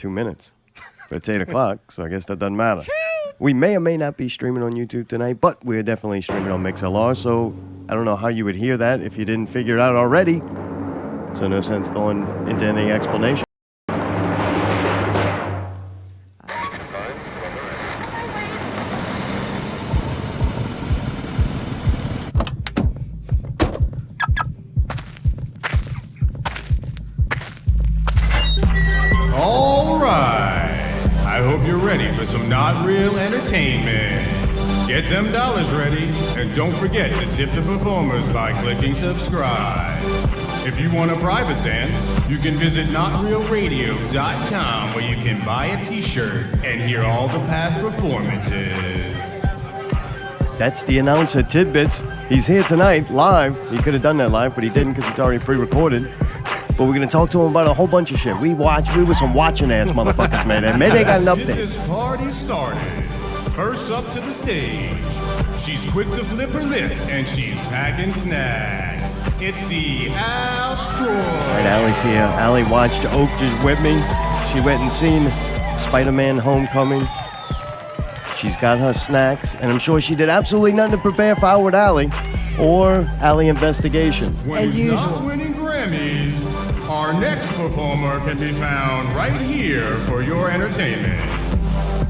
2 minutes. But it's 8 o'clock, so I guess that doesn't matter. We may or may not be streaming on YouTube tonight, but we're definitely streaming on MixLR, so I don't know how you would hear that if you didn't figure it out already. So no sense going into any explanation. For some not real entertainment. Get them dollars ready, and don't forget to tip the performers by clicking subscribe. If you want a private dance, you can visit notrealradio.com where you can buy a t-shirt and hear all the past performances. That's the announcer Tidbits. He's here tonight, live. He could have done that live, but he didn't because it's already pre-recorded. But we're going to talk to him about a whole bunch of shit. We were some watching-ass motherfuckers, man. And maybe they got an update. This party started. First up to the stage. She's quick to flip her lip, and she's packing snacks. It's the Astro. All right, Allie's here. Allie watched OKJA with me. She went and seen Spiderman Homecoming. She's got her snacks, and I'm sure she did absolutely nothing to prepare for Out with Allie or Allie Investigation. When he's not winning Grammys, our next performer can be found right here for your entertainment.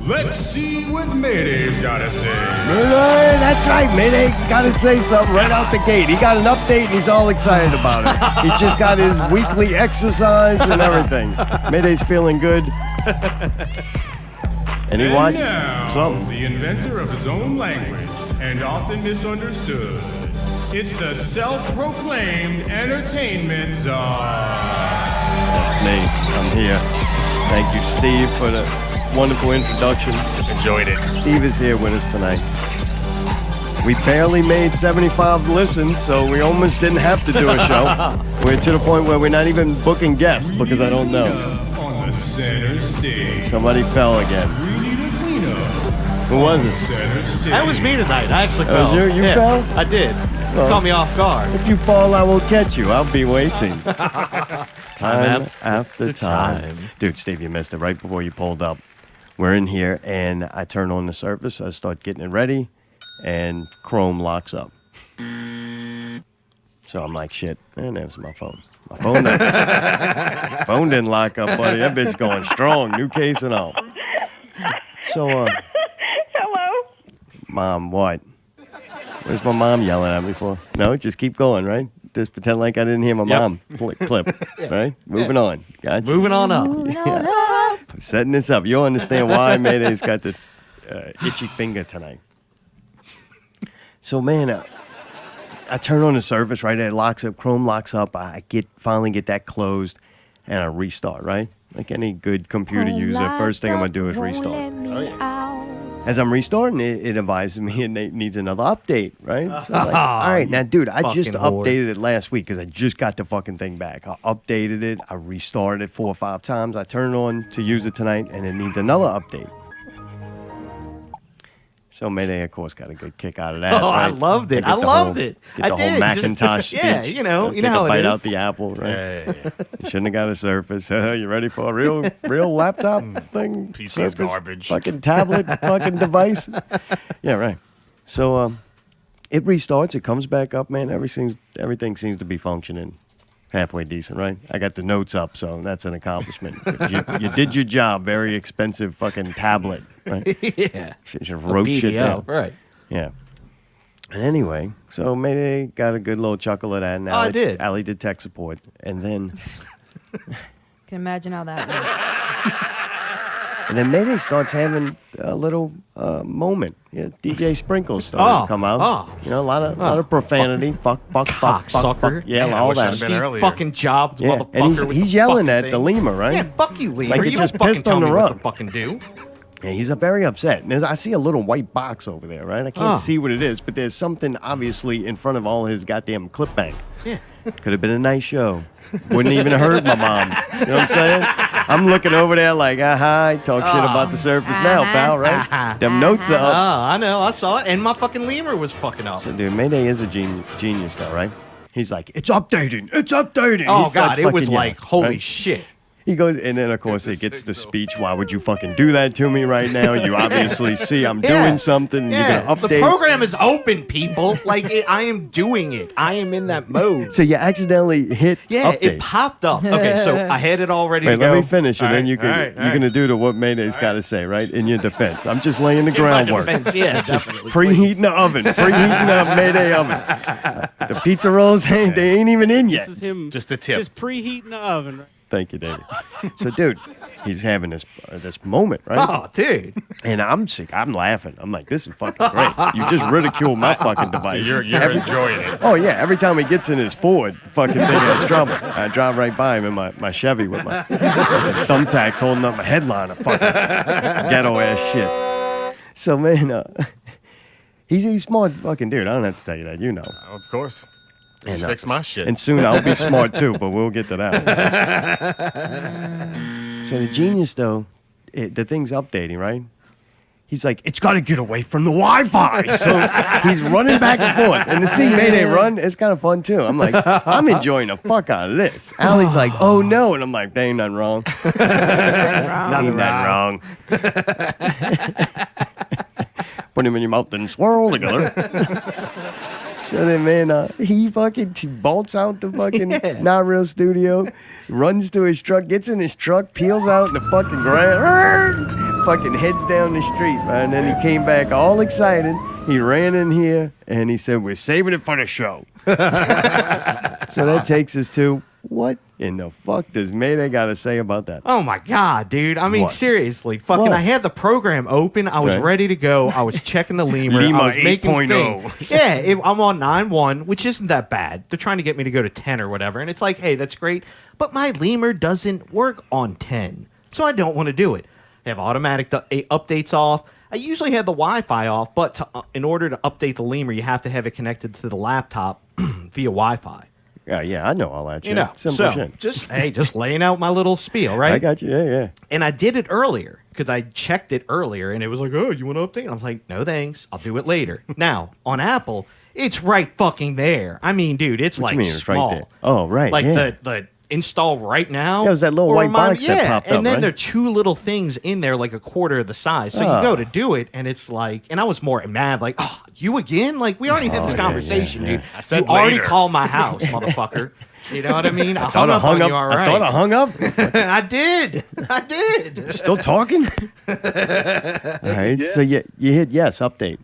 Let's see what Mayday's gotta say. Mayday, that's right. Mayday's gotta say something right out the gate. He got an update and he's all excited about it. He just got his weekly exercise and everything. Mayday's feeling good. And he watched something. The inventor of his own language and often misunderstood. It's the self-proclaimed entertainment czar. That's me. I'm here. Thank you, Steve, for the wonderful introduction. Enjoyed it. Steve is here with us tonight. We barely made 75 listens, so we almost didn't have to do a show. We're to the point where we're not even booking guests because I don't know. On the center stage. Somebody fell again. We need a cleanup. Who was it? That was me tonight. I actually fell. Was you fell? I did. Well, caught me off guard. If you fall, I will catch you. I'll be waiting. Time after time. Dude, Steve, you missed it right before you pulled up. We're in here, and I turn on the Surface. I start getting it ready, and Chrome locks up. So I'm like, shit. And there's my phone. My phone didn't lock up, buddy. That bitch going strong. New case and all. So, Hello? Mom, what? Where's my mom yelling at me for? No, just keep going, right? Just pretend like I didn't hear my mom clip, right? Moving on. Gotcha. Moving on up. I'm setting this up. You'll understand why Mayday's got the itchy finger tonight. So, man, I turn on the Surface, right? It locks up. Chrome locks up. I finally get that closed, and I restart, right? Like any good computer user, first thing I'm going to do is restart. Oh, yeah. As I'm restarting it, it advises me it needs another update, right? So I'm like, all right, now, dude, I just updated it last week because I just got the fucking thing back. I updated it. I restarted it 4 or 5 times. I turned it on to use it tonight, and it needs another update. So Mayday, of course, got a good kick out of that. Oh, right? I loved it. Get the whole Macintosh speech. Yeah, you know take how a bite it is. out the apple, right? Yeah. You shouldn't have got a Surface. You ready for a real laptop thing? Piece Surface, of garbage. Fucking tablet, fucking device. Yeah, right. So it restarts. It comes back up, man. Everything seems to be functioning halfway decent, right? I got the notes up, so that's an accomplishment. You did your job. Very expensive fucking tablet, right? Yeah. She wrote shit down. Right. Yeah. And anyway, so Mayday got a good little chuckle at that. And I did. Allie did tech support. And then... Can imagine how that went. And then Mayday starts having a little moment. Yeah, DJ Sprinkles started to come out. You know, a lot of profanity. Fuck. Yeah, man, all that. Steve fucking Jobs, yeah. motherfucker. And he's yelling at the lemur, right? Yeah, fuck you, lemur. Like you just don't pissed fucking on tell the me what rug. to fucking do. Yeah, he's very upset. And I see a little white box over there, right? I can't see what it is, but there's something obviously in front of all his goddamn clip bank. Yeah. Could have been a nice show. Wouldn't even have heard my mom. You know what I'm saying? I'm looking over there like, talk shit about the Surface now, pal, right? Them notes are up. I know, I saw it, and my fucking lemur was fucking up. So, dude, Mayday is a genius, though, right? He's like, it's updating. Oh, He God, starts it was fucking like, yelling, holy right? shit. He goes, and then of course it gets the speech. Why would you fucking do that to me right now? You obviously see I'm doing something. Yeah, You're gonna update. the program is open, people. Like I am doing it. I am in that mode. So you accidentally hit Yeah, update. it popped up. Okay, so I had it all ready Wait, to go. let me finish, and All then right, you can all right, all you're right. gonna do to what Mayday's got to say, right? In your defense, I'm just laying the In my groundwork. defense, yeah, definitely. Preheating the oven. Preheating the Mayday oven. The pizza rolls, they ain't even in yet. This is him. Just a tip. Just preheating the oven. Right? Thank you, David. So, dude, he's having this moment, right? Oh, dude. And I'm sick. I'm laughing. I'm like, this is fucking great. You just ridiculed my fucking device. You're enjoying it. Oh, yeah. Every time he gets in his Ford, fucking thing has trouble. I drive right by him in my Chevy with my thumbtacks holding up my headliner. Fucking ghetto ass shit. So, man, he's a smart fucking dude. I don't have to tell you that. You know. Of course. And, Just fix my shit. And soon I'll be smart too, but we'll get to that. So the genius, though, the thing's updating, right? He's like, it's got to get away from the Wi-Fi. So he's running back and forth. And to see Mayday run, it's kind of fun, too. I'm like, I'm enjoying the fuck out of this. Allie's like, oh, no. And I'm like, there ain't nothing wrong. Nothing wrong. Put him in your mouth and swirl together. So then, man, he fucking bolts out the fucking Not Real studio, runs to his truck, gets in his truck, peels out in the fucking ground, fucking heads down the street, man. And then he came back all excited. He ran in here, and he said, we're saving it for the show. So that takes us to, what in the fuck does Mayday got to say about that? Oh my god, dude! I mean, What? seriously, fucking! What? I had the program open. I was Right. ready to go. I was checking the lemur. Lima I was making 8.0. things. Yeah, I'm on 9.1, which isn't that bad. They're trying to get me to go to 10 or whatever, and it's like, hey, that's great, but my lemur doesn't work on 10, so I don't want to do it. They have automatic updates off. I usually have the Wi-Fi off, but in order to update the lemur, you have to have it connected to the laptop via Wi-Fi. Yeah, I know all that shit. You know, Simple so shit. just laying out my little spiel, right? I got you. Yeah. And I did it earlier because I checked it earlier, and it was like, oh, you want to update? I was like, no, thanks. I'll do it later. Now, on Apple, it's right fucking there. I mean, dude, it's What like you mean it's right small. there? Oh, right, Like yeah. the install right now. Yeah, it was that little or white remind- box that popped and up, then right? there are two little things in there, like a quarter of the size. So you go to do it, and it's like, and I was more mad, like, oh, you again? Like, we already had this conversation, dude. I said you already later. called my house, motherfucker. You know what I mean? I Thought hung I up hung on up. you, all I right. thought I hung up. I did. Still talking? All right. So you hit yes, update.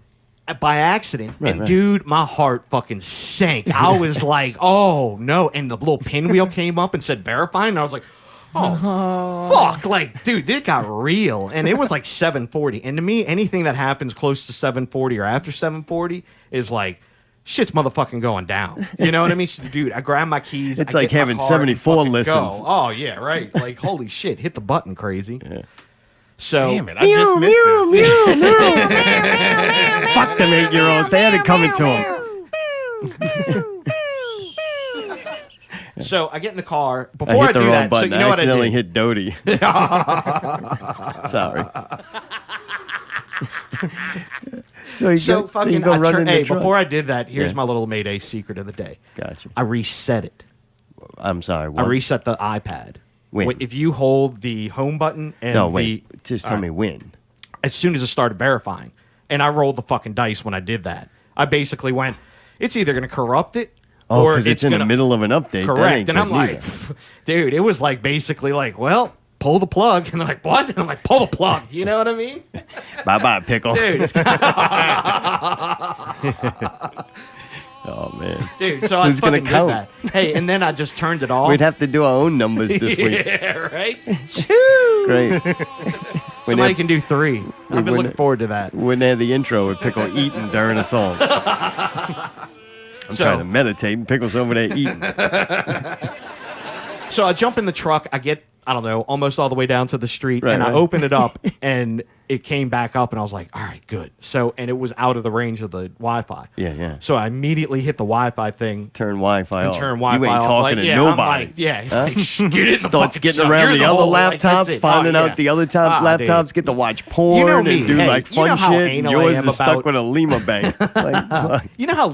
By accident. Right, And right. dude, my heart fucking sank. I was like, oh no. And the little pinwheel came up and said verifying. And I was like, oh, fuck. Like, dude, this got real. And it was like 7:40. And to me, anything that happens close to 7:40 or after 7:40 is like, shit's motherfucking going down. You know what I mean? So, dude, I grab my keys. It's I like get my having car, 74 and fucking listens. go. Oh, yeah, right. Like, holy shit. Hit the button, crazy. Yeah. So, Damn it, I just missed this. Fuck them 8-year-olds. They had it coming to them. so I get in the car. I Before I, hit the do wrong that, button. so you know I what I accidentally did? hit Doty. Sorry. So So fucking, you go I run turn, in the hey, truck. before I did that, here's Yeah. my little Mayday secret of the day. Gotcha. I reset it. I'm sorry. I What? reset the iPad. When? If you hold the home button and No, wait. Just tell all me right. when. As soon as it started verifying, and I rolled the fucking dice when I did that. I basically went, it's either going to corrupt it Oh, or because it's in gonna, the middle of an update. That Correct. ain't And I'm good like, neither. dude, it was like basically like, well, pull the plug. And they're like, what? And I'm like, pull the plug. You know what I mean? Bye-bye, pickle. Dude, it's Oh, man. Dude, so I Who's gonna fucking did count? that. Hey, and then I just turned it off. We'd have to do our own numbers this week. Yeah, right? Choo! Great. Somebody can do 3. I've been looking wouldn't- forward to that. Wouldn't have the intro with Pickle eating during a song. I'm So- trying to meditate and Pickle's over there eating. So I jump in the truck. I get, I don't know, almost all the way down to the street. Right, and I right. open it up, and it came back up, and I was like, all right, good. So, and it was out of the range of the Wi-Fi. Yeah. So I immediately hit the Wi-Fi thing. Turn Wi-Fi And off. turn Wi-Fi You ain't off. talking like, to yeah, nobody. I'm like, yeah. Like, get in the Starts fucking getting sun. around You're the other hole. Like, that's laptops, it. finding Oh, out yeah. the other Dude. laptops, get to watch porn You know me. and do Hey, like you fun know how shit. anal I Yours am is stuck about- with a Lima bank. Like, fuck. You know how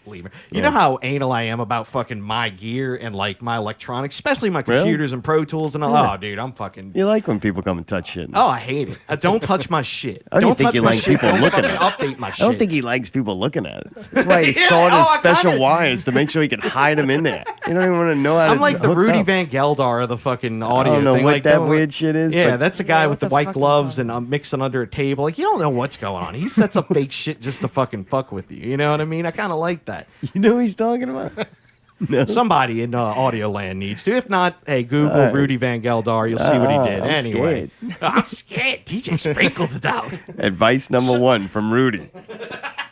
believer. You know how anal I am about fucking my gear and like my electronics, especially my computers and Pro Tools and all. Yeah. Oh, dude, I'm fucking. You like when people come and touch shit. Oh, I hate it. Don't touch my shit. I don't think touch you my like shit. people Don't looking fucking at it. update my shit. I don't think he likes people looking at it. That's why he Yeah, sawed his I special got it. wires to make sure he could hide them in there. You don't even want to know how to I'm like the hook Rudy up. Van Geldar of the fucking audio I don't know thing. what like, that don't- weird shit is. Yeah, but that's the guy Yeah, with what the the white fuck are you gloves talking and mixing under a table. Like, you don't know what's going on. He sets up fake shit just to fucking fuck with you. You know what I mean? I kind of like that. you know who he's talking about? No. Somebody in audio land needs to. If not, hey, Google right. Rudy Van Geldar. You'll see what he did. I'm Anyway, I'm scared. DJ sprinkled it out. Advice number 1 from Rudy.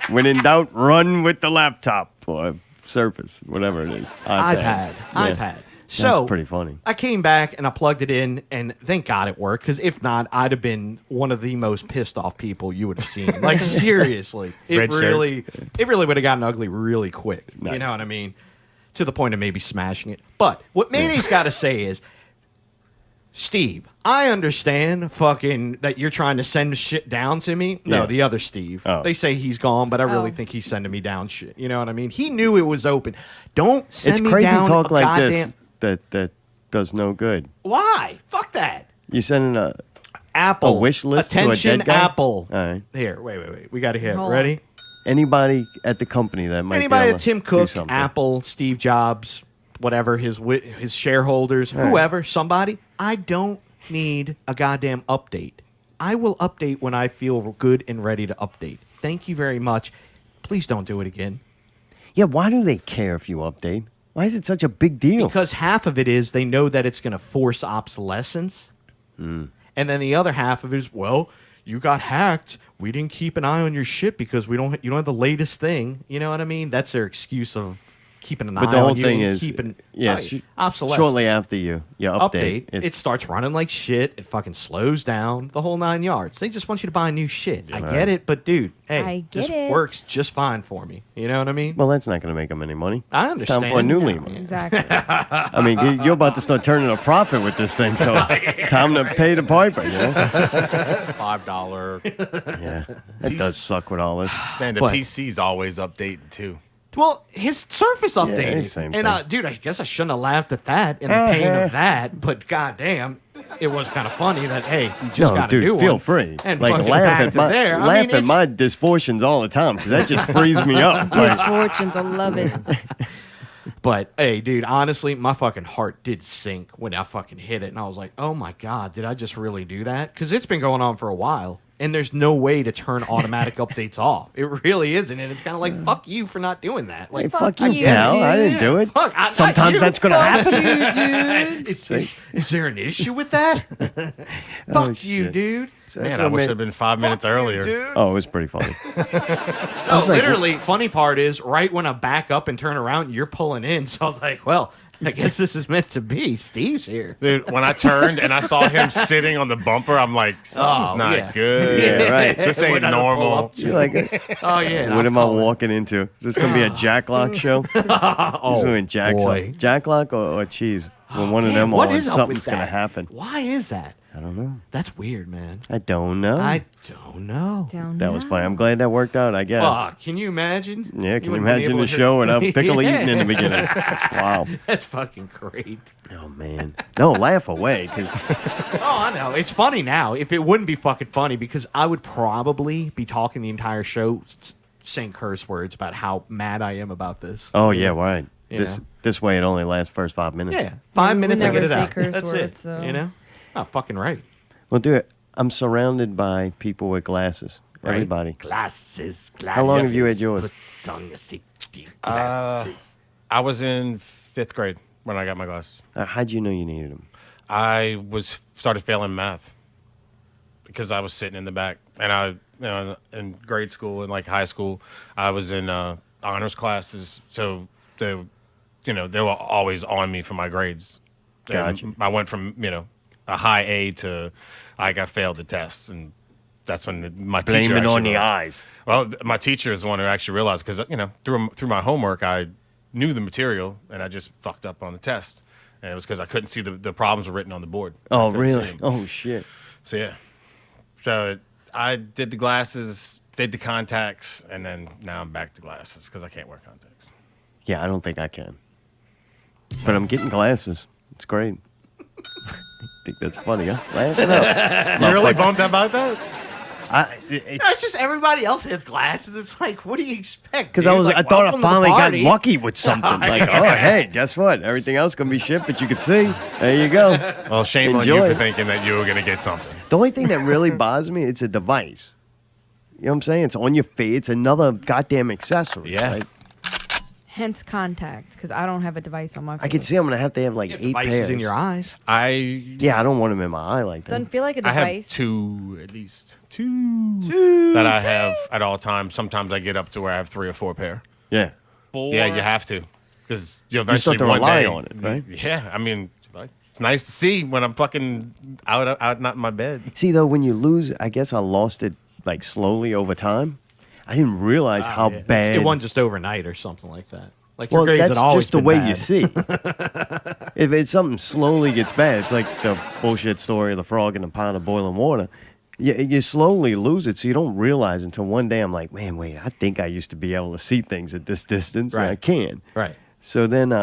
When in doubt, run with the laptop or Surface, whatever it is. iPad. Yeah. So That's pretty funny. I came back and I plugged it in, and thank God it worked. Because if not, I'd have been one of the most pissed off people you would have seen. Like seriously, it Red shirt. really would have gotten ugly really quick. You Nice. know what I mean? To the point of maybe smashing it. But what Mayday's got to say is, Steve, I understand fucking that you're trying to send shit down to me. No, Yeah. the other Steve. Oh. They say he's gone, but I really Oh. think he's sending me down shit. You know what I mean? He knew it was open. Don't send It's me crazy down talk a like goddamn... this that does no good. Why? Fuck that. You sending a Apple. A wish list to a Attention, dead guy? Apple. All right. Here, wait. We got to hit. Hold on. Ready? Anybody at the company that might Anybody be at able to Tim do Cook, something. Apple, Steve Jobs, whatever, his shareholders, right. whoever, somebody. I don't need a goddamn update. I will update when I feel good and ready to update. Thank you very much. Please don't do it again. Yeah, why do they care if you update? Why is it such a big deal? Because half of it is they know that it's going to force obsolescence. And then the other half of it is, well, you got hacked. We didn't keep an eye on your shit because you don't have the latest thing. You know what I mean? That's their excuse of keeping an eye But the on whole you thing and is, keeping yes, obsolescence. shortly after you update, It starts running like shit. It fucking slows down the whole 9 yards. They just want you to buy new shit. I get it, but dude, hey, I get this it. works just fine for me. You know what I mean? well, that's not going to make them any money. I It's time for a understand. new No. lemur. Exactly. I mean, you're about to start turning a profit with this thing, so time to pay the piper, you know? $5. Yeah, that does suck with all this. Man, the But- PC's always updating too. Well, his Surface updated, same and thing. dude, I guess I shouldn't have laughed at that and the pain of that. But goddamn, it was kind of funny that hey, you just No, got dude, a new feel one. free. And Like fucking laugh back at to my there. laugh I mean, at my misfortunes all the time because that just frees me up. Like, Misfortunes, I love it. But hey, dude, honestly, my fucking heart did sink when I fucking hit it, and I was like, oh my god, did I just really do that? Because it's been going on for a while. And there's no way to turn automatic updates off. It really isn't. And it's kind of like, fuck you for not doing that. Like, hey, fuck you, you, pal. I dude. didn't do it. Fuck, not Sometimes you. that's going to happen. You, dude. is there an issue with that? Fuck you, shit. dude. Man, I wish it had been 5 minutes earlier. Oh, it was pretty funny. No, literally, funny part is, right when I back up and turn around, you're pulling in. So I was like, well, I guess this is meant to be. Steve's here. Dude, when I turned and I saw him sitting on the bumper, I'm like, something's Oh, not yeah. good. Yeah, right. This ain't When I pull normal. up to- You're like, Oh, yeah. what am I walking into? Is this going to be a jacklock show? Oh, He's doing boy. jacklock or cheese. When one of Man, them what on, is up with something's going to that? happen. Why is that? I don't know. That's weird, man. I don't know. I don't know. Don't That was know. funny. I'm glad that worked out, I guess. Fuck, can you imagine? Yeah, can you wouldn't been imagine able the to hear- show without pickle Yeah. eating in the beginning? Wow. That's fucking great. Oh, man. No, laugh away, because Oh, I know. It's funny now. If it wouldn't be fucking funny, because I would probably be talking the entire show, saying curse words about how mad I am about this. oh, yeah, right. You know. This way it only lasts first 5 minutes. Yeah, 5 we minutes I never get it say out. curse That's words, it. so- You know? Oh, fucking right. Well, dude, I'm surrounded by people with glasses. Right? Everybody. Glasses. How long have you had yours? Put on your safety Uh, glasses. I was in 5th grade when I got my glasses. How'd you know you needed them? I started failing math because I was sitting in the back, and in grade school and like high school, I was in honors classes, so they were always on me for my grades. And Gotcha. I went from a high A to I failed the tests, and that's when my teacher Blame it on actually the realized- eyes. Well, my teacher is the one who actually realized because through my homework I knew the material and I just fucked up on the test, and it was because I couldn't see the problems were written on the board. I Oh, couldn't see really? 'em. Oh, shit. So yeah, so I did the glasses did the contacts, and then now I'm back to glasses because I can't wear contacts. Yeah, I don't think I can. But I'm getting glasses. It's great. I think that's funny, huh? Laugh it up. You really bummed about that? It's just everybody else has glasses. It's like, what do you expect? Because dude? I Like, thought I welcome to the finally got party. lucky with something. Like, oh, hey, guess what? Everything else gonna be shit, but you could see. There you go. Well, shame on Enjoy. you for thinking that you were gonna get something. The only thing that really bothers me, it's a device. You know what I'm saying? It's on your face. It's another goddamn accessory. Yeah. Right? Hence contacts, because I don't have a device on my face. I can see I'm gonna have to have like 8 Devices pairs. in your eyes. Yeah, I don't want them in my eye like that. Doesn't feel like a I device. have two, at least two that I have at all times. Sometimes I get up to where I have 3 or 4 pair. Yeah. Yeah, you have to, because you You still eventually have to one rely day, on it, right? Yeah, I mean, it's nice to see when I'm fucking out not in my bed. See though, when you lose, I guess I lost it like slowly over time. I didn't realize how Yeah. bad. It wasn't just overnight or something like that. Like Well, your grades that's had always just the been way bad. you see. If it's something slowly gets bad, it's like the bullshit story of the frog in a pot of boiling water. You slowly lose it, so you don't realize until one day I'm like, man, wait, I think I used to be able to see things at this distance, and I Right. can. Right. So then,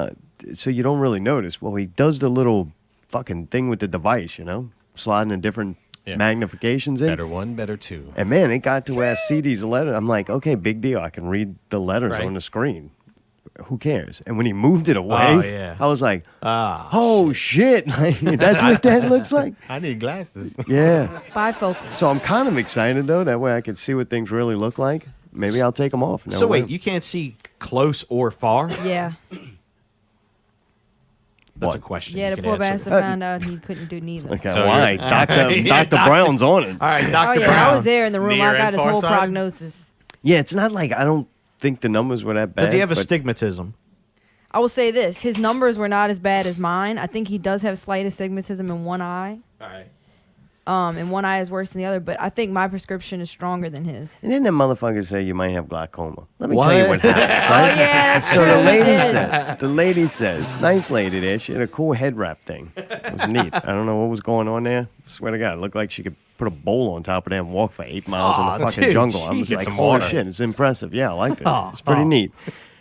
so you don't really notice. Well, he does the little fucking thing with the device, you know, sliding the different magnifications in. Better one, better two. And man, it got to where I see these letters. I'm like, okay, big deal. I can read the letters Right. on the screen. Who cares? And when he moved it away, Oh, yeah. I was like, oh shit. That's what that looks like. I need glasses. Yeah. Bifocals. So I'm kind of excited though. That way I can see what things really look like. Maybe I'll take them off. So wait, you can't see close or far? Yeah. That's What? a question. Yeah, you the can poor answer. bastard found out he couldn't do neither. Okay, So why? you're- Dr. Yeah, Dr. Brown's on it. All right, Oh, Dr. yeah, Brown. I was there in the room. Near I got and his whole farsighted? prognosis. Yeah, it's not like I don't think the numbers were that bad. Does he have but- astigmatism? I will say this. His numbers were not as bad as mine. I think he does have slight astigmatism in one eye. All right. And one eye is worse than the other, but I think my prescription is stronger than his. And then the motherfuckers say you might have glaucoma. Let me What? tell you what happens, Oh, right? yeah, that's So true. the he lady did. said, nice lady there. She had a cool head wrap thing. It was neat. I don't know what was going on there. Swear to God, it looked like she could put a bowl on top of there and walk for 8 miles in Aw, the fucking dude, jungle. I was get like, some holy water. shit, it's impressive. Yeah, I liked it. It's pretty neat.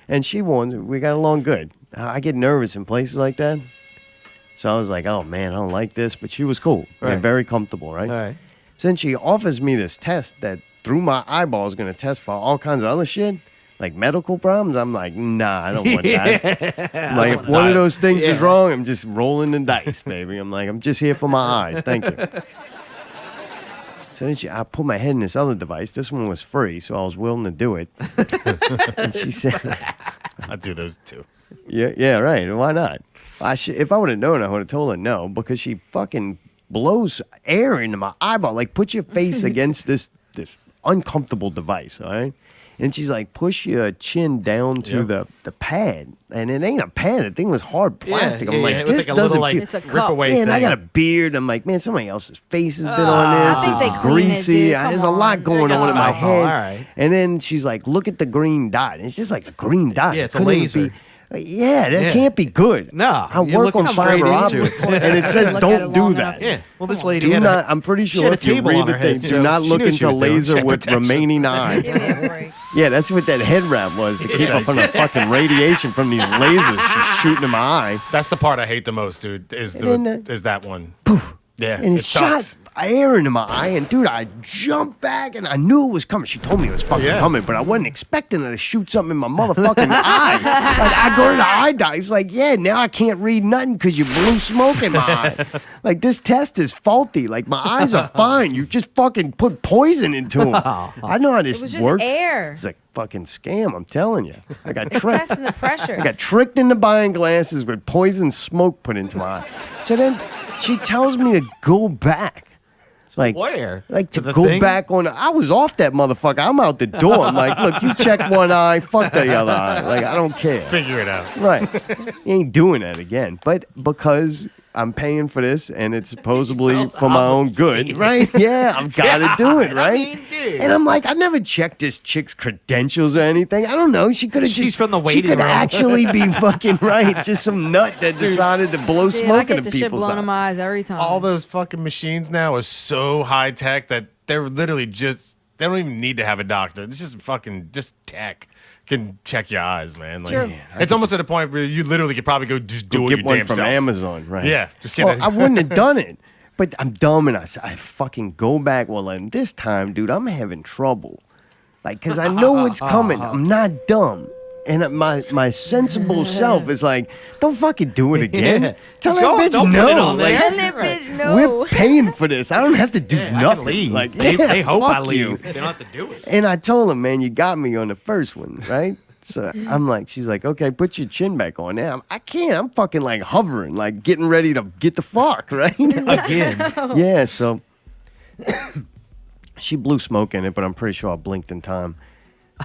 And she won. We got along good. I get nervous in places like that. So I was like, oh man, I don't like this. But she was cool. Right. And very comfortable, right? All right. So then she offers me this test that through my eyeball is going to test for all kinds of other shit, like medical problems. I'm like, nah, I don't want that. I'm like, if one of those things is wrong, I'm just rolling the dice, baby. I'm like, I'm just here for my eyes. Thank you. So then I put my head in this other device. This one was free, so I was willing to do it. And she said, I do those too. yeah, right. Why not? If I would have known, I would have told her no, because she fucking blows air into my eyeball. Like, put your face against this uncomfortable device, all right? And she's like, push your chin down to the pad. And it ain't a pad. The thing was hard plastic. I'm like, it was this like a doesn't little, like, feel... It's a rip cup. away Man, I thing. got a beard. I'm like, man, somebody else's face has been on this. I think It's they clean it, greasy. dude. Come There's a lot on. going They got on in some my alcohol. head. All right. And then she's like, look at the green dot. And it's just like a green dot. Yeah, It it's a couldn't even laser. be- yeah, that Yeah. can't be good. No, I you're work on looking straight fiber into optics, it. and it says Look at it don't do long that. enough. Yeah. Well, this lady Do had not. I'm pretty she sure had a if you table read on the her head, thing, do so not she look knew what she into was doing. laser She had with protection. remaining eye. Give me a break. Yeah, that's what that head wrap was to keep her from the fucking radiation from these lasers she's shooting in my eye. That's the part I hate the most, dude. Is And then, is that one? Yeah, And it it shot sucks. air into my eye, and dude, I jumped back, and I knew it was coming. She told me it was fucking Yeah. coming, but I wasn't expecting her to shoot something in my motherfucking eye. Like, I go to the eye doc. He's like, yeah, now I can't read nothing because you blew smoke in my eye. Like, this test is faulty. Like, my eyes are fine. You just fucking put poison into them. I know how this was just works. air. It's a fucking scam, I'm telling you. I got It's tricked. testing the pressure. I got tricked into buying glasses with poison smoke put into my eye. So then she tells me to go back. Like, Where? Like to the go thing? back on. I was off that motherfucker. I'm out the door. I'm like, look, you check one eye, fuck the other eye. Like, I don't care. Figure it out. Right. You ain't doing that again. But because I'm paying for this and it's supposedly for my own good, right? Yeah, I've got to do it, right? mean, dude. And I'm like, I never checked this chick's credentials or anything. I don't know. She could have She's just from the She waiting could room. actually be fucking right. Just some nut that decided to blow Dude, I smoke get into the shit people's blown in eyes. my eyes every time. All those fucking machines now are so high tech that they're literally just They don't even need to have a doctor. It's just just tech can check your eyes, man. Like, Sure. it's almost at a point where you literally could probably go just do it Get your one damn from self. Amazon, right? Yeah, just get Well, it. I wouldn't have done it, but I'm dumb, and I fucking go back. Well, and this time, dude, I'm having trouble, like, cause I know it's coming. I'm not dumb. And my sensible self is like, don't fucking do it again. Yeah. Tell Don't that bitch put it no. on Like, there. Tell that bitch no. we're paying for this. I don't have to do I nothing. can leave. Like, They hope I fuck leave. you. They don't have to do it. And I told him, man, you got me on the first one, right? So I'm like, she's like, okay, put your chin back on. Now I can't. I'm fucking like hovering, like getting ready to get the fuck, right? Again. Yeah, so she blew smoke in it, but I'm pretty sure I blinked in time.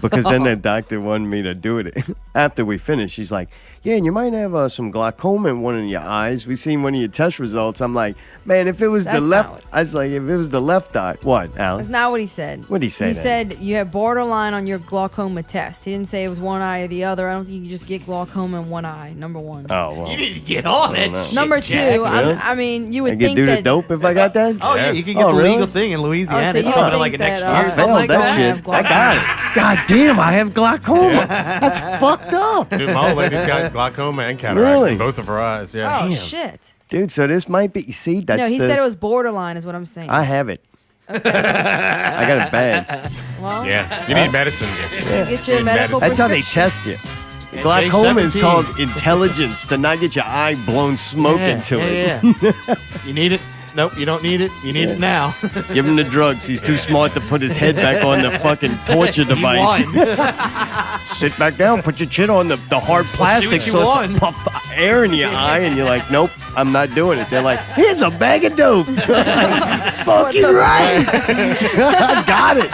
Because then the doctor wanted me to do it. After we finished, she's like, yeah, and you might have some glaucoma in one of your eyes. We've seen one of your test results. I'm like, man, if it was the That's left, not what- I was like, if it was the left eye, what, Alan? That's not what he said. What'd he say He then? said you have borderline on your glaucoma test. He didn't say it was one eye or the other. I don't think you just get glaucoma in one eye. Number one. Oh, well. You need to get on that know. shit, Number Jack. two, Really? I mean, you would I could think do the that. dope if I got that? Oh, yeah, you can get Oh, the really? legal thing in Louisiana. so It's you coming don't like think next that, year. I something failed like that that. shit. I got it. God damn, I have glaucoma. That's fucked up. Dude, my old lady's got glaucoma and cataracts Really? in both of her eyes. Yeah. Oh Damn. shit! Dude, so this might be, see, that's No, he the, said it was borderline, is what I'm saying. I have it. I got it bad. well, Yeah. You need medicine. get your Need medical. medicine. That's how they prescription. test you. Glaucoma is J17. called intelligence, to not get your eye blown smoke into it. Yeah. You need it? Nope, you don't need it. You need it now. Give him the drugs. He's too smart to put his head back on the fucking torture You device. won. Sit back down, put your chin on the hard plastic you so won. it's puff air in your eye, and you're like, nope, I'm not doing it. They're like, here's a bag of dope. Fucking the right. I got it.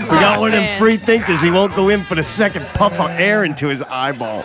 We got one of them man. free thinkers. He won't go in for the second puff of air into his eyeball.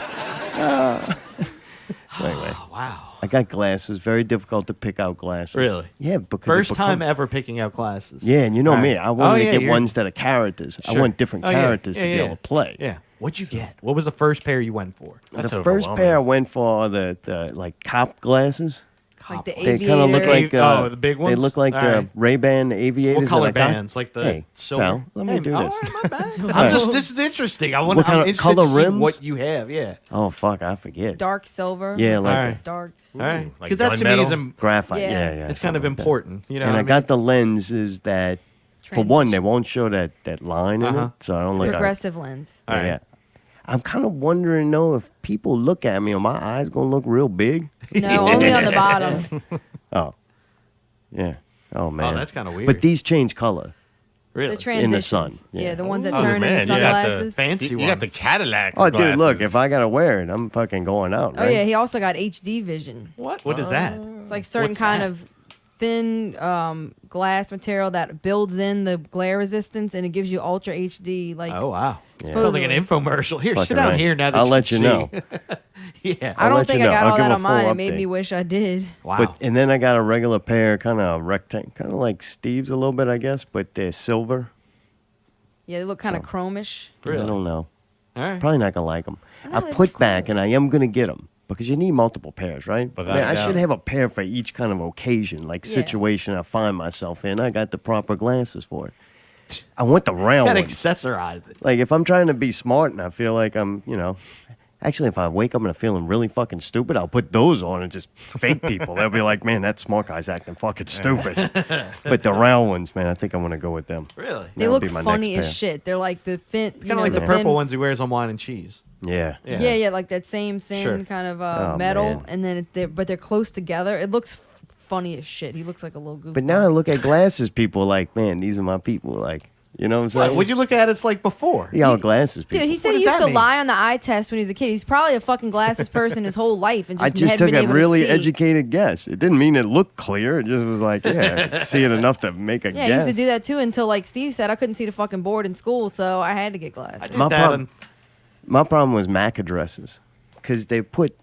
So anyway, Wow. I got glasses. Very difficult to pick out glasses. Really? Yeah, because First it become- time ever picking out glasses. Yeah, and you know All me. right. I wanted Oh, to yeah, get you're- ones that are characters. I Sure. want different Oh, yeah. characters to Yeah, be yeah. able to play. Yeah. What'd you get? What was the first pair you went for? That's The first overwhelming. pair I went for are the like cop glasses. Like the They kind of look aviator. like Oh, the big They ones? look like All right. Ray-Ban aviators. What color that I got. bands? Like the Hey, silver? pal, let me do all this. right, my bad. I'm just. This is interesting. I'm What kind of interested color to see rims? what you have. Yeah. Oh fuck, I forget. Dark silver. Yeah, like All right. Dark. All right. like Because that to me gunmetal? is graphite. Yeah. Yeah, yeah. it's kind of something like that. important. You know. And what I mean? got the lenses that, for one, they won't show that line in Uh-huh. it, so I don't look. Progressive lens. All right. Yeah. I'm kind of wondering though if people look at me, are my eyes gonna look real big? No, only on the bottom. Oh, yeah. Oh man. that's kinda weird. But these change color. Really. The transitions. In the sun, Yeah, yeah. the ones that Oh, turn man, into you got the sunglasses. fancy You got the ones. Cadillac. Oh, dude, look, glasses. if I gotta wear it, I'm fucking going out. Oh Right? yeah, he also got HD vision. What? What is that? It's like certain What's kind that? of thin glass material that builds in the glare resistance and it gives you ultra HD. Like Oh wow. Yeah. Sounds like an infomercial. Here, sit Fucking down right. here now that I'll you let can you see. know. Yeah. I I'll don't let think you I know. got I'll all give that a on mine. full It made me update. wish I did. Wow. But and then I got a regular pair, kind of rectangle, kind of like Steve's a little bit, I guess, but they're silver. Yeah, they look kind of chromish. I don't know. All right. Probably not gonna like them. I they put look back, and I am gonna get them because you need multiple pairs, right? Without Man, a I doubt. should have a pair for each kind of occasion, like Yeah. situation I find myself in. I got the proper glasses for it. I want the round Gotta ones. accessorize it. Like if I'm trying to be smart and I feel like I'm, actually if I wake up and I'm feeling really fucking stupid, I'll put those on and just fake people. They'll be like, man, that smart guy's acting fucking stupid. But the round ones, man, I think I'm gonna go with them. Really? They That'll look be my funny next as pair. shit. They're like the thin, Kind of like the purple ones he wears on Wine and Cheese. Yeah. Yeah, yeah, like that same thin Sure. kind of Oh, metal, man. and then but they're close together. It looks funny as shit. He looks like a little goofy. But now I look at glasses people like, man, these are my people. Like, you know what I'm saying? What'd you look at? It's like before. Yeah, glasses people. Dude, he said What he does used that to mean? lie on the eye test when he was a kid. He's probably a fucking glasses person his whole life, and I just just hadn't took been a able really to see. educated guess. It didn't mean it looked clear. It just was like, yeah, I could see it enough to make a Yeah, I guess. used to do that too until, like Steve said, I couldn't see the fucking board in school, so I had to get glasses. My That problem, and- my problem was MAC addresses because they put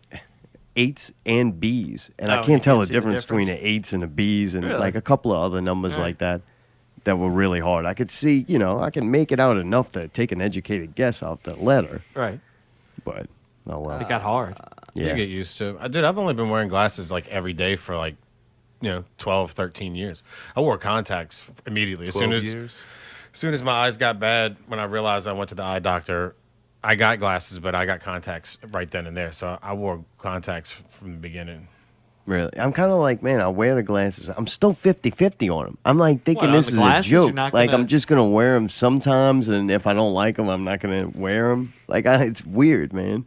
8s and Bs, and Oh, I you can't tell can't the see the difference between the difference? 8s and the Bs and Really? like a couple of other numbers All right. like that were really hard. I could see, I can make it out enough to take an educated guess off the letter, Right. but oh well. It got hard. You Yeah. get used to it. Dude, I've only been wearing glasses like every day for like, 12, 13 years. I wore contacts immediately. As soon 12 as years. As soon as my eyes got bad, when I realized I went to the eye doctor, I got glasses, but I got contacts right then and there. So I wore contacts from the beginning. Really? I'm kind of like, man, I wear the glasses. I'm still 50-50 on them. I'm like thinking What, on this the is a glasses? You're joke. not Like, gonna- I'm just going to wear them sometimes, and if I don't like them, I'm not going to wear them. Like, it's weird, man.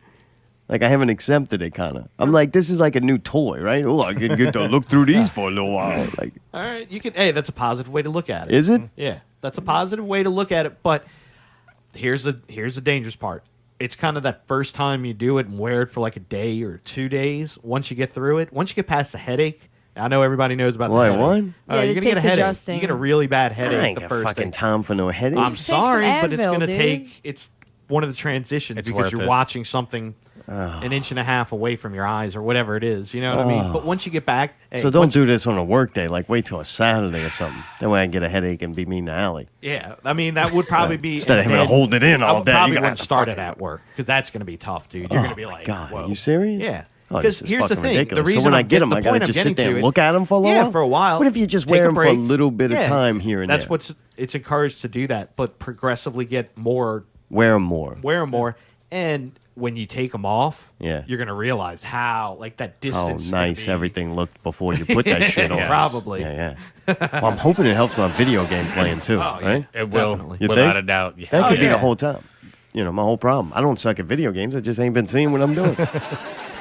Like, I haven't accepted it, kind of. I'm like, this is like a new toy, right? Oh, I can get to look through these for a little while. Like, All right, you can. Hey, that's a positive way to look at it. is it? Yeah, that's a positive way to look at it. But here's the dangerous part. It's kind of that first time you do it and wear it for like a day or 2 days. Once you get through it, once you get past the headache, I know everybody knows about Why, the headache. what? Yeah, You're it gonna get a takes headache. adjusting. You get a really bad I headache ain't the got first fucking day. time for no headache. I'm Take some sorry, but it's Advil, going to dude. take. It's one of the transitions It's because worth you're it. watching something an inch and a half away from your eyes or whatever it is. You know what I mean? But once you get back, hey, So don't once- do this on a work day. Like, wait till a Saturday or something. That way I can get a headache and be mean to Allie. Yeah, I mean that would probably be Instead of and having to then hold it in all I day, Probably you gotta wouldn't start it fucking- at work because that's going to be tough, dude. You're going to be like, God, whoa. are you serious? Yeah. Oh, Because this is here's the fucking thing. ridiculous. The reason so when I I'm get them, the I gotta point I'm just getting sit there to and it- look at them for a little Yeah, while? for a while. What if you just Take wear a them for a break. little bit of Yeah. time here and That's there? what's it's encouraged to do that, but progressively get more, Wear them more. wear 'em more, and when you take them off, Yeah. you're gonna realize how like that How distance. is gonna nice be- everything looked before you put that shit on. Probably. Yeah, yeah. Well, I'm hoping it helps my video game playing too, Oh, yeah. right? It will, Definitely. You without think? a doubt. Yeah. That could be yeah. the whole time. You know, my whole problem. I don't suck at video games. I just ain't been seeing what I'm doing.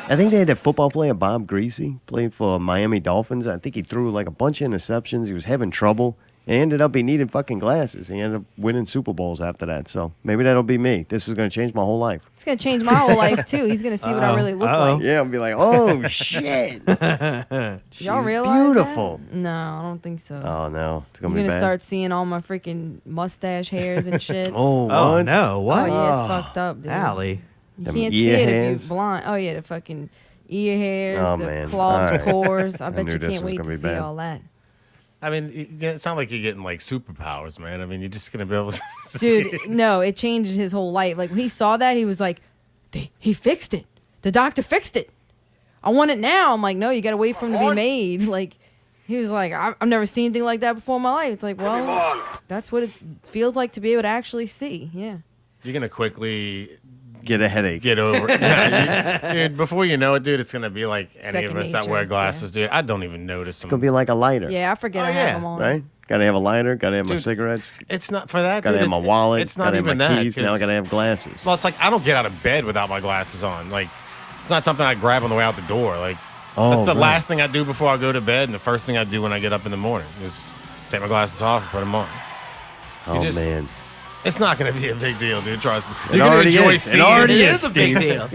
I think they had that football player, Bob Greasy, played for Miami Dolphins. I think he threw like a bunch of interceptions. He was having trouble. It ended up he needed fucking glasses. He ended up winning Super Bowls after that. So maybe that'll be me. This is going to change my whole life. It's gonna change my whole life too. He's gonna see what I really look like. Yeah, I'll be like, oh, shit. Y'all She's realize beautiful. that? No, I don't think so. Oh, no. It's going You're to be gonna bad. start seeing all my freaking mustache hairs and shit. Oh, Oh what? no! Oh, What? yeah, it's fucked up, dude. Allie. You Them can't see ear it hairs? if you're blind. Oh yeah, the fucking ear hairs, Oh, the man. clogged All right. pores. I bet knew you this can't was wait gonna to be see bad. all that. I mean, it's not like you're getting like superpowers, man. I mean, you're just gonna be able to. Dude, no, it changed his whole life. Like when he saw that, he was like, he fixed it. The doctor fixed it. I want it now. I'm like, no, you gotta wait for him to be made. Like he was like, I've never seen anything like that before in my life. It's like, well, that's what it feels like to be able to actually see. Yeah. You're gonna quickly Get a headache. get over it. Yeah, dude, before you know it, dude, it's gonna be like any Second of us that nature, wear yeah. glasses, dude. I don't even notice them. It's going to be like a lighter. Yeah, I forget Oh, I have yeah. them on. Right? Got to have a lighter. Got to have my Dude, cigarettes. It's not for that. Got to dude. have my It's- wallet. It's not gotta even have my that. keys. Now I 'cause- got to have glasses. Well, it's like I don't get out of bed without my glasses on. Like, it's not something I grab on the way out the door. Like, Oh, that's the right. last thing I do before I go to bed, and the first thing I do when I get up in the morning is take my glasses off and put them on. Oh, just- man. It's not going to be a big deal, dude. Trust me. It You're going to already enjoy is. It seeing already It is. is a big Steve. deal,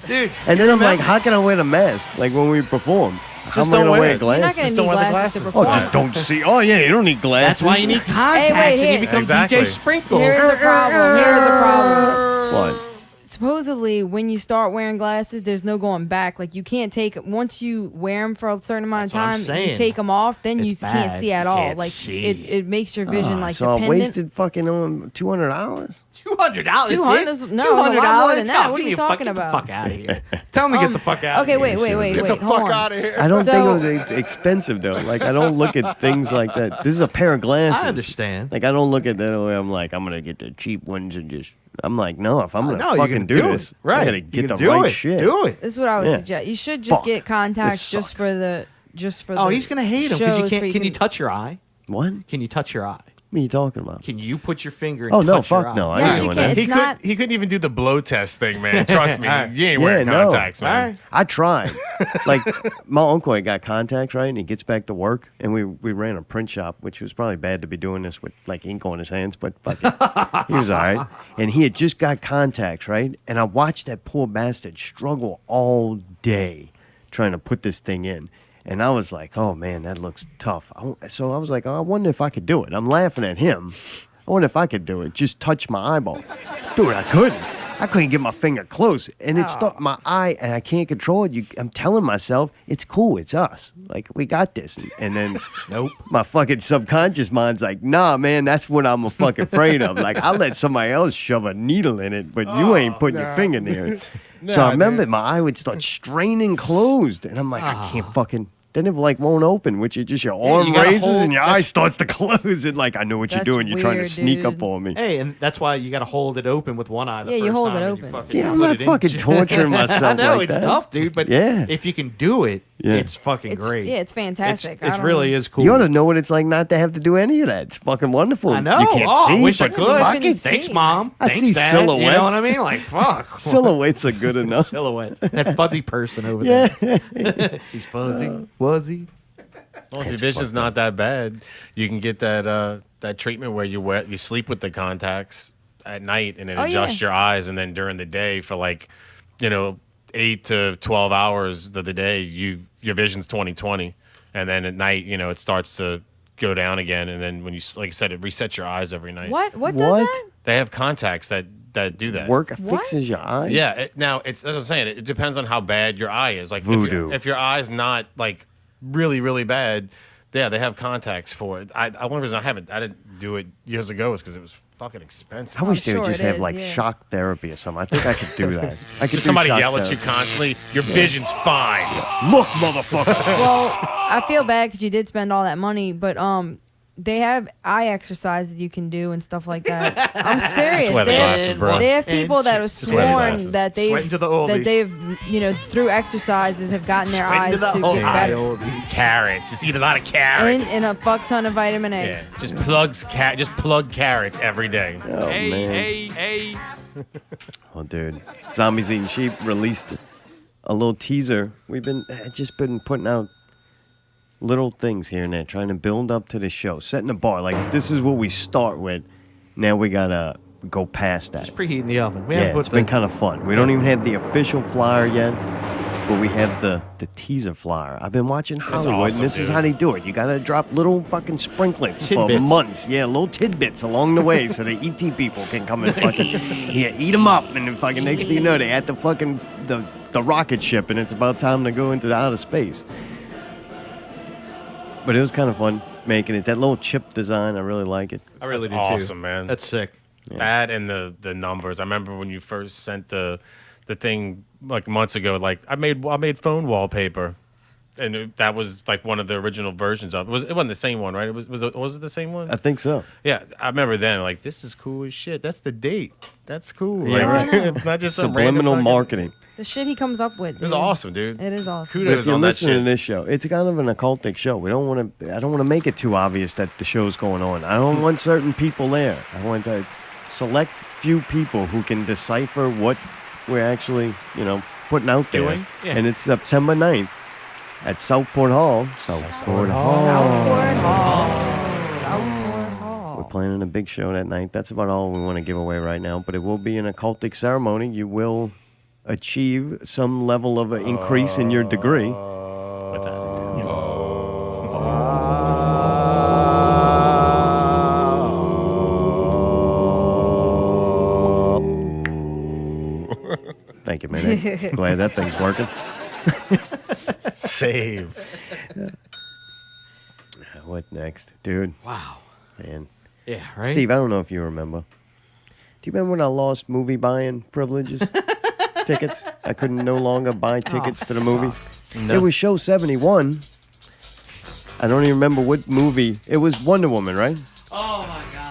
dude. And then I'm like, how can I wear the mask? Like when we perform. How Just am I don't gonna wear wear it. You're not glasses? gonna Just need don't wear the glasses to glasses. Oh, perform. just don't see. Oh, yeah, you don't need glasses. That's why you need contacts, wait, and here. you become Exactly. DJ Sprinkle. Here's a problem. Here's a problem. What? Supposedly, when you start wearing glasses, there's no going back. Like you can't take once you wear them for a certain amount of That's what I'm time. You saying. take them off, then you It's can't bad. see at You all. can't Like see. it makes your vision like So I dependent. wasted fucking on $200. $200. $200? No, it's a lot more than that. What are you talking about? Get the fuck out of here. Tell him to get the fuck out. Okay, of wait, here. wait. Get the Hold fuck on. out of here. I don't So- think it was expensive though. Like I don't look at things like that. This is a pair of glasses. I understand. Like I don't look at that way. I'm like, I'm gonna get the cheap ones and just. I'm like, no. If I'm gonna No, you're fucking gonna do do this, it. Right. I gotta You're get the gonna do right it. shit. Do it. This is what I would Yeah. suggest. You should just Fuck. get contacts This just sucks. for the Oh, he's gonna hate him because you shows can't. where Can you touch your eye? What? Can you touch your eye? What are you talking about? Can you put your finger and Oh no, touch your fuck eye? no. I Yes, ain't you doing can. that. It's not- He couldn't even do the blow test thing, man. Trust me. Alright. You ain't Yeah, wearing no. contacts, man. Alright. I tried. Like my uncle had got contacts, right? And he gets back to work, and we ran a print shop, which was probably bad to be doing this with like ink on his hands, but fuck it. He was all right. And he had just got contacts, right? And I watched that poor bastard struggle all day trying to put this thing in. And I was like, oh man, that looks tough. So I was like, oh, I wonder if I could do it. I'm laughing at him. I wonder if I could do it. Just touch my eyeball. Dude, I couldn't. I couldn't get my finger close. And it stuck my eye, and I can't control it. I'm telling myself, it's cool. It's us. Like, we got this. And then Nope. my fucking subconscious mind's like, nah, man, that's what I'm fucking afraid of. Like, I'll let somebody else shove a needle in it, but you ain't putting your finger near it. So I remember my eye would start straining closed. And I'm like, I can't fucking, then it like won't open, which you just your arm you gotta raises hold- and your eye starts to close. And like, I know what you're That's doing. You're trying to weird, sneak up dude. on me. Hey, and that's why you got to hold it open with one eye. The Yeah, you first hold time it and you open. fucking Yeah, I'm put not it in. fucking torturing myself. I know like it's that. tough, dude, but Yeah. if you can do it, Yeah. it's fucking It's, great. yeah, it's fantastic. It really is cool. You ought to know what it's like not to have to do any of that. It's fucking wonderful. I know. You can't Oh, see, I wish I but could. fuck couldn't it. see. Thanks, Mom. I Thanks, see Dad. You know silhouettes. what I mean? Like, fuck. Silhouettes are good enough. Silhouette. That fuzzy person over there. He's fuzzy. Fuzzy. Well, if your vision's not that bad, you can get that treatment where you sleep with the contacts at night and then Oh, adjust yeah. your eyes, and then during the day for 8 to 12 hours of the day, your vision's 20/20, and then at night, it starts to go down again, and then when you, like I said, it resets your eyes every night. What? What What? does that? They have contacts that do that. Work What? fixes your eyes. Yeah. Now it's that's what I'm saying. It depends on how bad your eye is. Like Voodoo. if your eye's not like really really bad, yeah, they have contacts for it. One reason I didn't do it years ago is because it was fucking expensive. I wish they would sure just it have is, like yeah. shock therapy or something. I think I could do that. I could Just do somebody shock yell at you therapy. constantly. Your vision's fine. Look, motherfucker. Well, I feel bad because you did spend all that money, but they have eye exercises you can do and stuff like that. I'm serious. Just wear the They have- glasses, bro. They have people that have Just wear the sworn glasses. that Sweating to the oldies. they've through exercises have gotten their eyes to get better. Carrots. Just eat a lot of carrots. And a fuck ton of vitamin A. Yeah. Just plug carrots every day. Oh, man. hey. Oh, dude. Zombies Eating Sheep released a little teaser. We've just been putting out little things here and there, trying to build up to the show, setting the bar. Like, this is what we start with. Now we got to go past that. Just preheating the oven. We Yeah, haven't it's put been the- kind of fun. We don't even have the official flyer yet, but we have the teaser flyer. I've been watching Hollywood, awesome, and this is dude. how they do it. You got to drop little fucking sprinklets for Tidbits. months. Yeah, little tidbits along the way so the ET people can come and fucking eat them up. And then fucking next thing you know, they at the fucking the rocket ship, and it's about time to go into the outer space. But it was kind of fun making it. That little chip design, I really like it. I really That's do awesome, too. man. That's sick. That and the numbers. I remember when you first sent the thing like months ago. Like I made phone wallpaper, and that was like one of the original versions of it. It wasn't the same one, right? Was it the same one? I think so. Yeah, I remember then. Like this is cool as shit. That's the date. That's cool. Yeah, like, right. it's not just some random Subliminal fucking- marketing. The shit he comes up with. It was dude. awesome, dude. It is awesome. But Kudos if you're on that listening to shit. this show, it's kind of an occultic show. I don't want to make it too obvious that the show's going on. I don't want certain people there. I want a select few people who can decipher what we're actually, putting out there. Doing? Yeah. And it's September 9th at Southport Hall. Southport Hall. Southport Hall. Southport Hall. We're planning a big show that night. That's about all we want to give away right now. But it will be an occultic ceremony. You will achieve some level of an increase in your degree. With that. Thank you, man. Glad that thing's working. Save. What next? Dude, Wow. man. Yeah, right? Steve, I don't know if you remember. Do you remember when I lost movie buying privileges? Tickets? I couldn't no longer buy tickets to the movies. No. It was show 71. I don't even remember what movie. It was Wonder Woman, right?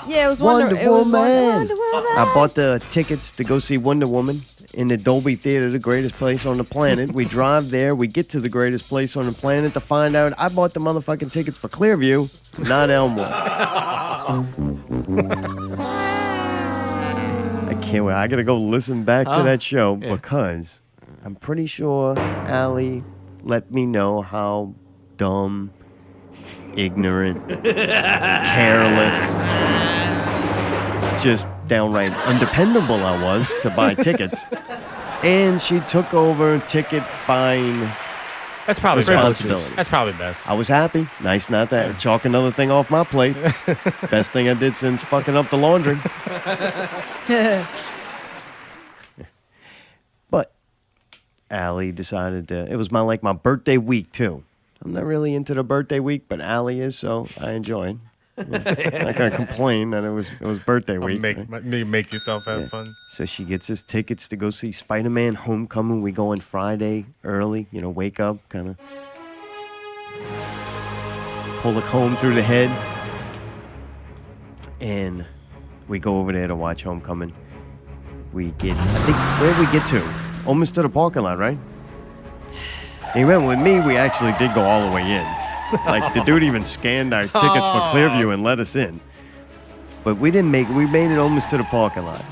Yeah, it was Wonder it was Woman. Wonder Woman. I bought the tickets to go see Wonder Woman in the Dolby Theater, the greatest place on the planet. We drive there. We get to the greatest place on the planet to find out I bought the motherfucking tickets for Clearview, not Elmwood. I can't wait. I got to go listen back to that show because I'm pretty sure Allie let me know how dumb, ignorant, careless, just downright undependable I was to buy tickets. And she took over ticket buying. That's probably Responsibility. best. That's probably best. I was happy. Nice not to chalk another thing off my plate. Best thing I did since fucking up the laundry. But Allie decided to, it was my birthday week too. I'm not really into the birthday week, but Allie is, so I enjoy it. I'm not gonna complain that it was birthday week. right? Make yourself have fun. So she gets us tickets to go see Spider-Man Homecoming. We go on Friday early, wake up, kind of pull the comb through the head, and we go over there to watch Homecoming. We get, I think, where did we get to? Almost to the parking lot, right? And remember, with me, we actually did go all the way in. Like, the dude even scanned our tickets for Clearview and let us in. But we didn't make it. We made it almost to the parking lot.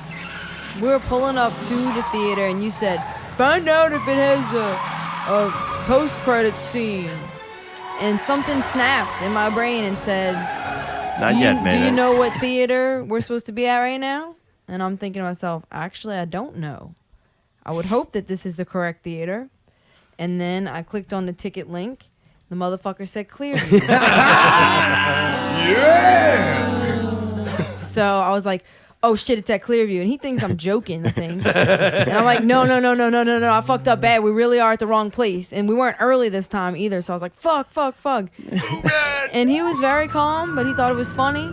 We were pulling up to the theater, and you said, find out if it has a post-credit scene. And something snapped in my brain and said, Not yet, man. Do you know what theater we're supposed to be at right now? And I'm thinking to myself, actually, I don't know. I would hope that this is the correct theater. And then I clicked on the ticket link. The motherfucker said Clearview. Yeah! So I was like, oh shit, it's at Clearview. And he thinks I'm joking, I think. And I'm like, no. I fucked up bad. We really are at the wrong place. And we weren't early this time either. So I was like, fuck. And he was very calm, but he thought it was funny.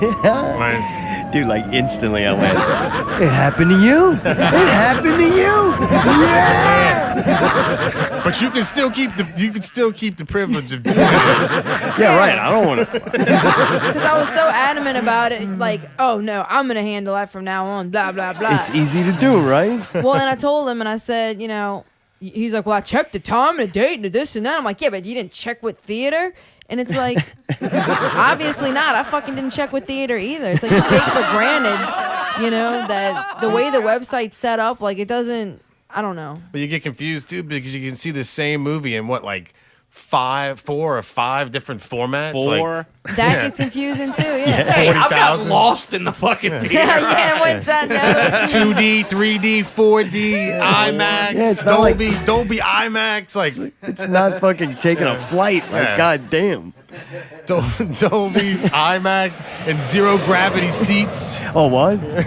Nice. Dude, like instantly I went, it happened to you? It happened to you? Yeah! But you can still keep the privilege of doing it. Yeah, right. I don't want to. Because I was so adamant about it. Like, oh no, I'm going to handle that from now on, blah, blah, blah. It's easy to do, right? Well, and I told him, and I said, he's like, well, I checked the time and the date and the this and that. I'm like, yeah, but you didn't check what theater? And it's like, obviously not. I fucking didn't check with theater either. It's like you take for granted, that the way the website's set up, like it doesn't, I don't know. But you get confused too because you can see the same movie in what, like 4 or 5 different formats. Four. That gets confusing too, yeah. Hey, I got 40,000. lost in the fucking theater. Yeah, what's that? 2D, 3D, 4D, IMAX, Yeah, it's not like- Dolby IMAX, like It's not fucking taking a flight. Like, Yeah. goddamn. Dolby IMAX and zero gravity seats. Oh, what? Don't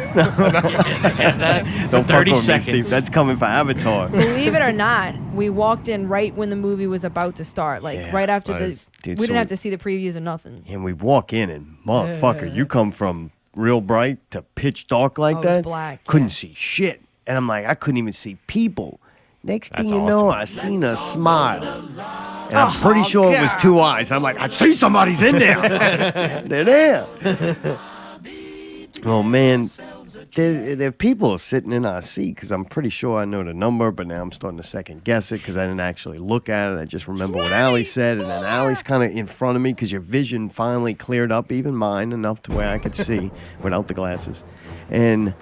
fuck 30 with me, seconds. Steve. That's coming for Avatar. Believe it or not, we walked in right when the movie was about to start. Like Yeah, right after nice. Dude, we so- didn't have to see the previews or nothing. And we walk in and, motherfucker, you come from real bright to pitch dark like Oh, it was that. black, Couldn't yeah. see shit. And I'm like, I couldn't even see people. Next thing That's you know, awesome. I seen a smile. And I'm pretty sure it was 2 eyes. I'm like, I see somebody's in there. They're there. Oh, man. There are people sitting in our seat because I'm pretty sure I know the number, but now I'm starting to second guess it because I didn't actually look at it. I just remember what Allie said, and then Allie's kind of in front of me because your vision finally cleared up, even mine, enough to where I could see without the glasses. And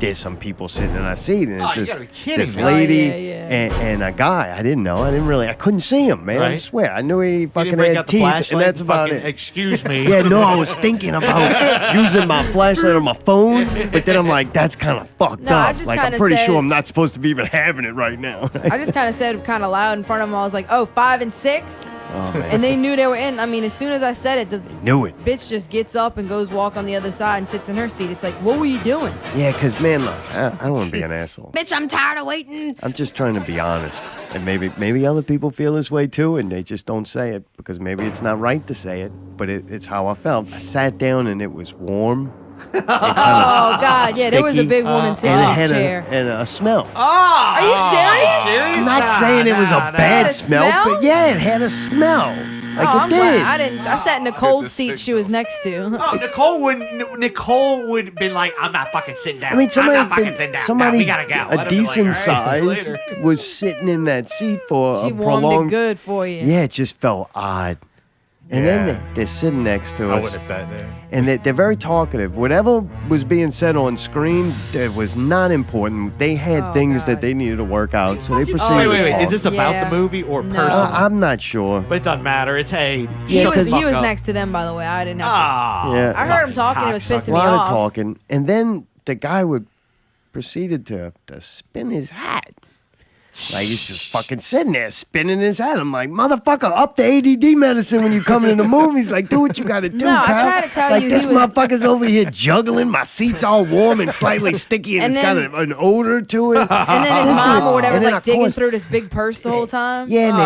there's some people sitting in our seat, and it's Oh, you this, gotta be kidding this me. lady Oh, yeah. And a guy. I didn't know. I couldn't see him, man. I Right. swear. I knew he You fucking didn't break had out the teeth, flashlight and that's about fucking, it. Excuse me. Yeah, no, I was thinking about using my flashlight on my phone, but then I'm like, that's kind of fucked No, I up. just Like, I'm kinda pretty said- sure I'm not supposed to be even having it right now. I just kind of said kind of loud in front of them. I was like, oh, 5 and 6. Oh, man. And they knew they were in. I mean, as soon as I said it, the Knew it. bitch just gets up and goes walk on the other side and sits in her seat. It's like, what were you doing? Yeah, because, man, look, I don't want to be an asshole. Bitch, I'm tired of waiting. I'm just trying to be honest. And maybe other people feel this way too, and they just don't say it because maybe it's not right to say it, but it's how I felt. I sat down and it was warm. Oh, God. Yeah, there was a sticky, big woman sitting and in it this had chair. a smell. Are you serious? I'm not saying it was a bad Had a smell, smell? but yeah, it had a smell. Like Oh, it I'm did. glad I didn't. I sat in the cold seat she was next to. Oh, Nicole would been like, I'm not fucking sitting down. I mean, I'm not fucking somebody, sitting down. somebody no, we gotta go. Let a her be like, decent all right, size later. was sitting in that seat for She a warmed prolonged. it good for you. Yeah, it just felt odd. And Yeah. then they're sitting next to I us. would have sat there. And they're very talkative. Whatever was being said on screen, it was not important. They had Oh, things God. that they needed to work out, so they proceeded Wait, to wait, wait. talk. Is this about Yeah. the movie or No. personal? I'm not sure. But it doesn't matter. It's hey. He shut was the he fuck was up. next to them, by the way. I didn't have to. Ah. Yeah. I heard him talking. It was cocksucker. pissing A me lot off. of talking. And then the guy would proceeded to spin his hat. Like he's just fucking sitting there spinning his hat. I'm like, motherfucker, up the ADD medicine when you come into the movies. Like, do what you gotta do, No, I pal. tried to tell like, you this he was- motherfucker's over here juggling. My seat's all warm and slightly sticky, and And it's then- got an odor to it. And then his This mom dude- or whatever and was then, like of digging course- through this big purse the whole time. Yeah, and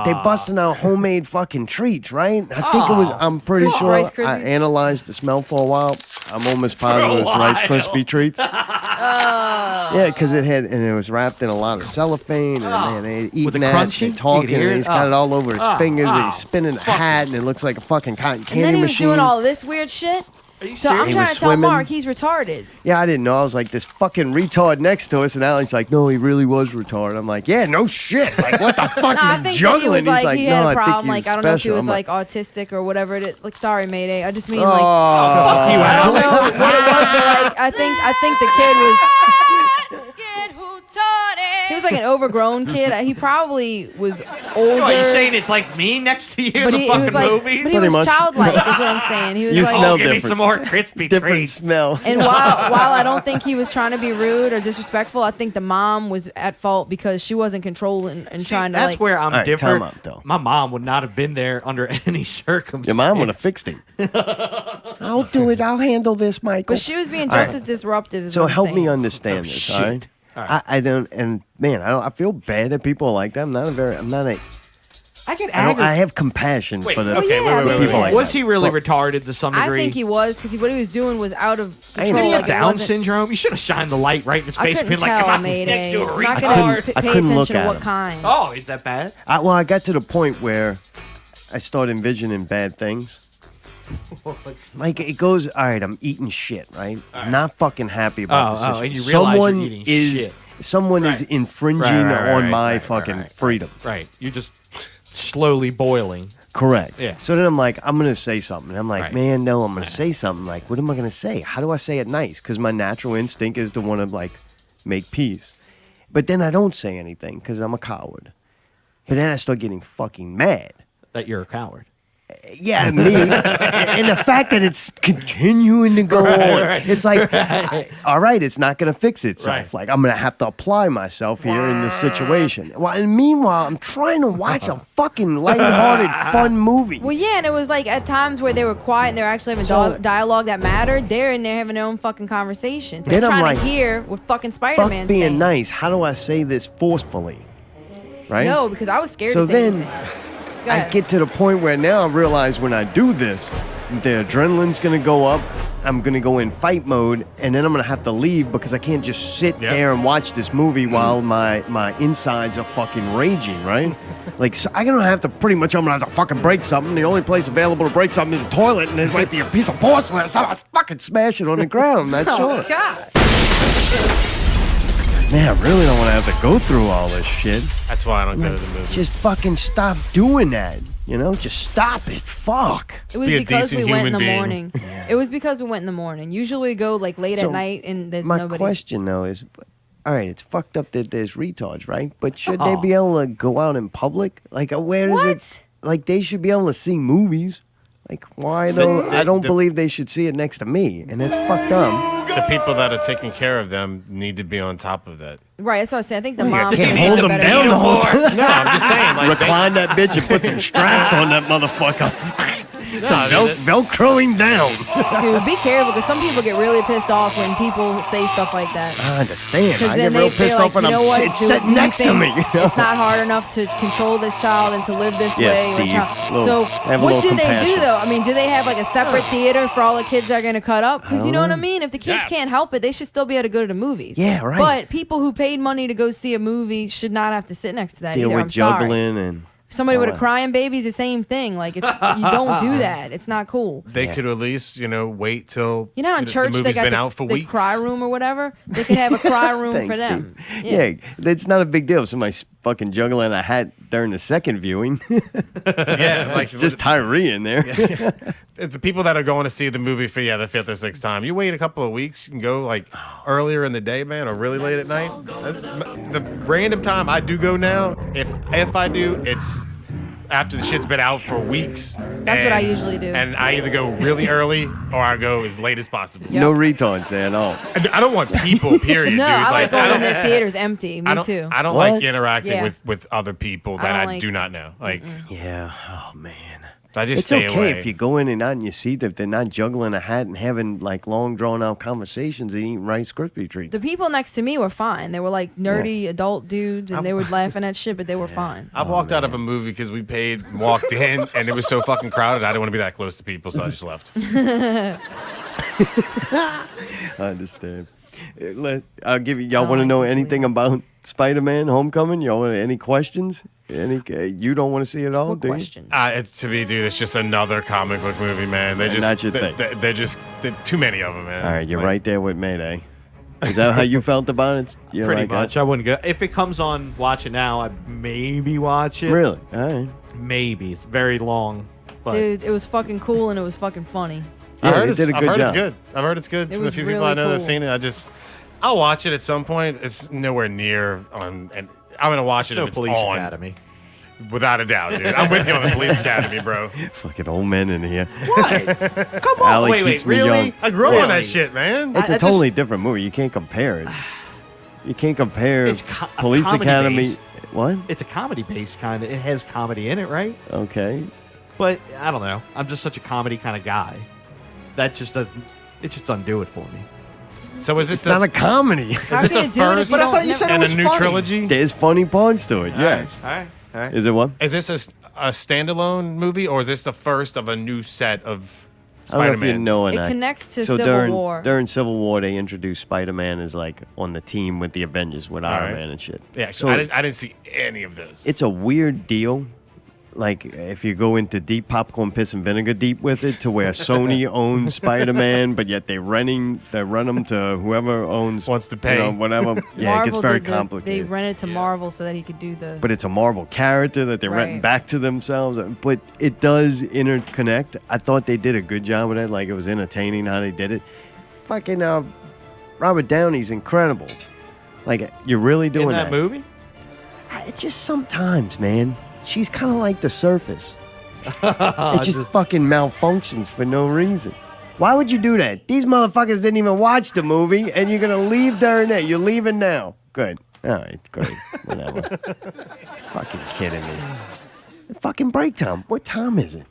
they busting out homemade fucking treats, right? I think it was. I'm pretty Rice sure I Krispies? analyzed the smell for a while. I'm almost positive it was Rice while. Krispie treats. Yeah, because it was wrapped in a lot of cellophane, and man, they eating the that, crunchy? and You talking, could hear and it? he's got it all over his fingers, and he's spinning a fuck. hat, and it looks like a fucking cotton candy And then he was machine. doing all this weird shit. Are you So I'm serious? trying was to tell swimming. Mark he's retarded. Yeah, I didn't know. I was like, this fucking retard next to us, and Alan's like, no, he really was retarded. I'm like, yeah, no shit. Like, what the fuck No, is I he think juggling? that he was He's like, like, he no, had I a think problem. he's Like I don't know if he special. was I'm like autistic or whatever it is. Like sorry, Mayday. I just mean oh, like Fuck you, I don't Alan. know what it was, but like I think the kid was. He was like an overgrown kid. He probably was older. What, you saying it's like me next to you in but the he fucking was like, movie? but he Pretty was much. childlike. Is what I'm saying. He was You like, smell give me different. some more crispy different treats. smell. and while I don't think he was trying to be rude or disrespectful, I think the mom was at fault because she wasn't controlling and See, trying to that's like. where I'm All right, different. time out, though. My mom would not have been there under any circumstance. Your mom would have fixed him. I'll do it. I'll handle this, Michael. But she was being All just right. as disruptive. Is So what I'm help me saying. understand Oh, this, shit. all right? All right. I don't, and man, I feel bad at people like that. I'm not a, I get I angry. have compassion Wait, for the okay, yeah, I mean, people yeah. like Was that. he really But retarded to some I degree? think he was because what he was doing was out of I ain't control. Did he know. have Like, it Down wasn't- syndrome? You should have shined the light right in his I face, couldn't been like, tell, "Come on, Mayday. next to a I'm not retard." gonna I pay couldn't attention look to at what him. kind. Oh, is that bad? Well, I got to the point where I start envisioning bad things. Like it goes, all right, I'm eating shit, right? I'm not fucking happy about the situation. and you realize someone you're eating is shit. someone is Right. infringing Right, on my right, fucking right. freedom. Right. You're just slowly boiling. Correct. Yeah. So then I'm like, I'm gonna say something. And I'm like, Right. man, no, I'm gonna say something. Like, what am I gonna say? How do I say it nice? Because my natural instinct is to want to like make peace, but then I don't say anything because I'm a coward. But then I start getting fucking mad. That you're a coward. Yeah, me. And the fact that it's continuing to go on. right. It's like, all right, it's not going to fix itself. Right. Like, I'm going to have to apply myself here in this situation. Well, and meanwhile, I'm trying to watch a fucking lighthearted, fun movie. Well, yeah, and it was like at times where they were quiet and they were actually having So- dialogue that mattered. They're in there having their own fucking conversations. Then I'm I'm trying like, to hear what fucking Fuck Spider-Man being saying. nice. How do I say this forcefully? Right? No, because I was scared So to say then anything. Go I ahead. get to the point where now I realize when I do this, the adrenaline's gonna go up. I'm gonna go in fight mode, and then I'm gonna have to leave because I can't just sit Yep. there and watch this movie while my insides are fucking raging, right? Like, so I'm gonna have to I'm gonna have to fucking break something. The only place available to break something is the toilet, and there might be a piece of porcelain, so I fucking smash it on the ground. I'm not Oh, sure. God. Man, I really don't want to have to go through all this shit. That's why I don't go to the movies. Just fucking stop doing that. You know, just stop it. Fuck. It was be a because we decent went in the human being. morning. It was because we went in the morning. Usually we go like late So, at night and there's My nobody. question though is, all right, it's fucked up that there's retards, right? But should they be able to go out in public? Like, where is it? What? Like, they should be able to see movies. Like, why though? I don't believe they should see it next to me, and that's fucked up. The people that are taking care of them need to be on top of that. Right, that's what I was saying. I think the Well, you mom can't can hold do them better down job. the whole time. No, I'm just saying, like, they, Recline that bitch and put some straps on that motherfucker. Some Velcroing down. Dude, be careful because some people get really pissed off when people say stuff like that. I understand. Because I then get real they're pissed like, off when you know I'm what? it's sitting you next to think me. It's not hard enough to control this child and to live this Yes, way. with Steve. child. Little- So have a what little do they do compassion. though? I mean, do they have like a separate theater for all the kids that are going to cut up? Because you know what I know. mean? If the kids Yes. can't help it, they should still be able to go to the movies. Yeah, right. But people who paid money to go see a movie should not have to sit next to that Deal either. with I'm sorry. juggling and Somebody all with a that. crying baby is the same thing. Like it's you don't do that. It's not cool. they could at least, wait till You know, how in the church they movie's got been out for the weeks. cry room or whatever. They could have a cry room Thanks, for them. Steve. Yeah, it's not a big deal. If somebody's fucking juggling a hat during the second viewing, Yeah, like it's just Tyree in there. the people that are going to see the movie for the fifth or sixth time. You wait a couple of weeks, you can go like earlier in the day, man, or really late at night. That's the random time I do go now. If I do, it's after the shit's been out for weeks. That's what I usually do. And I either go really early or I go as late as possible. Yep. No retards there at all. And I don't want people, period, No, dude. I like I going don't, when the theater's empty. Me I don't, too. I don't What? like interacting Yeah. with other people I that don't I like- do not know. Like, Yeah. Oh man. I just It's stay okay away. if you go in and out and you see that they're not juggling a hat and having like long drawn out conversations and eating Rice Krispie treats. The people next to me were fine. They were like nerdy adult dudes, and they were laughing at shit, but they were fine. I walked out of a movie because we paid and walked in, and it was so fucking crowded. I didn't want to be that close to people, so I just left. I understand. I'll give you. Y'all want to know anything about Spider-Man: Homecoming? Y'all want any questions? You don't want to see it all, What do you? questions? It's to me, dude. It's just another comic book movie, man. They And just that's your thing. they're just too many of them, man. All right, you're Like, right there with Mayday. Is that how you felt about it? You're Pretty like that? much. I wouldn't go. If it comes on, watch it now. I'd maybe watch it. Really? All right. Maybe. It's very long. But Dude, it was fucking cool and it was fucking funny. Yeah, I heard they it's, did a I've good heard job. it's good. I've heard it's good from the was few people really I know that have cool. seen it. I'll watch it at some point. It's nowhere near on, and I'm gonna watch it no if it's Police on, Academy. without a doubt, dude. I'm with you on the Police Academy, bro. Fucking old men in here. What? Come on. Alec wait, keeps me really? young. I grew up on that Really? shit, man. It's a I just- totally different movie. You can't compare it. You can't compare It's a Police comedy Academy. based. What? It's a comedy based kind of. It has comedy in it, right? Okay. But I don't know. I'm just such a comedy kind of guy. That just doesn't. It just doesn't do it for me. So is this It's not a comedy. How this can a it do it if first you But I don't thought you never- said it in was a new funny. trilogy? There's funny parts to it. Yes. All right. All right. Is it what? Is this a standalone movie, or is this the first of a new set of I don't know if you Spider-Man? know It that. connects to so Civil War. during Civil War, they introduced Spider-Man as like on the team with the Avengers with Iron right. Man and shit. Yeah, So I didn't see any of this. it's a weird deal. Like if you go into deep popcorn, piss and vinegar deep with it, to where Sony owns Spider-Man, but yet they run them to whoever owns Wants to pay. whatever. Yeah, it gets Marvel very did They complicated. rented to Marvel so that he could do the. But it's a Marvel character that they're renting Right. back to themselves. But it does interconnect. I thought they did a good job with it. Like it was entertaining how they did it. Fucking Robert Downey's incredible. Like you're really doing In that movie? It's just sometimes, man. She's kind of like the surface. Oh, It just fucking malfunctions for no reason. Why would you do that? These motherfuckers didn't even watch the movie, and you're gonna leave during that. You're leaving now. Good. All right, great. Whatever. Fucking kidding me. Fucking break time. What time is it?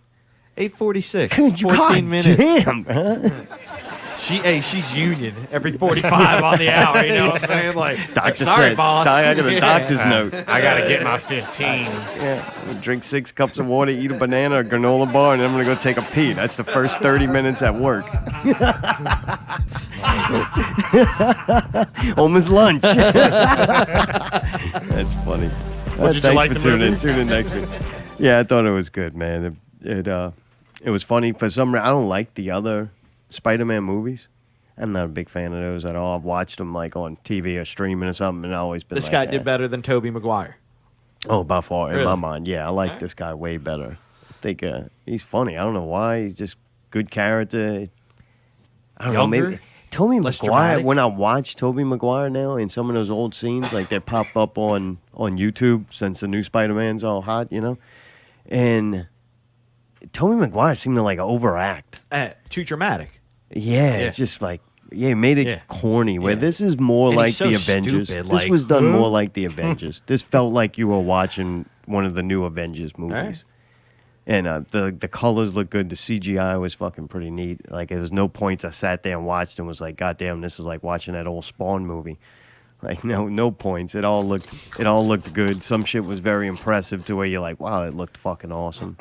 8:46. Good, you 14 minutes. damn. Huh? She's union every 45 on the hour. You know what I'm saying? Like, Doctor sorry, said, boss. I got a doctor's note. I gotta get my 15. Yeah, I'm drink 6 cups of water, eat a banana, a granola bar, and then I'm gonna go take a pee. That's the first 30 minutes at work. Almost lunch. That's funny. Did you Thanks like for the tuning in. movie? Tune in next week. Yeah, I thought it was good, man. It was funny. For some reason, I don't like the other Spider-Man movies. I'm not a big fan of those at all. I've watched them like on TV or streaming or something, and I always been This like, guy eh. did better than Tobey Maguire. Oh, by far, in my Really? mind, yeah, I like Alright. this guy way better. I think he's funny. I don't know why. He's just good character. I don't know. Maybe Younger? Tobey Less Maguire. dramatic? When I watch Tobey Maguire now in some of those old scenes, like they pop up on YouTube since the new Spider-Man's all hot, you know, and Tobey Maguire seemed to like overact. Too dramatic. Yeah, Yeah. it's just like it made it Yeah. corny. Where Yeah. this is more And like he's so the Avengers. stupid, This like, was done huh? more like the Avengers. This felt like you were watching one of the new Avengers movies. Alright. And the colors look good. The CGI was fucking pretty neat. Like there was no points I sat there and watched and was like, God damn, this is like watching that old Spawn movie. Like no points. It all looked good. Some shit was very impressive to where you're like, wow, it looked fucking awesome.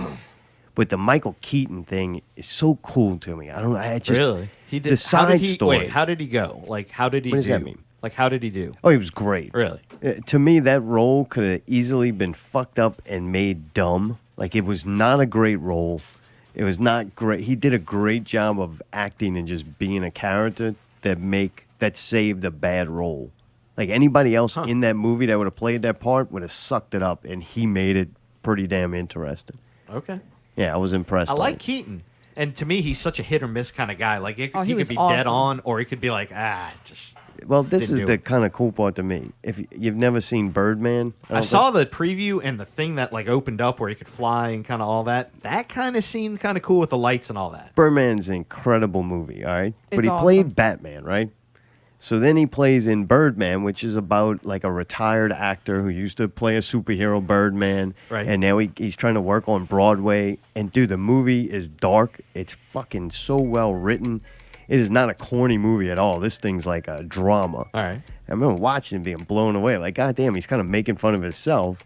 But the Michael Keaton thing is so cool to me. I don't know. I just Really? He did. the side story. Wait, how did he go? Like, how did he What does do? that mean? Like, how did he do? Oh, he was great. Really? To me, that role could have easily been fucked up and made dumb. Like, it was not a great role. It was not great. He did a great job of acting and just being a character that saved a bad role. Like, anybody else in that movie that would have played that part would have sucked it up, and he made it pretty damn interesting. Okay. Yeah, I was impressed. I by like it. Keaton. And to me, he's such a hit or miss kind of guy. Like, he he could was be dead awesome. on, or he could be like, just. Well, this Didn't is do the it. kind of cool part to me. If you've never seen Birdman, I saw the preview and the thing that like opened up where he could fly and kind of all that. That kind of seemed kind of cool with the lights and all that. Birdman's an incredible movie, all right? But It's he awesome. played Batman, right? So then he plays in Birdman, which is about like a retired actor who used to play a superhero, Birdman. Right. And now he's trying to work on Broadway. And dude, the movie is dark. It's fucking so well written. It is not a corny movie at all. This thing's like a drama. All right. I remember watching it being blown away. Like, goddamn, he's kind of making fun of himself.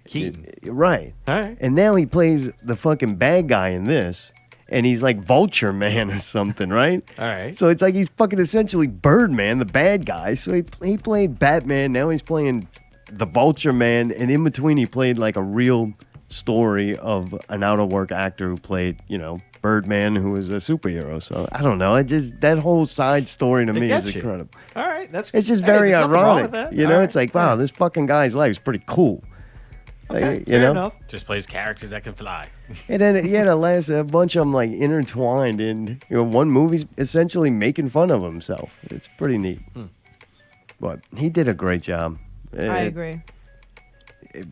Keaton. Right. All right. And now he plays the fucking bad guy in this. and he's like Vulture Man or something, right? All right. So it's like he's fucking essentially Birdman, the bad guy. So he played Batman. Now he's playing the Vulture Man, and in between he played like a real story of an out of work actor who played, Birdman, who was a superhero. So I don't know. That whole side story to me is gets you. incredible. All right, that's. It's just hey, very there's nothing wrong with ironic. that. All right, It's like, wow, this fucking guy's life is pretty cool. Okay, you fair know? enough. Just plays characters that can fly. And then the last a bunch of them like intertwined in one movie's essentially making fun of himself. It's pretty neat. But he did a great job. I agree.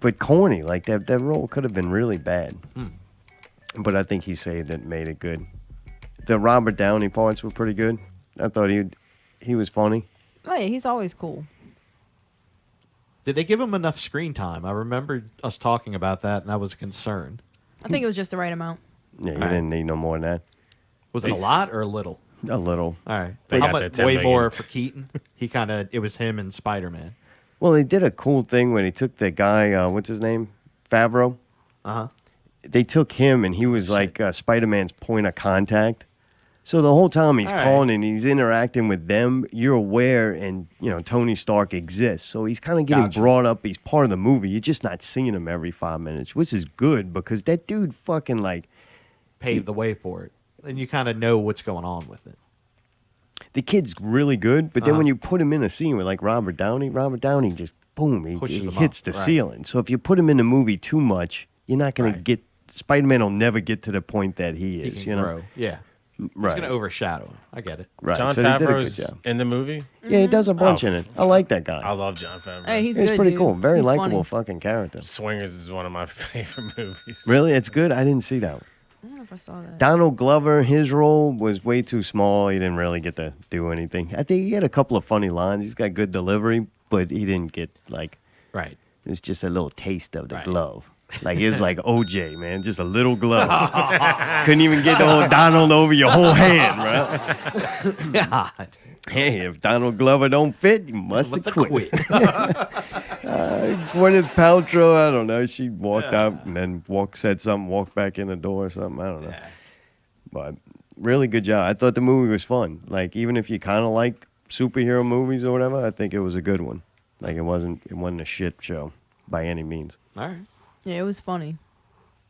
But corny, like that role could have been really bad. But I think he saved it, made it good. The Robert Downey parts were pretty good. I thought he was funny. Oh yeah, he's always cool. Did they give him enough screen time? I remember us talking about that, and that was a concern. I think it was just the right amount. Yeah, you Right. didn't need no more than that. Was it a lot or a little? A little. All right. They How got much? their 10 Way million. more for Keaton. It was him and Spider-Man. Well, they did a cool thing when he took the guy, what's his name? Favreau. Uh-huh. They took him, and he was like Spider-Man's point of contact. So the whole time he's All right. calling and he's interacting with them, you're aware, and Tony Stark exists. So he's kind of getting Gotcha. brought up. He's part of the movie. You're just not seeing him every 5 minutes, which is good because that dude fucking like Paved the way for it. And you kind of know what's going on with it. the kid's really good. But then when you put him in a scene with like Robert Downey just boom, Pushes he him hits up, the right. ceiling. So if you put him in the movie too much, you're not going Right. to get. Spider-Man will never get to the point that he He is. can grow. Yeah. Right. It's going to overshadow him. I get it. Right. John so they did a good Favreau's job. in the movie. Yeah, he does a bunch Oh. in it. I like that guy. I love John Favreau. Hey, he's It's good. pretty dude. cool. Very He's likable funny. fucking character. Swingers is one of my favorite movies. Really? It's good? I didn't see that one. I don't know if I saw that. Donald Glover, his role was way too small. He didn't really get to do anything. I think he had a couple of funny lines. He's got good delivery, but he didn't get, like, Right. it was just a little taste of the Right. glove. Like, it was like OJ, man. Just a little glove. Couldn't even get the old Donald over your whole hand, right? God. Hey, if Donald Glover don't fit, you must have quit. Gwyneth Paltrow, I don't know. She walked out and then said something, walked back in the door or something. I don't know. But really good job. I thought the movie was fun. Like, even if you kind of like superhero movies or whatever, I think it was a good one. Like, it wasn't a shit show by any means. All right. Yeah, it was funny.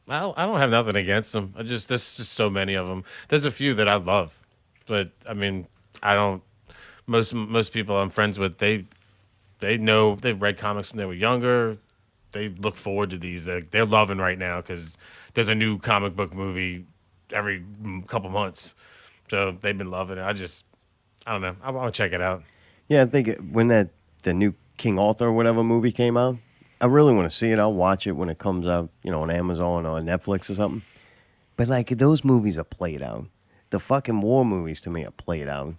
I don't have nothing against them. There's just so many of them. There's a few that I love, but I mean, I don't. Most people I'm friends with, they know they've read comics when they were younger. They look forward to these. They're loving right now because there's a new comic book movie every couple months, so they've been loving it. I don't know. I want to check it out. Yeah, I think when the new King Arthur or whatever movie came out, I really want to see it. I'll watch it when it comes out, on Amazon or Netflix or something. But like those movies are played out. The fucking war movies to me are played out.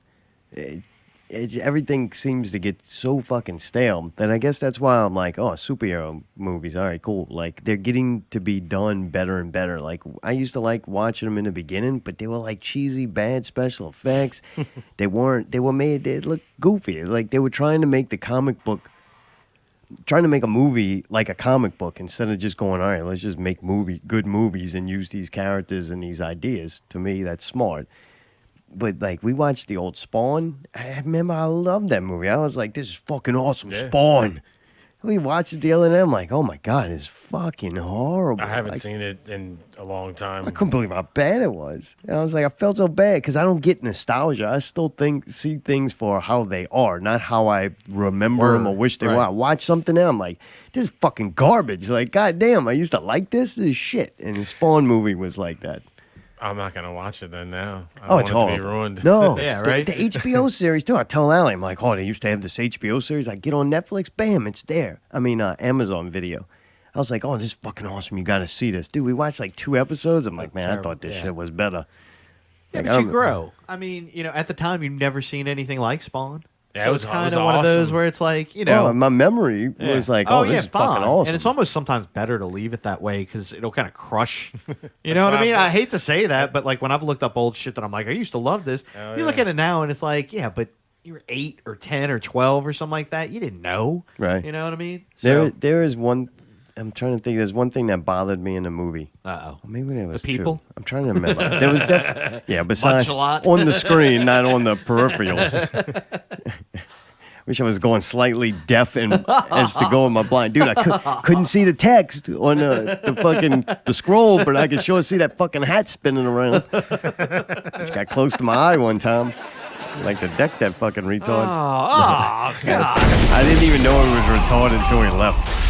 Everything seems to get so fucking stale that I guess that's why I'm like, oh, superhero movies, all right, cool. Like they're getting to be done better and better. Like I used to like watching them in the beginning, but they were like cheesy, bad special effects. They were made, they look goofy. Like they were trying to make a movie like a comic book instead of just going, all right, let's just make good movies and use these characters and these ideas. To me, that's smart. But like we watched the old Spawn. I remember I loved that movie. I was like, this is fucking awesome, Yeah. Spawn. We watched it the other day. I'm like, oh my God, it's fucking horrible. I haven't Like, seen it in a long time. I couldn't believe how bad it was. And I was like, I felt so bad because I don't get nostalgia. I still see things for how they are, not how I remember them or wish they were. Right. I watch something now, I'm like, this is fucking garbage. Like, goddamn, I used to like this. This is shit. And the Spawn movie was like that. I'm not gonna watch it then. Now I Oh, don't it's want it to be horrible. ruined. No, Yeah, right? The HBO series too. I tell Allie, I'm like, oh, they used to have this HBO series. I get on Netflix, bam, it's there. I mean, Amazon Video. I was like, oh, this is fucking awesome. You got to see this, dude. We watched like 2 episodes. I'm like, man, I terrible. thought this Yeah. shit was better. Yeah, Like, but you I'm- grow. I mean, at the time, you've never seen anything like Spawn. Yeah, So it was it's kind it was of one of those awesome. where it's like, Oh, my memory Yeah. was like, oh, this yeah, is fucking fine. awesome. And it's almost sometimes better to leave it that way because it'll kind of crush. You know what I why mean? I'm- I hate to say that, but like when I've looked up old shit that I'm like, I used to love this. Oh, You look yeah. at it now and it's like, yeah, but you were 8 or 10 or 12 or something like that. You didn't know. Right. You know what I mean? There is one I'm trying to think. There's one thing that bothered me in the movie. Uh-oh. Or maybe there was The people? two. I'm trying to remember. There was yeah. Besides a lot. on the screen, not on the peripherals. Wish I was going slightly deaf and as to go in my blind. Dude, I couldn't see the text on the scroll, but I could sure see that fucking hat spinning around. Just got close to my eye one time. Like to deck that fucking retard. God. I didn't even know it was retarded until he left.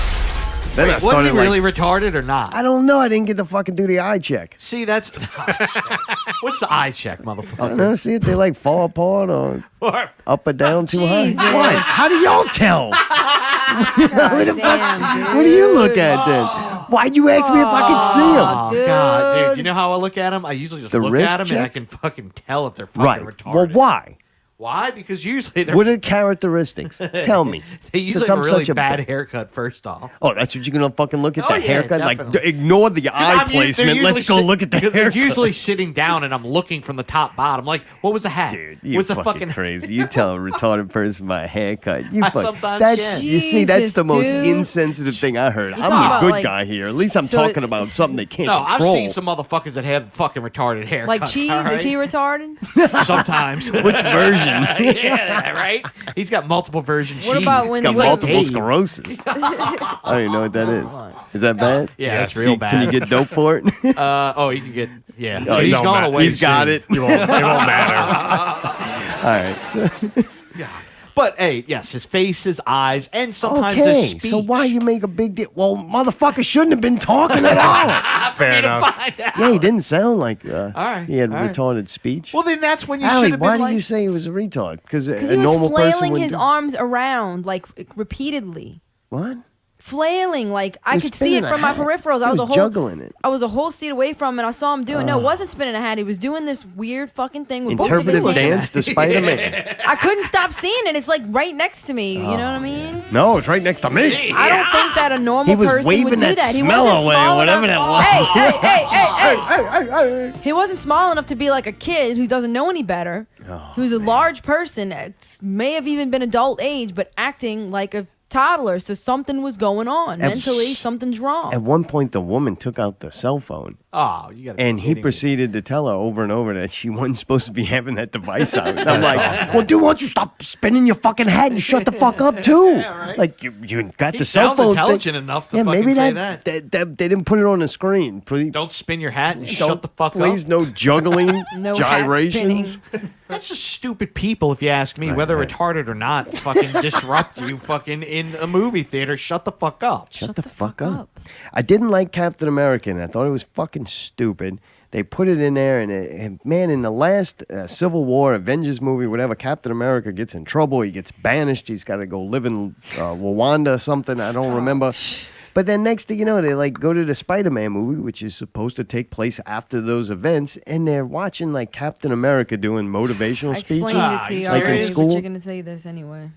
Then I Was started he really retarded or not? I don't know. I didn't get to fucking do the eye check. See, that's... What's the eye check, I don't motherfucker? know. See if they like fall apart or up or down too Jesus. high. What? How do y'all tell? God damn, What do you look dude. at then? Why'd you ask me if I could see them? Oh, Dude. God, dude. You know how I look at them? I usually just The look wrist at them and I check? can fucking tell if they're fucking Right. retarded. Well, why? Why? Because usually they're... What are characteristics? Tell me. They usually Since have I'm a really such a bad haircut, first off. Oh, that's what you're gonna fucking look at Oh, the yeah, haircut. Like, definitely. ignore the eye placement. Let's go look at the They're haircut. usually sitting down and I'm looking from the top bottom. Like, what was the hat? Dude, you What's the fucking crazy. You tell a retarded person my haircut. You I fuck. sometimes That's can. you see. That's Jesus, the most dude. insensitive thing I heard. I'm talking the about, good like- guy here. At least I'm so talking about something they can't No, I've control. seen some motherfuckers that have fucking retarded haircuts. Like Cheese, all right? is he retarded? Sometimes. Which version? Yeah, right? He's got multiple versions. What about when Got he multiple Dave. sclerosis. I don't even know what that is. Is that bad? Yeah, it's Yes. real bad. Can you get dope for it? You can get... Yeah. Oh, he's don't gone matter. away He's got soon. it. It won't matter. All right. But, hey, yes, his face, his eyes, and sometimes his Okay, speech. so why you make a big deal? Well, motherfucker shouldn't have been talking at all. Fair enough. Yeah, he didn't sound like right, he had all right. retarded speech. Well, then that's when you should Allie, have why been did like... you say he was a retard? Because Because a he was normal person flailing would his arms around like repeatedly. What? Flailing, like I was could see it spinning a from my hat. peripherals. He I was was a whole juggling it. I was a whole seat away from him, and I saw him doing. No, it wasn't spinning a hat. He was doing this weird fucking thing with both of his Interpretive hands. dance to Spiderman. I couldn't stop seeing it. It's like right next to me. You know what I mean? No, it's right next to me. I don't think that a normal He was person waving would do that that. He smell wasn't away, small whatever enough. that was. Hey. He wasn't small enough to be like a kid who doesn't know any better. Who's a large person, may have even been adult age, but acting like a toddler. So something was going on mentally. Something's wrong. At one point, the woman took out the cell phone, Oh, you got to and he proceeded to tell her over and over that she wasn't supposed to be having that device out. And I'm like, well, dude, why don't you stop spinning your fucking hat and shut the fuck up too? right. Like you got He the cell sounds phone. intelligent enough to yeah, fucking maybe say that they didn't put it on the screen. Please, Don't spin your hat and don't- shut the fuck please, up. no juggling, No hat gyrations. spinning. That's just stupid people, if you ask me. Whether retarded or not, fucking disrupt you fucking in a movie theater. Shut the fuck up. Shut the fuck up. I didn't like Captain America, and I thought it was fucking stupid. They put it in there, and man, in the last Civil War, Avengers movie, whatever, Captain America gets in trouble. He gets banished. He's got to go live in Rwanda or something. I don't remember. But then next thing you know, they like go to the Spider-Man movie, which is supposed to take place after those events, and they're watching like Captain America doing motivational I speeches. explained it to you like in already, but school. you're gonna say this anyway.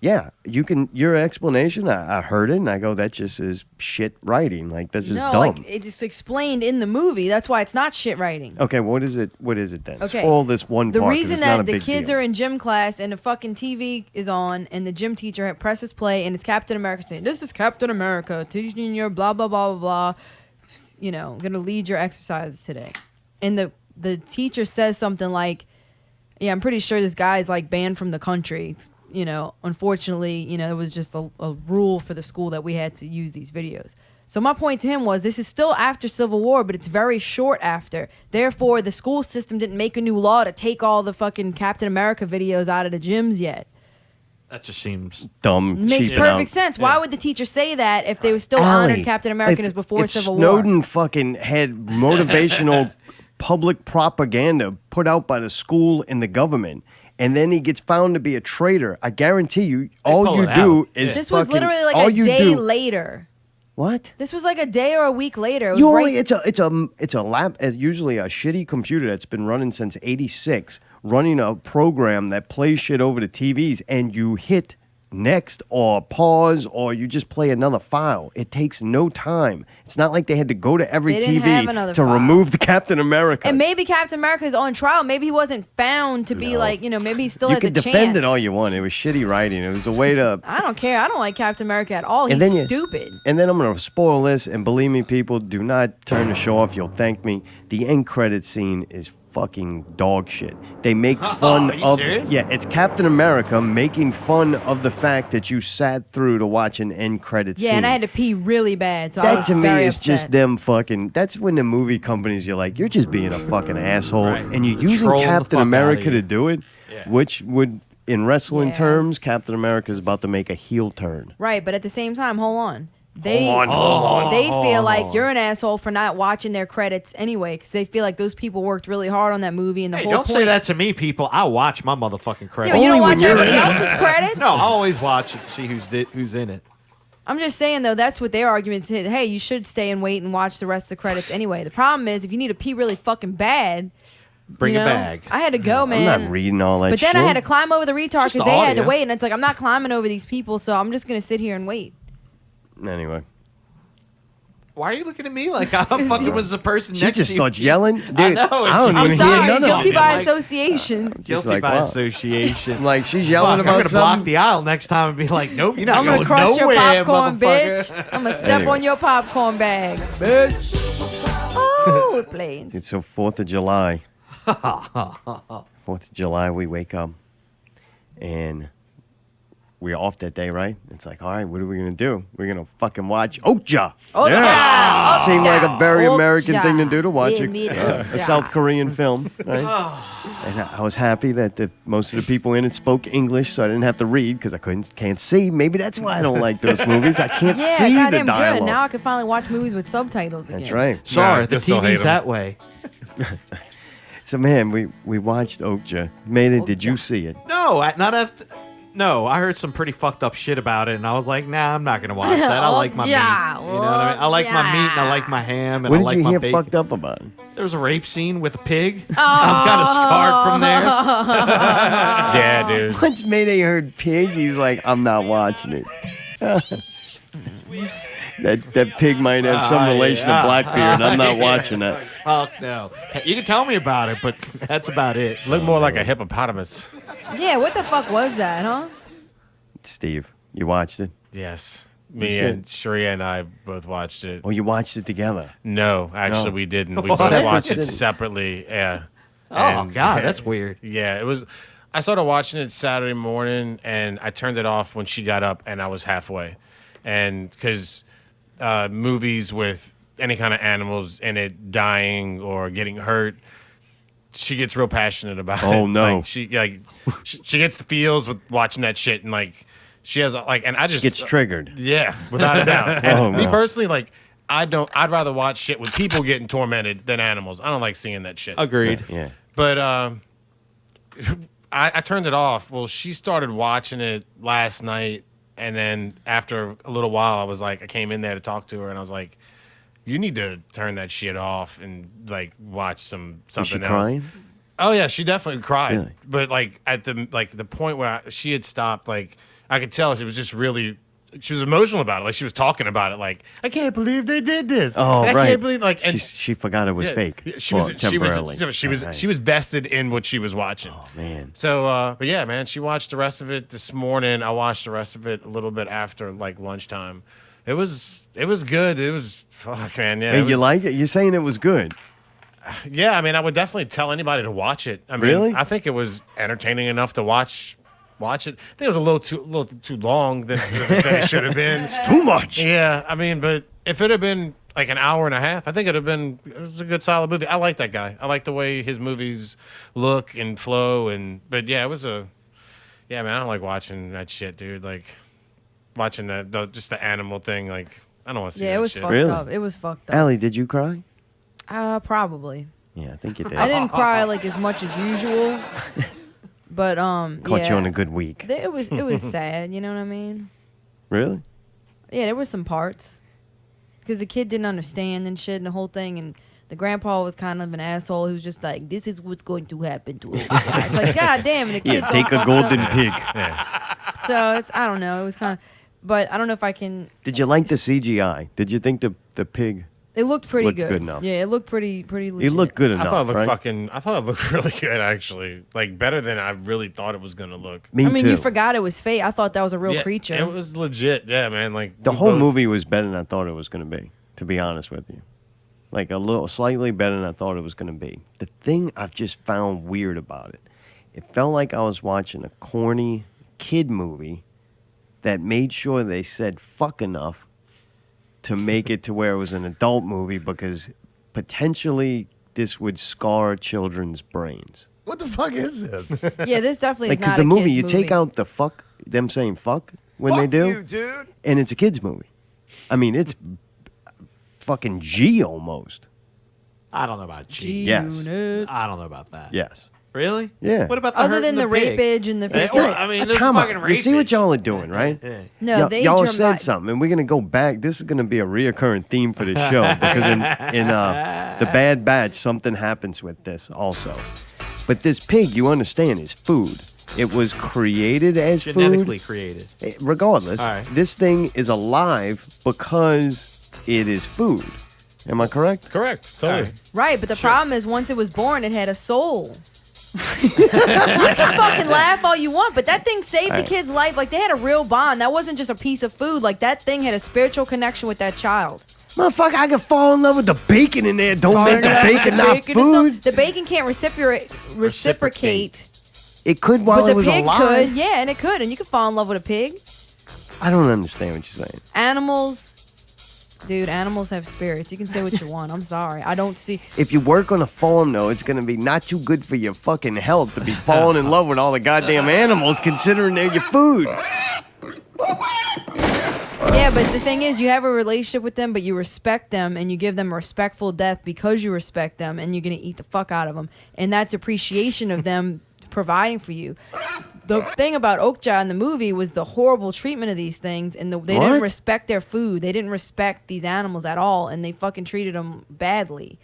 Yeah, you can. Your explanation, I heard it, and I go, that just is shit writing. Like that's just No, dumb. like it's explained in the movie. That's why it's not shit writing. Okay, what is it? What is it then? Okay. Spoil this one The part. 'cause reason it's not a that the big kids deal. are in gym class and the fucking TV is on and the gym teacher presses play and it's Captain America saying, "This is Captain America teaching your blah blah blah blah blah, you know, gonna lead your exercises today," and the teacher says something like, "Yeah, I'm pretty sure this guy's like banned from the country." You know, unfortunately, you know, it was just a rule for the school that we had to use these videos. So my point to him was, this is still after Civil War, but it's very short after. Therefore, the school system didn't make a new law to take all the fucking Captain America videos out of the gyms yet. That just seems... dumb. Makes cheaping perfect out. sense. Why would the teacher say that if they were still Allie, honored Captain America as before if Civil Snowden War? fucking had motivational public propaganda put out by the school and the government, and then he gets found to be a traitor, I guarantee you, all pull you it do out. is This was fucking- literally like all a you day do- later. What? This was like a day or a week later. It was You right- only it's a lap usually a shitty computer that's been running since '86, running a program that plays shit over the TVs, and you hit next or pause or you just play another file. It takes no time. It's not like they had to go to every They didn't have TV another to file. remove the Captain America. And maybe Captain America is on trial. Maybe he wasn't found to be No. like, maybe he still you has a could chance. defend it all you want. It was shitty writing. It was a way to... I don't care. I don't like Captain America at all. He's And then you- stupid. And then I'm going to spoil this, and believe me, people, do not turn the show off. You'll thank me. The end credit scene is fucking dog shit. They make fun are you of... serious? Yeah, it's Captain America making fun of the fact that you sat through to watch an end credit scene. Yeah, and I had to pee really bad, so I That was to me very is upset. just them fucking... That's when the movie companies, you're like, you're just being a fucking asshole. Right. And you're They're using trolling the Captain fuck America outta you. to do it, Yeah. which would... In wrestling Yeah. terms, Captain America is about to make a heel turn. Right, but at the same time, hold on. They Hold on. they feel like you're an asshole for not watching their credits anyway, because they feel like those people worked really hard on that movie and the Hey, whole don't point. say that to me, people. I watch my motherfucking Yeah, credits. but you Only don't when watch you're everybody in it. else's credits. No, I always watch it to see who's in it. I'm just saying though, that's what their argument is. Hey, you should stay and wait and watch the rest of the credits anyway. The problem is if you need to pee really fucking bad, Bring you a know, bag. I had to go, man. I'm not reading all that But shit. then I had to climb over the retard Just because the they had to audio. wait, and it's like I'm not climbing over these people, so I'm just gonna sit here and wait. Anyway. Why are you looking at me like I'm fucking was the person She next just to you? starts yelling. Dude, I know, I and don't she- I'm even sorry, hear none of guilty it. by Like- association. Just Guilty like, by wow. association. I'm like, she's yelling Fuck, I'm about gonna block something. the aisle next time and be like, nope, you're not I'm gonna going crush your nowhere, popcorn, motherfucker. bitch. I'm gonna step Anyway. on your popcorn bag, bitch. Oh, it planes. It's so 4th of July. 4th of July, we wake up and we're off that day, right? It's like, all right, what are we going to do? We're going to fucking watch OKJA. OKJA, Seemed like a very OKJA. American thing to do to watch Yeah, a, me too. a South Korean film, right? And I was happy that most of the people in it spoke English, so I didn't have to read because I can't see. Maybe that's why I don't like those movies. I can't Yeah, see the goddamn dialogue. good. Now I can finally watch movies with subtitles again. That's right. Sorry, Nah, the I still hate TV's 'em. that way. So, man, we watched OKJA. Mayday, did you OKJA. see it? No, not after. No, I heard some pretty fucked up shit about it, and I was like, nah, I'm not gonna watch that. I like my meat. You know what I mean? I like my meat, and I like my ham, and What I did like you my hear bacon. fucked up about it? There was a rape scene with a pig. I'm kind of scarred from there. Yeah, dude. Once Mayday heard pig, he's like, I'm not watching it. that pig might have some relation to Blackbeard. I'm not watching that. Fuck no. You can tell me about it, but that's about it. Look more like a hippopotamus. Yeah, what the fuck was that, huh? Steve, you watched it? Yes. You Me said- and Sharia and I both watched it. Oh, you watched it together? No, actually, No. we didn't. We What? both watched it Separate- separately. Yeah. Oh And- God, that's weird. Yeah, it was. I started watching it Saturday morning, and I turned it off when she got up, and I was halfway. And because movies with any kind of animals in it dying or getting hurt, she gets real passionate about it. Oh, no. Like, she gets the feels with watching that shit, and like she has like, and I just Gets triggered. yeah, without a doubt. And Oh, me no. personally, like I'd rather watch shit with people getting tormented than animals. I don't like seeing that shit. Agreed. Yeah. But I turned it off. Well, she started watching it last night, and then after a little while, I was like, I came in there to talk to her, and I was like, "You need to turn that shit off and like watch something Was she else." crying? Oh yeah, she definitely cried. Really? But like at the point where she had stopped, like I could tell she was just really. She was emotional about it. Like she was talking about it. Like I can't believe they did this. Oh, And I right. can't believe like and she forgot it was yeah, fake. yeah, She Well, was temporarily. Right. she was vested in what she was watching. Oh, man. So, but yeah, man, she watched the rest of it this morning. I watched the rest of it a little bit after like lunchtime. It was good. It was fuck, man. Yeah, Hey, it you was- like it? You're saying it was good. Yeah, I mean, I would definitely tell anybody to watch it. I mean, Really? I think it was entertaining enough to watch it. I think it was a little too long than it should have been. It's too much. Yeah, I mean, but if it had been like an hour and a half, I think it was a good solid movie. I like that guy. I like the way his movies look and flow, but yeah, man, I don't like watching that shit, dude. Like watching just the animal thing. Like I don't want to see Yeah, that it was shit. fucked Really? up. It was fucked up. Allie, did you cry? Probably. Yeah, I think you did. I didn't cry like as much as usual, but Caught yeah. you on a good week. It was sad. You know what I mean? Really? Yeah, there were some parts because the kid didn't understand and shit and the whole thing, and the grandpa was kind of an asshole. He was just like, "This is what's going to happen to him." It's like, God damn, and the kid. Yeah, take a golden pig. So it's I don't know. It was kind of, but I don't know if I can. Did you like the CGI? Did you think the pig? It looked pretty Looked good. good enough. Yeah, it looked pretty legit. It looked good I enough, thought it looked right? I thought it looked really good actually. Like better than I really thought it was gonna look. Me I mean, too. you forgot it was fate. I thought that was a real Yeah, creature. It was legit. Yeah, man. Like The we whole both- movie was better than I thought it was going to be, to be honest with you. Like slightly better than I thought it was going to be. The thing I've just found weird about it, it felt like I was watching a corny kid movie that made sure they said fuck enough to make it to where it was an adult movie because potentially this would scar children's brains. What the fuck is this? Yeah, this definitely Like, is not the a movie, kid's you take out the fuck, them saying fuck when they Fuck do. you, dude. And it's a kid's movie. I mean, it's fucking G almost. I don't know about G. Yes. Unit. I don't know about that. Yes. Really? Yeah. What about the Other hurting than the pig? rapage and the Yeah, fist. well, I mean, this Come fucking on. You see what rapage. y'all are doing, right? No, they y'all drama- said something, and we're gonna go back. This is gonna be a reoccurring theme for this show because in the Bad Batch, something happens with this also. But this pig, you understand, is food. It was created as Genetically food. created. Regardless, All right. this thing is alive because it is food. Am I correct? Correct. Totally. Right, but the problem is once it was born, it had a soul. You can fucking laugh all you want, but that thing saved the Right. kid's life. Like, they had a real bond. That wasn't just a piece of food. Like, that thing had a spiritual connection with that child. Motherfucker, I could fall in love with the bacon in there. Don't make the bacon not Bacon is some- food. the bacon can't reciprocate. It could while But it the was pig alive. could. Yeah, and it could. And you could fall in love with a pig. I don't understand what you're saying. Animals. Dude, animals have spirits. You can say what you want. I'm sorry. I don't see. If you work on a farm, though, it's going to be not too good for your fucking health to be falling in love with all the goddamn animals, considering they're your food. Yeah, but the thing is, you have a relationship with them, but you respect them and you give them a respectful death because you respect them, and you're going to eat the fuck out of them. And that's appreciation of them providing for you. The thing about OKJA in the movie was the horrible treatment of these things, and they What? didn't respect their food. They didn't respect these animals at all, and they fucking treated them badly.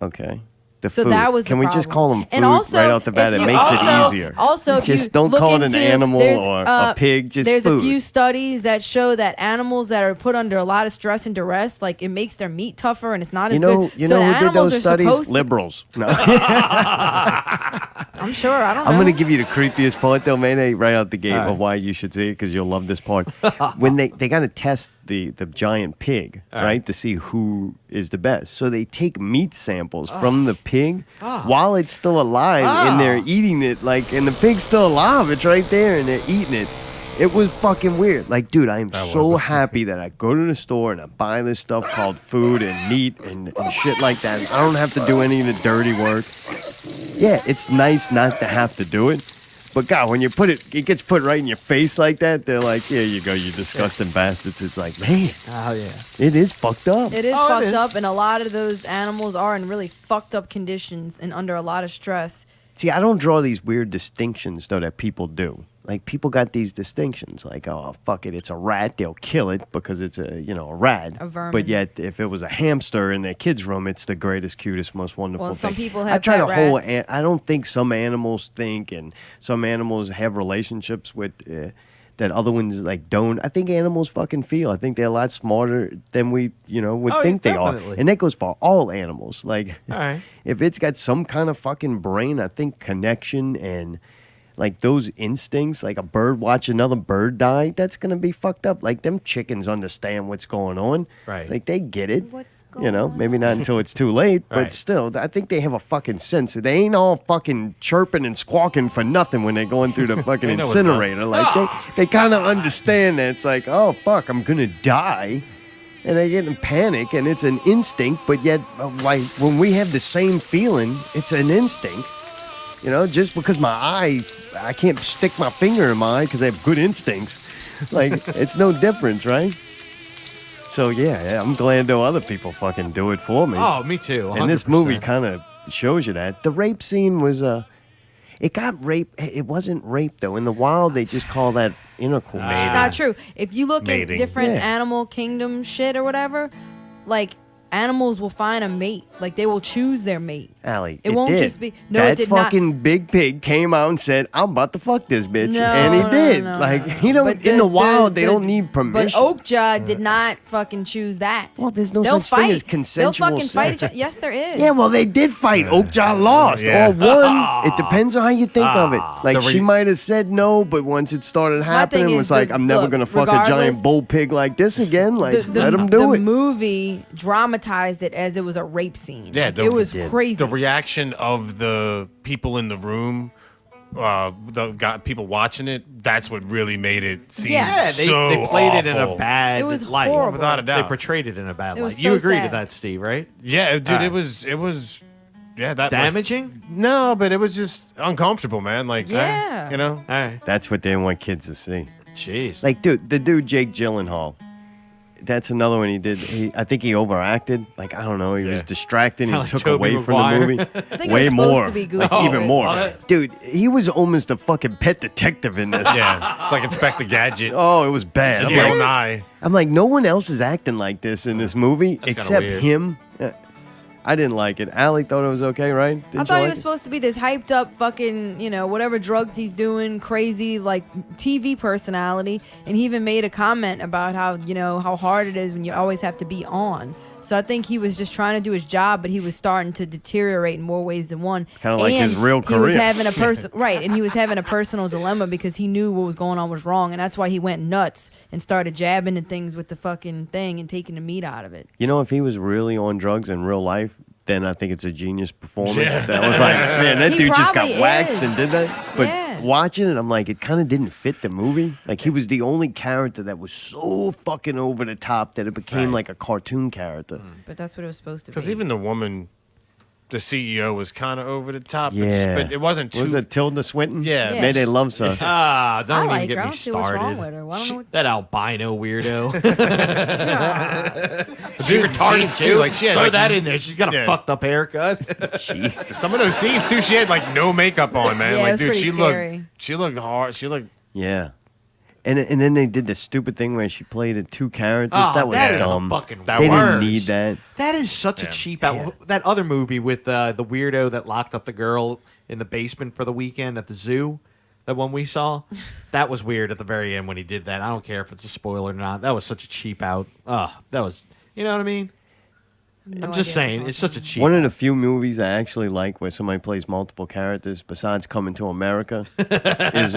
Okay. The So food. that was Can the we just problem. call them food And also, right off the bat? if It you makes also- it easier. Also, if just you don't look call it an into- animal there's, or a pig. Just there's food. a few studies that show that animals that are put under a lot of stress and duress, like, it makes their meat tougher and it's not as You know, good. you So know the who did animals those are studies? supposed to- Liberals. No. I'm sure. I don't know. I'm gonna give you the creepiest part, though, Mayday, right out the gate All right. of why you should see it, because you'll love this part. When they got to test the giant pig, right, to see who is the best. So they take meat samples from the pig while it's still alive, and they're eating it and the pig's still alive. It's right there, and they're eating it. It was fucking weird. Like, dude, I am so happy that I go to the store and I buy this stuff called food and meat and shit like that. I don't have to do any of the dirty work. Yeah, it's nice not to have to do it. But God, when you put it gets put right in your face like that, they're like, here you go, you disgusting bastards. It's like, man, Oh, yeah. it is fucked up. It is Oh, it fucked is. up, and a lot of those animals are in really fucked up conditions and under a lot of stress. See, I don't draw these weird distinctions, though, that people do. Like, people got these distinctions. Like, oh, fuck it, it's a rat. They'll kill it because it's a rat. A vermin. But yet, if it was a hamster in their kid's room, it's the greatest, cutest, most wonderful Well, thing. some people I have try to pet hold. rats. I don't think some animals think, and some animals have relationships with that other ones don't. I think animals fucking feel. I think they're a lot smarter than we would Oh, think they are, definitely. and that goes for all animals. Like, All right. if it's got some kind of fucking brain, I think connection and those instincts, like a bird watch another bird die, that's gonna be fucked up. Like, them chickens understand what's going on. Right. Like, they get it. What's Maybe not until it's too late, but Right. still, I think they have a fucking sense. They ain't all fucking chirping and squawking for nothing when they're going through the fucking They know what's up. incinerator. Like, they kind of understand that it's like, oh fuck, I'm gonna die. And they get in panic, and it's an instinct, but yet, like, when we have the same feeling, it's an instinct. Just because I can't stick my finger in my eye because I have good instincts. Like, it's no difference, right? So, yeah, I'm glad though other people fucking do it for me. Oh, me too. And this 100%. movie kind of shows you that. The rape scene was, it got rape. It wasn't rape, though. In the wild, they just call that intercourse. It's not true. If you look at Mating. different Yeah. animal kingdom shit or whatever, like, animals will find a mate. Like they will choose their mate. Allie, It won't did. just be- no, that it did not. fucking big pig came out and said, "I'm about to fuck this bitch," No, and he no, did. no, like no. he don't But in the wild, they don't need permission. But OKJA did not fucking choose that. Well, there's no They'll such thing fight. as consensual They'll fucking fight sex. each other. Yes, there is. Yeah, well, they did fight. Okja lost Yeah. or won. It depends on how you think of it. Like The she might have said no, but once it started happening, thing it is was like, the- I'm never look, gonna fuck a regardless- giant bull pig like this again. Like let him the do it. movie dramatized it as it was a rape scene. Yeah, Like, the- it was did. crazy. The reaction of the people in the room, people watching it, that's what really made it seem Yeah, They so played it in a awful. bad It was light. horrible. Without a They doubt. portrayed it in a bad It was light. You so agree to sad. that, Steve, right? Yeah, dude, Alright. it was yeah, that was- Damaging? no, but it was just uncomfortable, man. Like, Yeah. you know, All right. That's what they want kids to see. Jeez. Like, dude, the dude Jake Gyllenhaal. That's another one he did. I think he overacted. Like, I don't know. He was Yeah. distracted. He Kinda like took Tobey away from Maguire. the movie. I think it Way was supposed more. to be Like, goofy. even more. What? Dude, he was almost a fucking pet detective in this. yeah, it's like Inspector Gadget. Oh, it was bad. I'm Bill like, Nye. no one else is acting like this in this movie kinda except weird. him. I didn't like it. Allie thought it was okay, right? I Didn't thought you he like was it? supposed to be this hyped up fucking, whatever drugs he's doing, crazy like TV personality, and he even made a comment about how, how hard it is when you always have to be on. So I think he was just trying to do his job, but he was starting to deteriorate in more ways than one. Kinda like his And real He was career. having a right, and he was having a personal dilemma because he knew what was going on was wrong, and that's why he went nuts and started jabbing at things with the fucking thing and taking the meat out of it. If he was really on drugs in real life, then I think it's a genius performance. Yeah. That was like, man, that He dude just got probably waxed is. and did that. But Yeah. watching it, I'm like, it kind of didn't fit the movie. Like, he was the only character that was so fucking over the top that it became like a cartoon character. But that's what it was supposed to be. Because even the woman, the CEO, was kind of over the top. Yeah. But it wasn't too. Was it Tilda Swinton? Yeah. Yeah. Mayday loves her. Ah, don't I even like get her. I me don't see what's started. wrong with her. Well, I don't know what- That albino weirdo. She She retarded too. Like she had Throw like, that in there. She's got a Yeah. fucked up haircut. Jeez. Some of those scenes too. She had like no makeup on, man. Yeah, it like, was dude, pretty she scary. looked hard. She looked. Yeah. And then they did the stupid thing where she played the two characters. Oh, that was that is the dumb. fucking they worst. didn't need that. That is such a Yeah. cheap out. That other movie with the weirdo that locked up the girl in the basement for the weekend at the zoo, that one we saw, that was weird at the very end when he did that. I don't care if it's a spoiler or not. That was such a cheap out. That was, you know what I mean? No I'm just idea what saying, you're it's such a talking cheap. One of the few movies I actually like where somebody plays multiple characters besides Coming to America is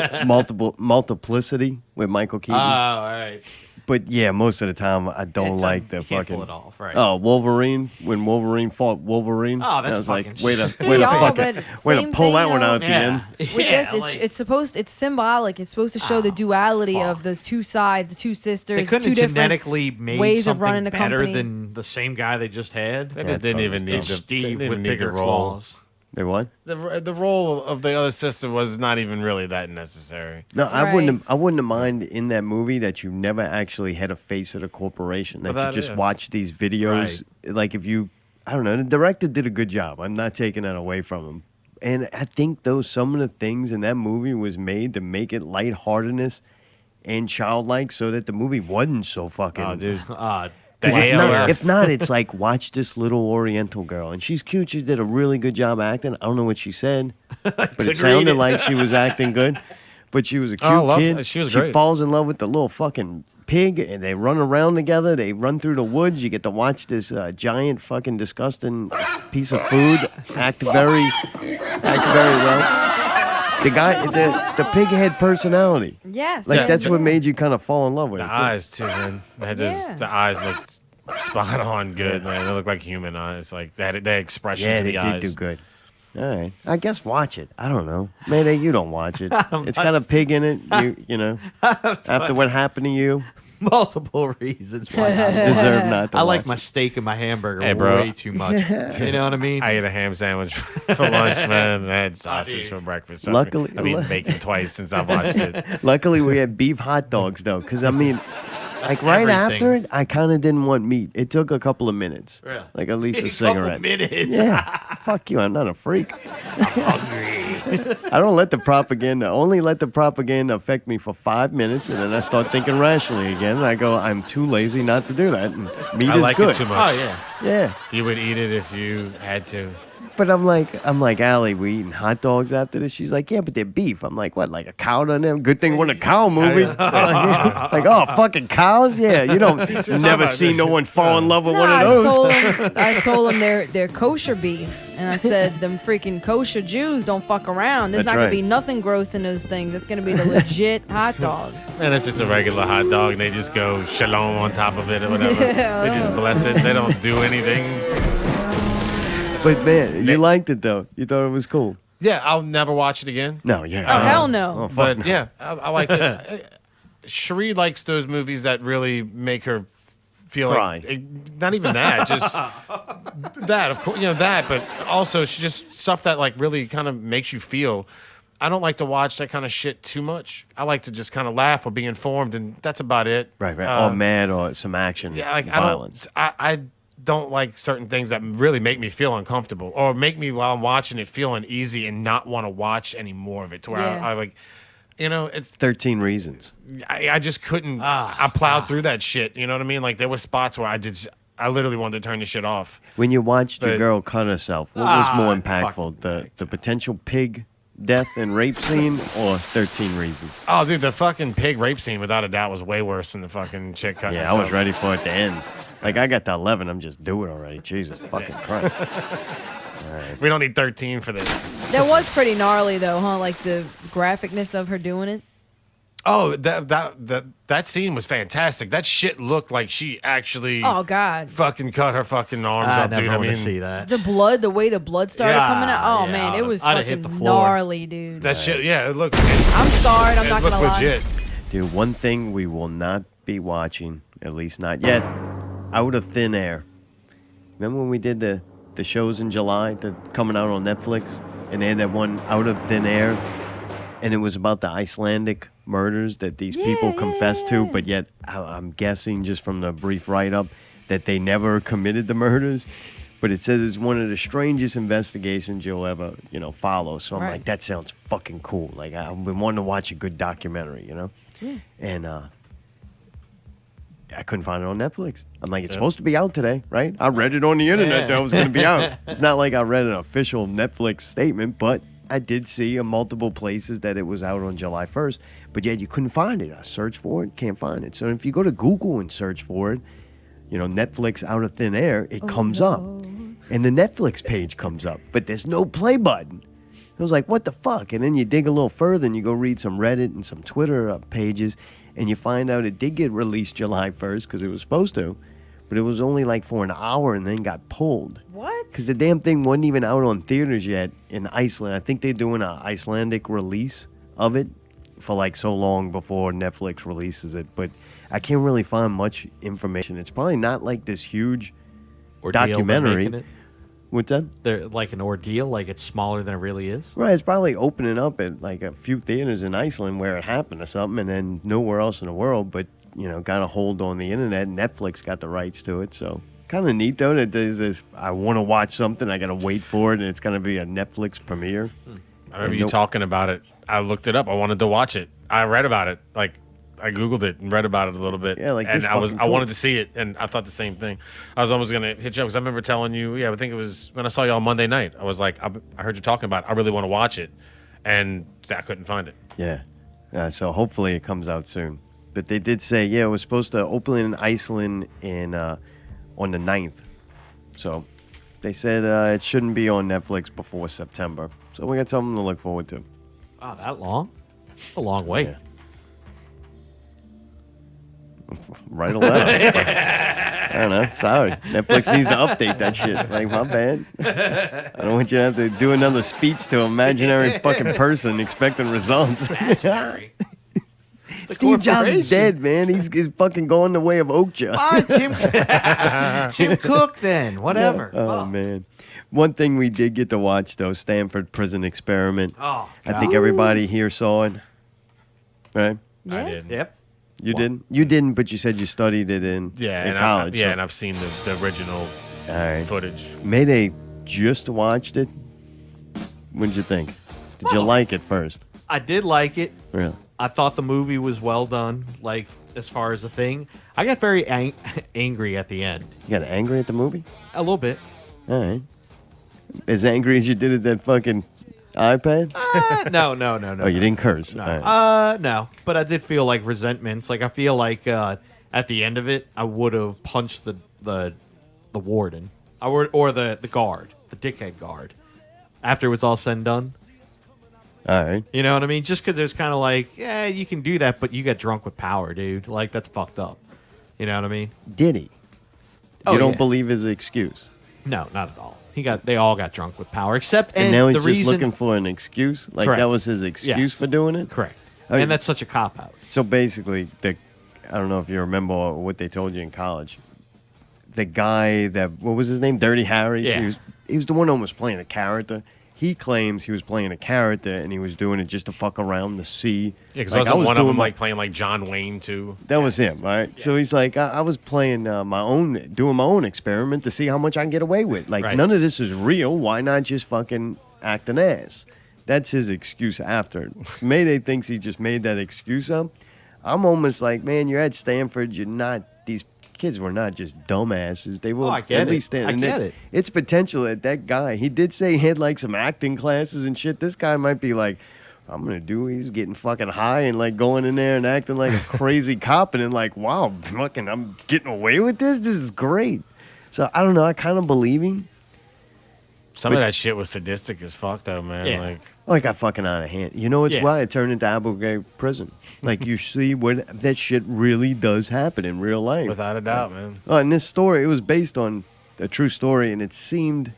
Multiplicity with Michael Keaton. all right. But yeah, most of the time I don't It's, like the you can't fucking. pull it off, right? Oh, Wolverine when Wolverine fought Wolverine. Oh, that's I was like, fucking way to stupid. way to Yeah, fucking but way to same pull thing, that one though. out at the end. With Yeah, this, it's symbolic. It's supposed to show the duality of the two sides, the two sisters, they couldn't two have different genetically made ways of something running a better company. than the same guy they just had. They just didn't even need the Steve didn't with even need the bigger role. claws. They what? The role of the other sister was not even really that necessary. No, I Right. wouldn't. I wouldn't have mind in that movie that you never actually had a face at a corporation. That Well, you just yeah. watch these videos. Like if you, I don't know. The director did a good job. I'm not taking that away from him. And I think some of the things in that movie was made to make it lightheartedness and childlike, so that the movie wasn't so fucking. Oh, dude. The 'Cause ALF. if not, it's like watch this little Oriental girl, and she's cute. She did a really good job acting. I don't know what she said, but it read sounded it. like she was acting good. But she was a cute Oh, I love kid. her. She was She great. falls in love with the little fucking pig, and they run around together. They run through the woods. You get to watch this giant fucking disgusting piece of food act very well. The guy, the pig had personality. Yes, Like and- that's what made you kind of fall in love with The it. too. eyes too, man. Yeah. The eyes looked spot on good, man. They look like human eyes. Like that expression Yeah, to they the did eyes. do good. All right, I guess watch it. I don't know. Mayday, you don't watch it. It's got a pig in it. You know, after what happened to you, multiple reasons why you I deserve not to. I like watch my it. steak and my hamburger Hey, bro. way too much. You know what I mean? I ate a ham sandwich for lunch, man. I had sausage dude. for breakfast. Trust me. Luckily- I've eaten bacon twice since I've watched it. Luckily, we had beef hot dogs though, because I mean, like right Everything. after it, I kind of didn't want meat. It took a couple of minutes, Really? like at least a Couple cigarette. minutes. Yeah, fuck you. I'm not a freak. Hungry. I don't let the propaganda, only let the propaganda affect me for 5 minutes, and then I start thinking rationally again, and I go, I'm too lazy not to do that, and meat I is like good. it too much. Oh yeah. Yeah. You would eat it if you had to. But I'm like, Allie, we eating hot dogs after this? She's like, yeah, but they're beef. I'm like, what, like a cow done them? Good thing we're in a cow movie. Like, oh, fucking cows? Yeah, you don't never see no one fall in love with one of those. I told them they're kosher beef, and I said them freaking kosher Jews don't fuck around. There's That's not right. gonna be nothing gross in those things. It's gonna be the legit hot dogs. And it's just a regular hot dog, and they just go shalom on top of it or whatever. They just bless it. They don't do anything. But man, you liked it though. You thought it was cool. Yeah, I'll never watch it again. No, yeah. Oh hell no! Oh, fuck But no. yeah, I liked it. Cherie likes those movies that really make her feel Cry. like not even that, just that. Of course, that, but also she just stuff that like really kind of makes you feel. I don't like to watch that kind of shit too much. I like to just kind of laugh or be informed, and that's about it. Right. Or mad or some action. Yeah, like violence. I don't like certain things that really make me feel uncomfortable or make me while I'm watching it feel uneasy and not want to watch any more of it. To where Yeah. I like, it's 13 Reasons. I just couldn't. I plowed through that shit. You know what I mean? Like there were spots where I literally wanted to turn the shit off. When you watched your But- girl cut herself, what was more impactful? The potential pig death and rape scene or 13 Reasons? Oh, dude, the fucking pig rape scene without a doubt was way worse than the fucking chick cutting Yeah, I was herself. ready for it to end. Like, I got to 11. I'm just doing it already. Jesus fucking Christ. We don't need 13 for this. That was pretty gnarly though, huh? Like the graphicness of her doing it. Oh, that scene was fantastic. That shit looked like she actually Oh God. fucking cut her fucking arms I up, never dude. I want to mean, see that. The blood, the way the blood started Yeah, coming out. Oh yeah, man, it was I'd have hit fucking the floor. gnarly, dude. that shit, yeah, it looked. I'm scarred. I'm it not looked gonna lie. legit. Dude, one thing we will not be watching, at least not yet, Out of Thin Air. Remember when we did the shows in July that coming out on Netflix? And they had that one Out of Thin Air? And it was about the Icelandic murders that these people confessed to, but yet I'm guessing just from the brief write-up that they never committed the murders. But it says it's one of the strangest investigations you'll ever, follow. So I'm Right. like, that sounds fucking cool. Like, I've been wanting to watch a good documentary, Yeah. And I couldn't find it on Netflix. I'm like, it's supposed to be out today, right? I read it on the internet that it was going to be out. It's not like I read an official Netflix statement, but I did see in multiple places that it was out on July 1st, but yet you couldn't find it. I searched for it, can't find it. So if you go to Google and search for it, Netflix Out of Thin Air, it comes up. And the Netflix page comes up, but there's no play button. I was like, what the fuck? And then you dig a little further and you go read some Reddit and some Twitter pages, and you find out it did get released July 1st because it was supposed to, but it was only like for an hour and then got pulled. What? Because the damn thing wasn't even out on theaters yet in Iceland. I think they're doing an Icelandic release of it for like so long before Netflix releases it, but I can't really find much information. It's probably not like this huge Ordeal they're documentary. making it. What's that? They're like an ordeal, like it's smaller than it really is. Right, it's probably opening up at like a few theaters in Iceland where it happened or something, and then nowhere else in the world. But got a hold on the internet. Netflix got the rights to it, so kind of neat though that there's this. I want to watch something, I gotta wait for it, and it's gonna be a Netflix premiere. I remember you talking about it. I looked it up. I wanted to watch it. I read about it. Like I Googled it and read about it a little bit. Yeah, like and this I fucking cool. wanted to see it, and I thought the same thing. I was almost gonna hit you up because I remember telling you. Yeah, I think it was when I saw you on Monday night. I was like, I heard you talking about it. I really want to watch it, and I couldn't find it. Yeah. So hopefully it comes out soon. But they did say, it was supposed to open in Iceland on the 9th. So they said it shouldn't be on Netflix before September. So we got something to look forward to. Wow, that long? It's a long wait. Yeah. Write a letter. I don't know. Sorry. Netflix needs to update that shit. Like, my bad. I don't want you to have to do another speech to an imaginary fucking person expecting results. Steve Jobs is dead, man. He's fucking going the way of OKJA. Tim Cook then. Whatever. Oh, man. One thing we did get to watch, though, Stanford Prison Experiment. Oh, I think everybody here saw it. Right? Yeah. I did. Yep. You didn't? You didn't, but you said you studied it in college. and I've seen the original All right. footage. Mayday just watched it. What did you think? Did you like it first? I did like it. Really? I thought the movie was well done. Like as far as the thing, I got very angry at the end. You got angry at the movie? A little bit. All right. As angry as you did at that fucking iPad? No. Oh, you didn't curse? No. All right. No. But I did feel like resentments. Like I feel like at the end of it, I would have punched the warden, or the guard, the dickhead guard, after it was all said and done. All right. You know what I mean? Just because it's kind of like, yeah, you can do that, but you got drunk with power, dude. Like that's fucked up. You know what I mean? Did he? Oh, You don't yeah. believe his excuse? No, not at all. They all got drunk with power, except And now he's the just reason, looking for an excuse? Like Correct. that was his excuse Yes. for doing it? correct, I mean- and that's such a cop out. So basically, I don't know if you remember what they told you in college. The guy what was his name? Dirty Harry? Yeah. He was the one who was playing a character. He claims he was playing a character and he was doing it just to fuck around to see. Yeah, because Like, wasn't one of doing them my- like playing like John Wayne too? That was him, right? So he's like, I was playing doing my own experiment to see how much I can get away with. Like, Right. none of this is real. Why not just fucking act an ass? That's his excuse after. Mayday thinks he just made that excuse up. I'm almost like, man, you're at Stanford. These kids were not just dumbasses. They were I get at it. least I get it. It's potential that guy. He did say he had like some acting classes and shit. This guy might be like, he's getting fucking high and like going in there and acting like a crazy cop and then like, wow, fucking, I'm getting away with this. This is great. So I don't know. I kind of believe him. Some of that shit was sadistic as fuck, though, man. Yeah. Like, Oh, it got fucking out of hand. You know, it's Yeah. why it turned into Abu Ghraib prison. Like, you see what that shit really does happen in real life. without a doubt, man. Oh, and this story, it was based on a true story, and it seemed.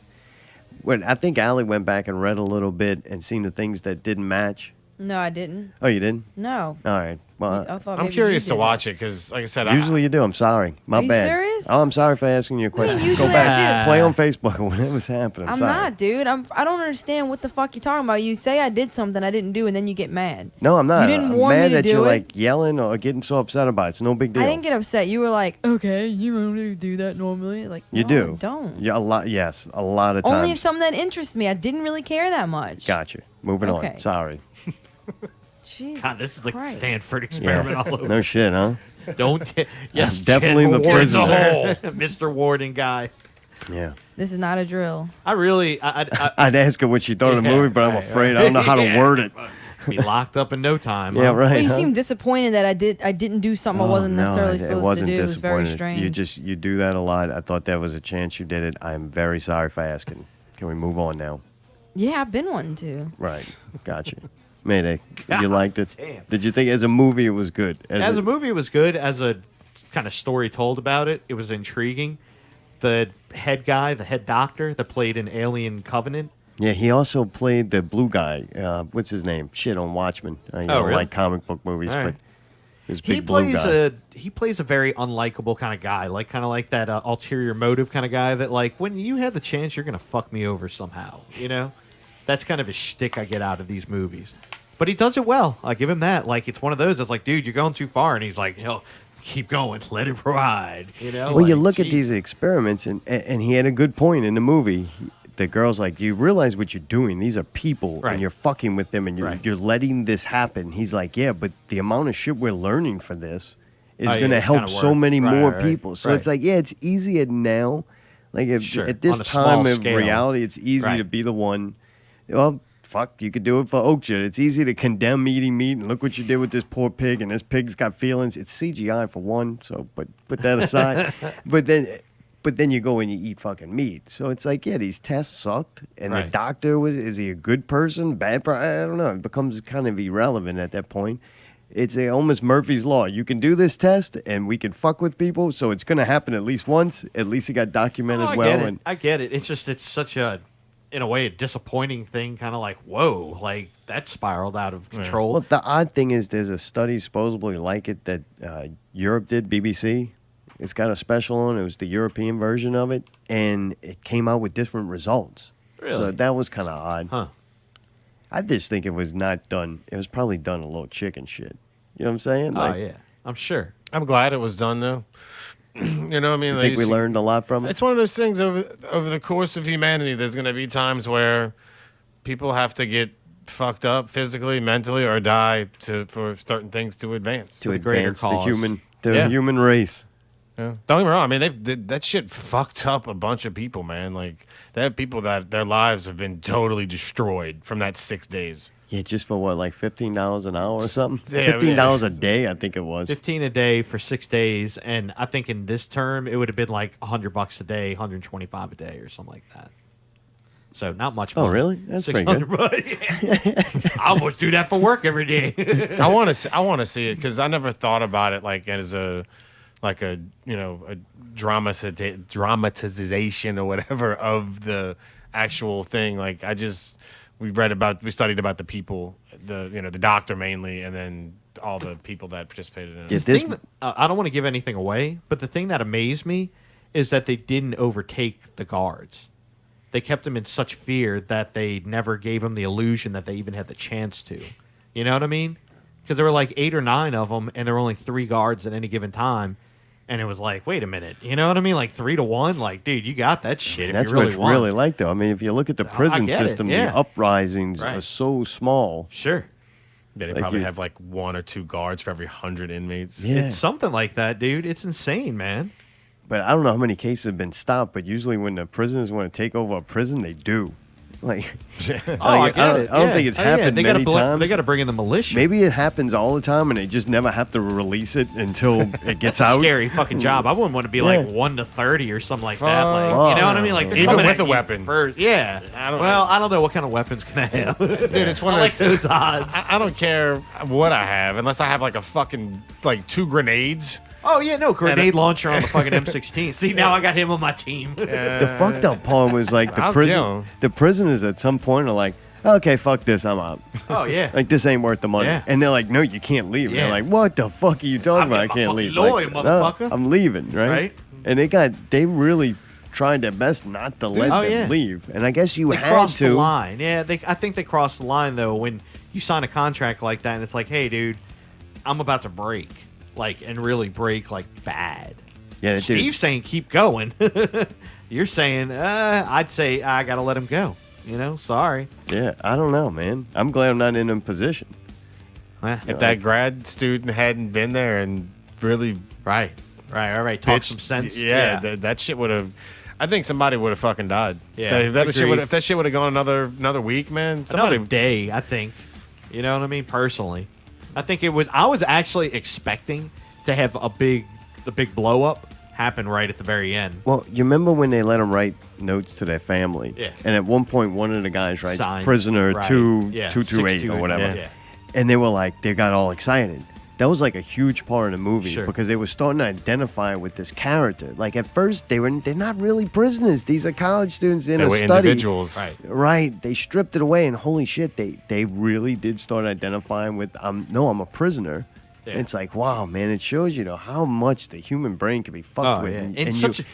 I think Allie went back and read a little bit and seen the things that didn't match. No, I didn't. Oh, you didn't? No. All right. Well, I thought I'm maybe curious you to did watch it because, like I said, usually you do. I'm sorry. My Are you bad. serious? Oh, I'm sorry for asking you a question. usually Go back. I do. Play on Facebook when it was happening. I'm sorry. not, dude. I don't understand what the fuck you're talking about. You say I did something I didn't do, and then you get mad. No, I'm not. You didn't I'm want me mad to that do you're it. like yelling or getting so upset about it. It's no big deal. I didn't get upset. You were like, okay, you don't really do that normally. Like, You no, do. I don't. Yeah, a lot. Yes, a lot of times. Only if something that interests me. I didn't really care that much. Gotcha. Moving Okay. on. Sorry. Jesus God, this is like the Christ. Stanford experiment all over. No shit, huh? Don't. Yes, Definitely Jen the Warden's prisoner. a hole. Mr. Warden guy. Yeah. This is not a drill. I really. I I'd ask her what she thought of the Yeah, movie, but I'm right, afraid I don't know how to Yeah. word it. be locked up in no time. Yeah, huh? right. But you huh? seem disappointed that I didn't do something I wasn't Oh, no, necessarily it supposed wasn't to do. It was very disappointed. strange. You do that a lot. I thought there was a chance you did it. I'm very sorry for asking. Can we move on now? Yeah, I've been wanting to. Right. Gotcha. Mayday. You God liked it? damn. Did you think as a movie it was good? As a movie, it was good. As a kind of story told about it, it was intriguing. The head guy, the head doctor that played in Alien Covenant. Yeah, he also played the blue guy. What's his name? Shit on Watchmen. You know, really? like comic book movies, All but right. this He big blue guy. plays a very unlikable kind of guy, like kind of like that ulterior motive kind of guy that like when you have the chance, you're gonna fuck me over somehow. You know, that's kind of a shtick I get out of these movies. But he does it well. I give him that. Like it's one of those that's like, dude, you're going too far, and he's like, keep going, let it ride. You know. Well, you Like, look at geez. these experiments, and he had a good point in the movie. The girl's like, you realize what you're doing. These are people, Right. and you're fucking with them, and Right. you're letting this happen. He's like, yeah, but the amount of shit we're learning for this is Oh, yeah, going to it help kinda so works. many Right, more right, people. So right. it's like, yeah, it's easier now. Like Sure, at this on a time small of scale. reality, it's easy Right. to be the one. Well, fuck, you could do it for OKJA. It's easy to condemn eating meat, and look what you did with this poor pig, and this pig's got feelings. It's CGI for one, so but put that aside. but then you go and you eat fucking meat. So it's like, yeah, these tests sucked, and the Right. doctor is he a good person, bad person? I don't know. It becomes kind of irrelevant at that point. It's almost Murphy's Law. You can do this test, and we can fuck with people, so it's going to happen at least once. At least it got documented Oh, I well. get it. And I get it. It's just it's such a, in a way, a disappointing thing. Kind of like whoa, like that spiraled out of control. well, the odd thing is there's a study supposedly like it that Europe did, BBC. It's got a special on. It was the European version of it, and it came out with different results. So Really? that was kind of odd. Huh. I just think it was not done. It was probably done a little chicken shit. You know what I'm saying? Oh yeah, I'm sure. I'm glad it was done though. You know what I mean? I They think we used to- learned a lot from it. It's one of those things over the course of humanity. There's going to be times where people have to get fucked up physically, mentally, or die for certain things to advance. To the greater advance the cause. human race. Yeah. Don't get me wrong. I mean, that shit fucked up a bunch of people, man. Like, they have people that their lives have been totally destroyed from that 6 days. Yeah, just for what, like $15 an hour or something? Yeah, $15 a day, I think it was. 15 a day for 6 days, and I think in this term it would have been like $100 a day, 125 a day, or something like that. So not much more. Oh, really? That's pretty good. $600. I almost do that for work every day. I want to see it because I never thought about it like as a dramatization or whatever of the actual thing. Like we studied about the people, the doctor mainly, and then all the people that participated in it. Yeah, this I don't want to give anything away, but the thing that amazed me is that they didn't overtake the guards. They kept them in such fear that they never gave them the illusion that they even had the chance to. You know what I mean? Because there were like 8 or 9 of them, and there were only 3 guards at any given time. And it was like, wait a minute, you know what I mean? Like 3 to 1, like, dude, you got that shit. That's if you really what it's want. really like, though. I mean, if you look at the prison get it, system, yeah. the uprisings Right. are so small. Sure. Yeah, they Like probably you- have like 1 or 2 guards for every 100 inmates. Yeah. It's something like that, dude. It's insane, man. But I don't know how many cases have been stopped, but usually when the prisoners want to take over a prison, they do. Like, I get it. I don't think it's happened They many gotta times. They got to bring in the militia. Maybe it happens all the time, and they just never have to release it until it gets That's a out. scary fucking job. I wouldn't want to be like Yeah. 1 to 30 or something like that. Like, Fuck. you know what I mean? Like they're Even coming with at a you weapon. First. Yeah. I don't know what kind of weapons can I have. Dude, it's one I of like those. those odds. I don't care what I have unless I have like a fucking like 2 grenades. Oh yeah, no grenade launcher on the fucking M16. See, now I got him on my team. The fucked up part was like I'll the prisoners at some point are like, okay, fuck this, I'm out. Oh yeah. Like, this ain't worth the money. Yeah. And they're like, no, you can't leave. And Yeah. they're like, what the fuck are you talking I'm about? I in my can't fucking leave. lawyer, Like, motherfucker. No, I'm leaving, right? Right. And they really tried their best not to let Oh, them yeah. leave. And I guess you They had crossed to. the line. Yeah, I think they crossed the line though when you sign a contract like that and it's like, hey, dude, I'm about to break, like, and really break like bad. Yeah, dude. Steve's saying keep going. You're saying, I'd say I gotta let him go. You know, sorry. Yeah, I don't know, man. I'm glad I'm not in a position. If that grad student hadn't been there and really Right. Talk bitched- some sense. yeah, that shit would have. I think somebody would have fucking died. Yeah, if that shit agreed. would have gone another week, man. Somebody Another day, I think. You know what I mean? Personally, I think it would. I was actually expecting to have the big blow up happen right at the very end. Well, you remember when they let them write notes to their family? Yeah. And at one point, one of the guys writes Signs, prisoner right. 2228 or 628, whatever. yeah. And they were like, they got all excited. That was like a huge part of the movie Sure. because they were starting to identify with this character. Like at first, they're not really prisoners. These are college students in they a were study. individuals. Right. Right. They stripped it away, and holy shit, they really did start identifying with, I'm a prisoner. Yeah. It's like, wow, man, it shows you how much the human brain can be fucked with. And In you- such a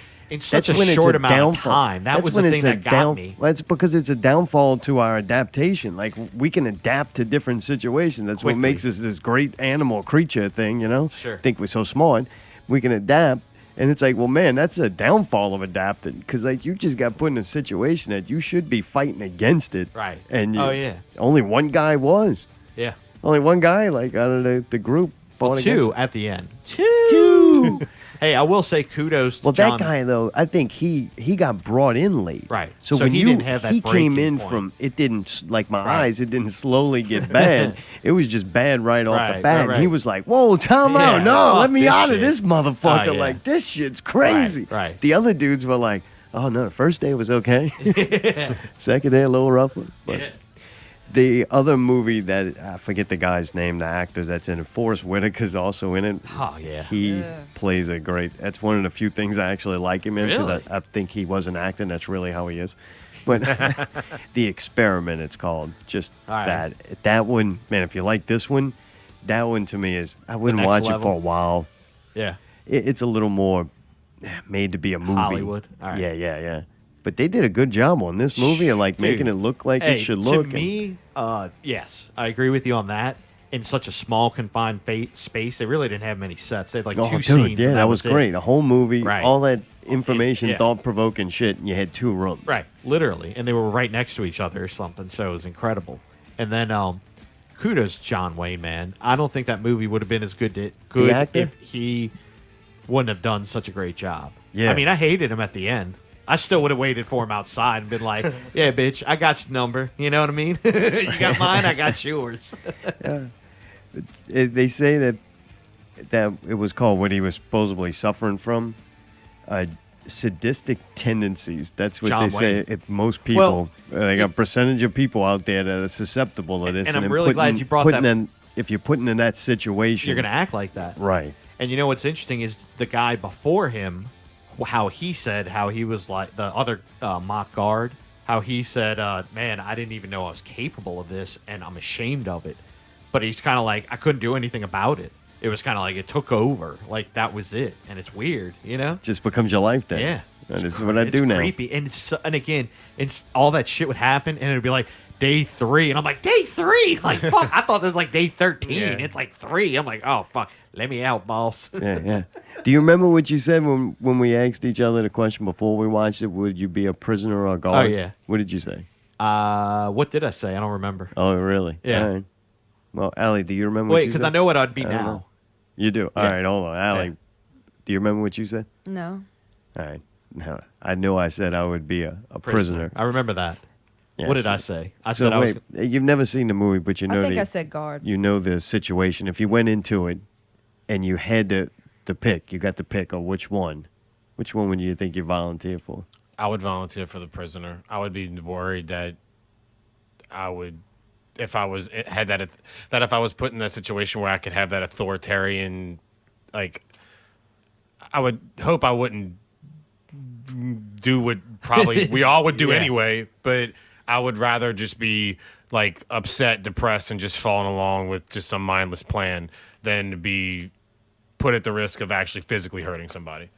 when it's short amount of downfall. time. That That's was when the thing it's a that got me. That's because it's a downfall to our adaptation. Like, we can adapt to different situations. That's Quickly. what makes us this great animal creature thing, Sure. Think we're so smart. We can adapt. And it's like, well, man, that's a downfall of adapting. Because, like, you just got put in a situation that you should be fighting against it. Right. And Oh, yeah. only one guy was. Yeah. Only one guy, like, out of the group fought Well, against 2 it. at the end. Two. Hey, I will say kudos to Well, John. that guy though, I think he got brought in late. Right. So, So when he didn't have that he came breaking in point. from it didn't like my Right. eyes. It didn't slowly get bad. It was just bad right off the Right, bat. right, And he right. was like, "Whoa, time Yeah, out! No, fuck let me this out of shit." this motherfucker! Oh, yeah. Like this shit's crazy." right. The other dudes were like, "Oh no, the first day was okay. Second day a little rougher." But the other movie that I forget the guy's name, the actor that's in it, Forrest Whitaker's also in it. Oh, yeah. He plays a great. That's one of the few things I actually like him in because Really? I think he wasn't acting. That's really how he is. But The Experiment, it's called. Just All right. that one, man. If you like this one, that one to me is. I wouldn't next watch it level? for a while. Yeah. It's a little more made to be a movie. Hollywood. All right. Yeah. But they did a good job on this movie of like making it Dude. look like Hey, it should look. To me, yes, I agree with you on that. In such a small, confined space, they really didn't have many sets. They had like 2 dude, scenes. yeah, and that was it. great. A whole movie, Right. all that information, yeah. thought-provoking shit, and you had 2 rooms. Right, literally. And they were right next to each other or something, so it was incredible. And then kudos to John Wayne, man. I don't think that movie would have been as good actor? if he wouldn't have done such a great job. Yeah. I mean, I hated him at the end. I still would have waited for him outside and been like, yeah, bitch, I got your number. You know what I mean? You got mine, I got yours. They say that it was called what he was supposedly suffering from, sadistic tendencies. That's what John they say. Wayne. If most people, they got a percentage of people out there that are susceptible to this. And I'm then really glad you brought putting that- in, if you're putting in that situation, You're going to act like that. right. And you know what's interesting is the guy before him, how he said how he was like the other mock guard, how he said, man, I didn't even know I was capable of this, and I'm ashamed of it. But he's kind of like, I couldn't do anything about it. It was kind of like it took over. Like, that was it. And it's weird, you know? Just becomes your life then. Yeah. And this is what I do now. It's creepy. And, and again, it's all that shit would happen, and it would be like, day 3. And I'm like, day 3? Like, fuck. I thought it was like day 13. Yeah. It's like 3. I'm like, oh, fuck. Let me out, boss. Yeah. Do you remember what you said when we asked each other the question before we watched it? Would you be a prisoner or a guard? Oh, yeah. What did you say? What did I say? I don't remember. Oh, really? Yeah. All right. Well, Allie, do you remember Wait, what you said? because I know what I'd be I don't now. know. You do? All Yeah. right, hold on. Allie, Yeah. do you remember what you said? No. All right. No, I knew I said I would be a prisoner. I remember that. Yeah, What did so- I say? I So said I was. wait, you've never seen the movie, but you know I think I said guard. you know the situation. If you went into it and you had to pick, you got to pick of which one would you think you volunteer for? I would volunteer for the prisoner. I would be worried that I would, if I was had that if I was put in that situation where I could have that authoritarian, like, I would hope I wouldn't do what probably we all would do Yeah. anyway, but I would rather just be like upset, depressed, and just following along with just some mindless plan than to be put at the risk of actually physically hurting somebody.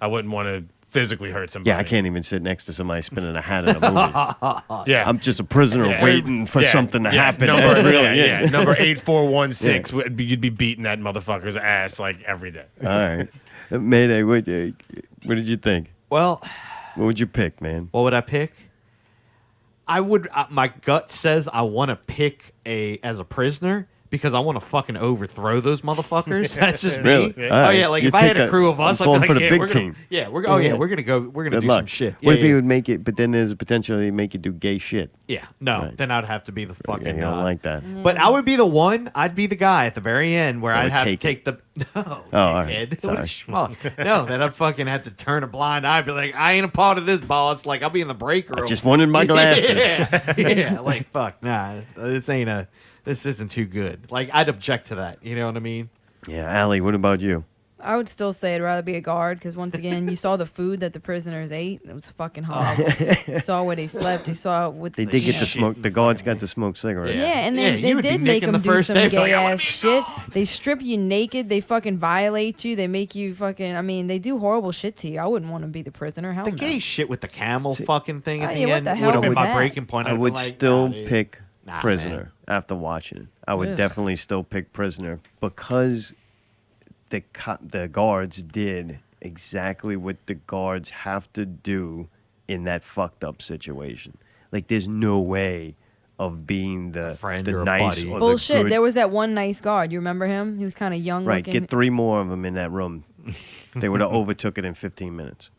I wouldn't want to physically hurt somebody. Yeah, I can't even sit next to somebody spinning a hat in a movie. Yeah, I'm just a prisoner Yeah. waiting for Yeah. something to Yeah. happen. Number, That's really yeah, it. number 8416. You'd be beating that motherfucker's ass like every day. All right. Mayday, what did you think? Well, What would you pick, man? what would I pick? I would. My gut says I want to pick as a prisoner because I want to fucking overthrow those motherfuckers. That's just Really? me. All Oh right. yeah, like You if I take had a that- crew of us, I'm I'd be going like, for the yeah, big we're gonna, team. yeah, we're Yeah. we're gonna go, we're gonna Good do luck. some shit. What Yeah, if he yeah. would make it, but then there's a potential he'd make you do gay shit? Yeah, no, Right. then I'd have to be the fucking. Yeah, you don't like that. But I would be the one. I'd be the guy at the very end where That I'd would have to take take the. No, all right. dickhead. Sorry. What a schmuck. No, then I'd fucking have to turn a blind eye. Be like, I ain't a part of this, boss. Like I'll be in the break room. I just wanted my glasses. yeah, like fuck, nah. This isn't too good. Like I'd object to that. You know what I mean? Yeah, Allie, what about you? I would still say I'd rather be a guard because once again, you saw the food that the prisoners ate. It was fucking horrible. You saw where they slept. You saw what They the, did you get know. to smoke. The guards got to smoke cigarettes. Yeah, and then Yeah, you they would be did make nicking them the do first some day, like, gay I wanna ass be a shit. They strip you naked. They fucking violate you. They make you fucking. I mean, they do horrible shit to you. I wouldn't want to be the prisoner. Hell The no. gay shit with the camel fucking thing at Oh, the yeah, what end the hell would have been was my that? breaking point. I I'd be would like, still nah, dude. pick Nah, prisoner man. after watching it. I would Ugh. definitely still pick prisoner because the guards did exactly what the guards have to do in that fucked up situation. Like, there's no way of being the friend the or a nice buddy. or Bullshit. the good. There was that one nice guard. You remember him? He was kind of young Right, looking. get 3 more of them in that room. They would have overtook it in 15 minutes.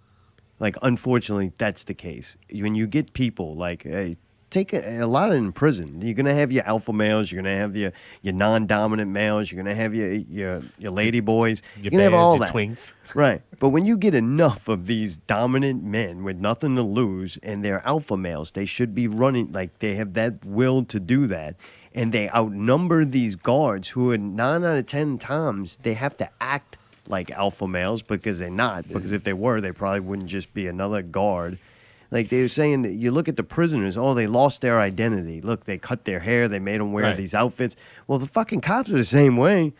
Like, unfortunately, that's the case. When you get people like, hey, take a lot of in prison. You're gonna have your alpha males. You're gonna have your non-dominant males. You're gonna have your lady boys. You're gonna have all your that. twinks. Right. But when you get enough of these dominant men with nothing to lose and they're alpha males, they should be running, like they have that will to do that. And they outnumber these guards who are 9 out of 10 times, they have to act like alpha males because they're not. Because if they were, they probably wouldn't just be another guard. Like they were saying that you look at the prisoners, oh, they lost their identity. Look, they cut their hair, they made them wear Right. these outfits. Well, the fucking cops are the same way.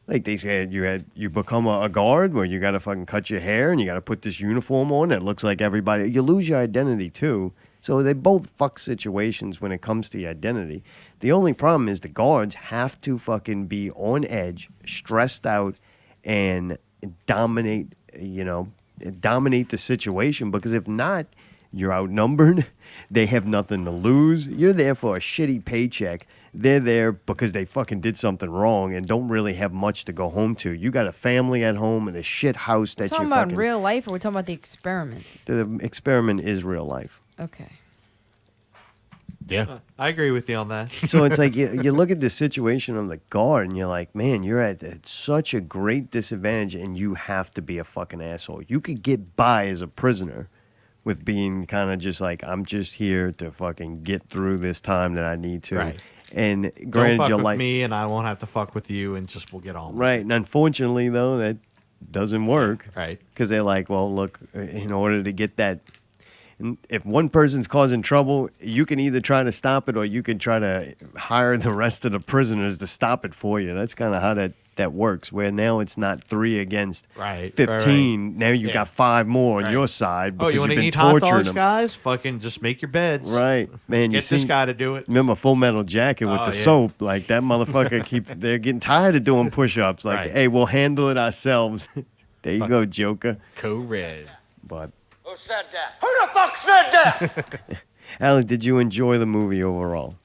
Like they said, you become a guard where you got to fucking cut your hair and you got to put this uniform on that looks like everybody. You lose your identity too. So they both fuck situations when it comes to your identity. The only problem is the guards have to fucking be on edge, stressed out, and dominate the situation, because if not, You're outnumbered. They have nothing to lose. You're there for a shitty paycheck. They're there because they fucking did something wrong and don't really have much to go home to. You got a family at home and a shit house that talking you about fucking... real life, or we're talking about the experiment? The experiment is real life. Okay. Yeah. I agree with you on that. So it's like you look at the situation of the guard and you're like, man, you're at such a great disadvantage and you have to be a fucking asshole. You could get by as a prisoner with being kind of just like, I'm just here to fucking get through this time that I need to. Right. And Don't granted, fuck you're with like, me, and I won't have to fuck with you, and just we'll get on. right. And unfortunately, though, that doesn't work. Right. Because they're like, well, look, in order to get that, and if one person's causing trouble, you can either try to stop it or you can try to hire the rest of the prisoners to stop it for you. That's kind of how that works, where now it's not 3 against Right, 15. right. Now you Yeah. got 5 more on Right. your side Oh, because you want you've to been eat hot torturing dogs, them. guys? Fucking just make your beds. Right. Man, you Get this see, guy to do it. remember Full Metal Jacket with Oh, the yeah. soap? Like that motherfucker they're getting tired of doing push-ups. Like, Right. hey, we'll handle it ourselves. There you go, Joker. Co-red. But Who said that? Who the fuck said that? Alan, did you enjoy the movie overall?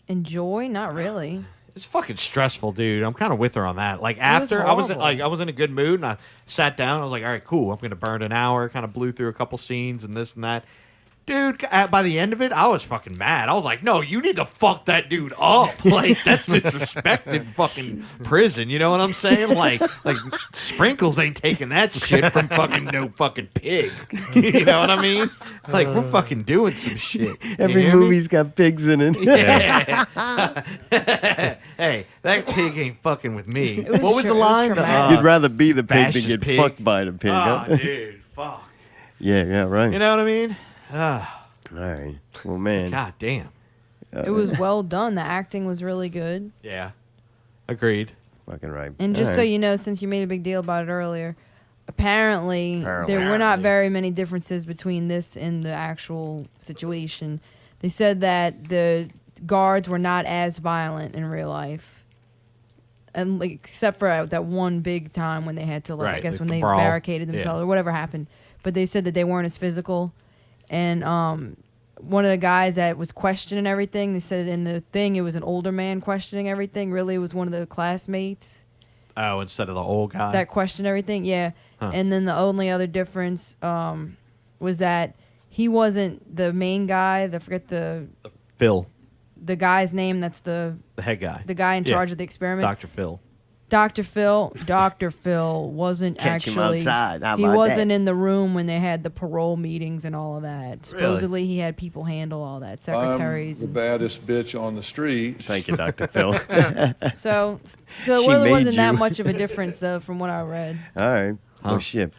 Enjoy? Not really. It's fucking stressful, dude. I'm kind of with her on that. Like after horrible. I was in a good mood and I sat down. I was like, all right, cool. I'm gonna burn an hour. Kind of blew through a couple scenes and this and that. Dude, by the end of it, I was fucking mad. I was like, no, you need to fuck that dude up. Like, that's disrespected fucking prison. You know what I'm saying? Like Sprinkles ain't taking that shit from fucking no fucking pig. You know what I mean? Like, we're fucking doing some shit. You Every hear me? movie's got pigs in it. Yeah. Hey, that pig ain't fucking with me. was What was the it was line? traumatic. You'd rather be the pig bash than his get pig. fucked by the pig. Oh, huh? dude, fuck. Yeah, right. You know what I mean? All right. Well, man. God damn. It was well done. The acting was really good. Yeah. Agreed. Fucking right. And just All so right. you know, since you made a big deal about it earlier, apparently there were not very many differences between this and the actual situation. They said that the guards were not as violent in real life. And like, except for that one big time when they had to, like, I Right, guess like when the they brawl. barricaded themselves Yeah. or whatever happened. But they said that they weren't as physical. And one of the guys that was questioning everything, they said in the thing it was an older man questioning everything. Really, it was one of the classmates Oh, instead of the old guy. that questioned everything. Yeah. Huh. And then the only other difference was that he wasn't the main guy. I forget the Phil, guy's name. That's the the head guy. guy in Yeah. charge of the experiment. Dr. Phil. Dr. Phil wasn't Catch him actually. outside. How He about wasn't that? in the room when they had the parole meetings and all of that. Supposedly, he had people handle all that, secretaries. I'm the baddest bitch on the street. Thank you, Dr. Phil. So She it really made wasn't that you. much of a difference, though, from what I read. All right. Oh, shit.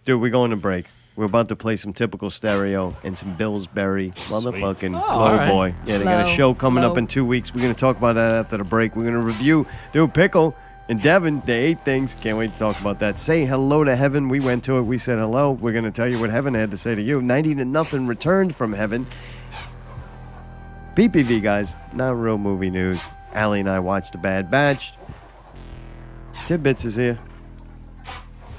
Dude, we're going to break. We're about to play some typical stereo and some Billsberry motherfucking all right. Flowboy. Yeah, they got a Flow, show coming up Flow. in 2 weeks. We're going to talk about that after the break. We're going to review, Pickle and Devin. They ate things. Can't wait to talk about that. Say hello to Heaven. We went to it. We said hello. We're going to tell you what Heaven had to say to you. 90-0 returned from Heaven. PPV, guys. Not real movie news. Allie and I watched The Bad Batch. Tidbits is here.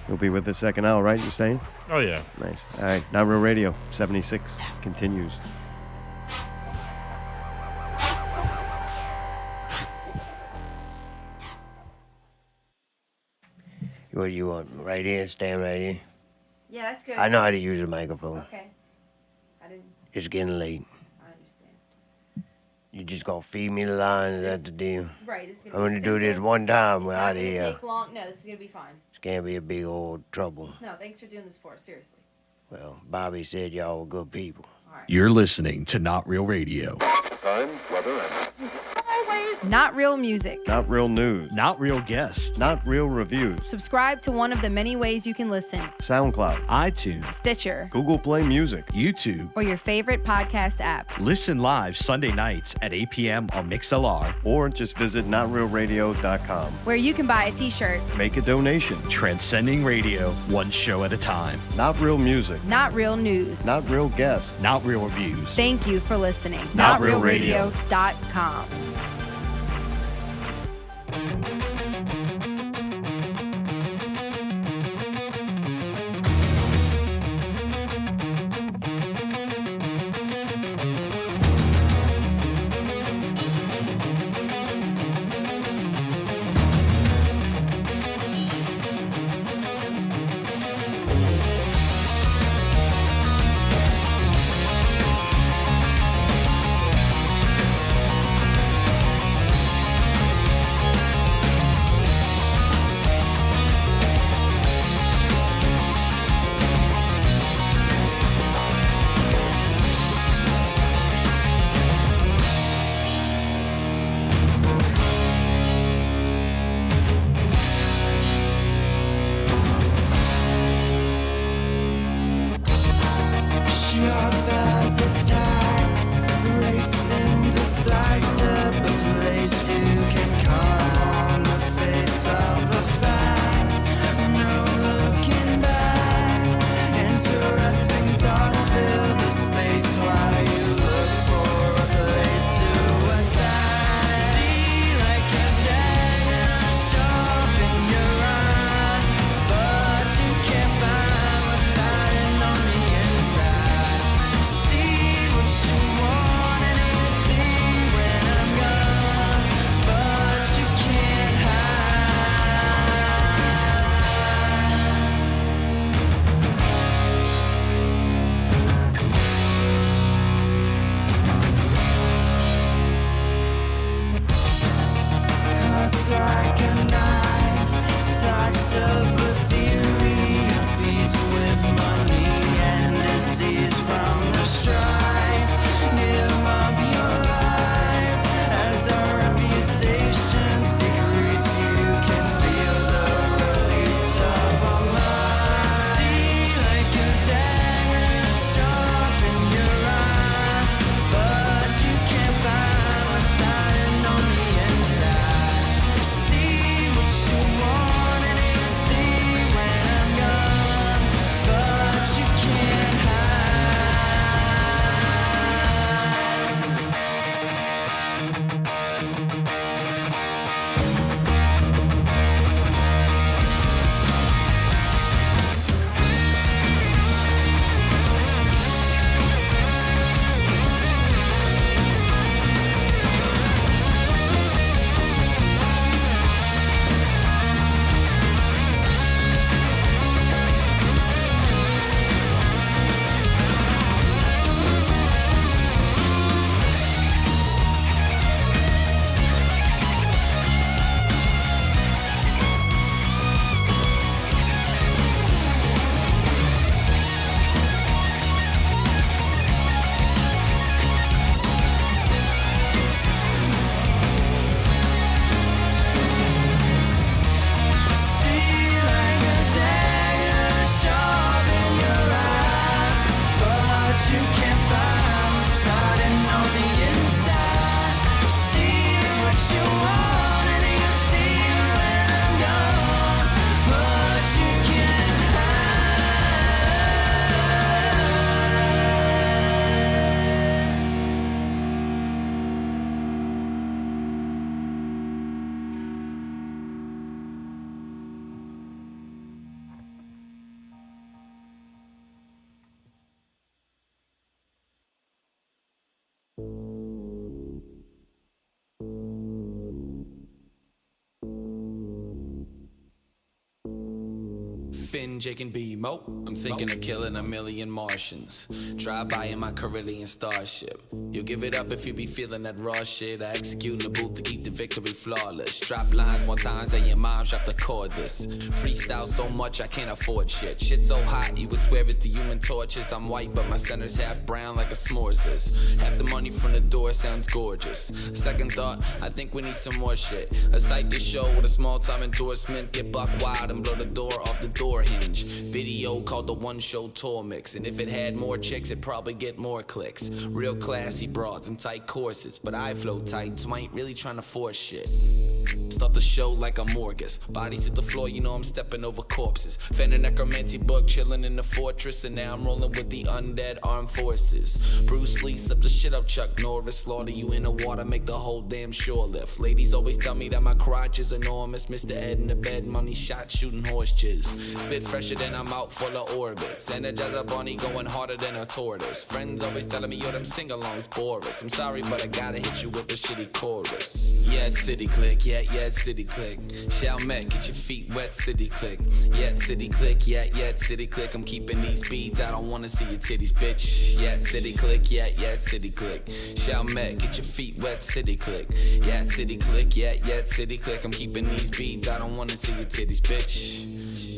You'll be with us second hour, right? You saying? Oh, yeah. Nice. All right. Not Real Radio 76 continues. What do you want? Right here? Stand right here? Yeah, that's good. I know how to use a microphone. Okay. I didn't. It's getting late. I understand. You just gonna feed me the line? Is that the deal? Right. This is I'm gonna do this one time. We're out of here. Take long. No, this is gonna be fine. It's gonna be a big old trouble. No, thanks for doing this for us. Seriously. Well, Bobby said y'all were good people. You're listening to Not Real Radio. Not real music. Not real news. Not real guests. Not real reviews. Subscribe to one of the many ways you can listen. SoundCloud. iTunes. Stitcher. Google Play Music. YouTube. Or your favorite podcast app. Listen live Sunday nights at 8 p.m. on MixLR. Or just visit NotRealRadio.com. Where you can buy a t-shirt. Make a donation. Transcending radio, one show at a time. Not real music. Not real news. Not real guests. Not real reviews. Thank you for listening. Not Real Radio. NotRealRadio.com. like a knife. Slice up a theory of peace with money and disease from the strife. Give up your life as our reputations decrease. You can feel the release of our mind. See like a dagger sharp in your eye, but you can't find what's hiding on the inside. You see what you want and you see when I'm gone, but you can't hide. Finn, Jake, and B-Mo. I'm thinking of killing a million Martians. Drive by in my Carillion starship. You'll give it up if you be feeling that raw shit. I execute in the booth to keep the victory flawless. Drop lines more times than your mom dropped the cordless. Freestyle so much I can't afford shit. Shit so hot you would swear it's the Human Torches. I'm white but my center's half brown like a s'mores is. Half the money from the door sounds gorgeous. Second thought, I think we need some more shit. A sight to show with a small time endorsement. Get buck wild and blow the door off the door hinge. Video called the One Show Tour Mix. And if it had more chicks, it'd probably get more clicks. Real classy broads and tight corsets. But I flow tight, so I ain't really trying to force shit. Start the show like a Morgus. Bodies hit the floor, you know I'm stepping over corpses. Fender necromancy book, chilling in the fortress. And now I'm rolling with the undead armed forces. Bruce Lee slipped the shit up Chuck Norris. Slaughter you in the water, make the whole damn shore lift. Ladies always tell me that my crotch is enormous. Mr. Ed in the bed, money shot, shooting horse jizz. Spit fresher than I'm out full of orbits. Energizer bunny going harder than a tortoise. Friends always telling me, yo, them sing-alongs Boris. I'm sorry, but I gotta hit you with the shitty chorus. Yeah, it's City Click, yeah, it's City Click. Chalmette, get your feet wet, City Click. Yeah, it's City Click, yeah, it's City Click. I'm keeping these beads, I don't wanna see your titties, bitch. Yeah, it's City Click, yeah, it's City Click. Chalmette, get your feet wet, City Click. Yeah, it's City Click, yeah, it's City Click. I'm keeping these beads, I don't wanna see your titties, bitch.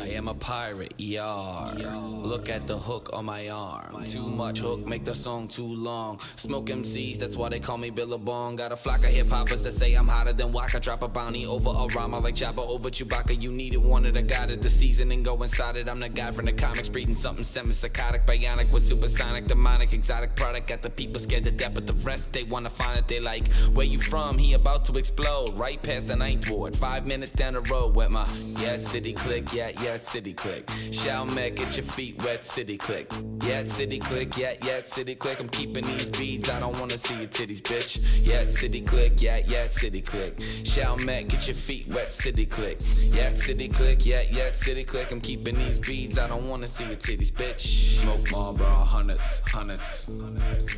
I am a pirate, ER. Look at the hook on my arm. Too much hook, make the song too long. Smoke MCs, that's why they call me Billabong. Got a flock of hip-hoppers that say I'm hotter than Waka. Drop a bounty over a Rama like Jabba over Chewbacca. You need it, wanted a guy at the season and go inside it. I'm the guy from the comics, breeding something semi-psychotic, bionic with supersonic, demonic, exotic product. Got the people scared to death, but the rest, they wanna find it. They like, where you from? He about to explode. Right past the 9th ward, 5 minutes down the road with my, yeah, City Click, yeah, City Click. Chalmette, get your feet wet, City Click. Yeah, City Click, yeah, City Click. I'm keeping these beads, I don't wanna see your titties, bitch. Yeah, City Click, yeah, City Click. Chalmette, get your feet wet, City Click. Yeah, City Click, yeah, City Click. I'm keeping these beads, I don't wanna see your titties, bitch. Smoke Marlboro, hundreds.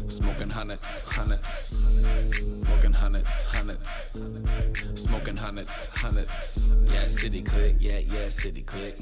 Smoking hundreds. Smoking hundreds. Smoking hundreds. Yeah, City Click, yeah, City Click.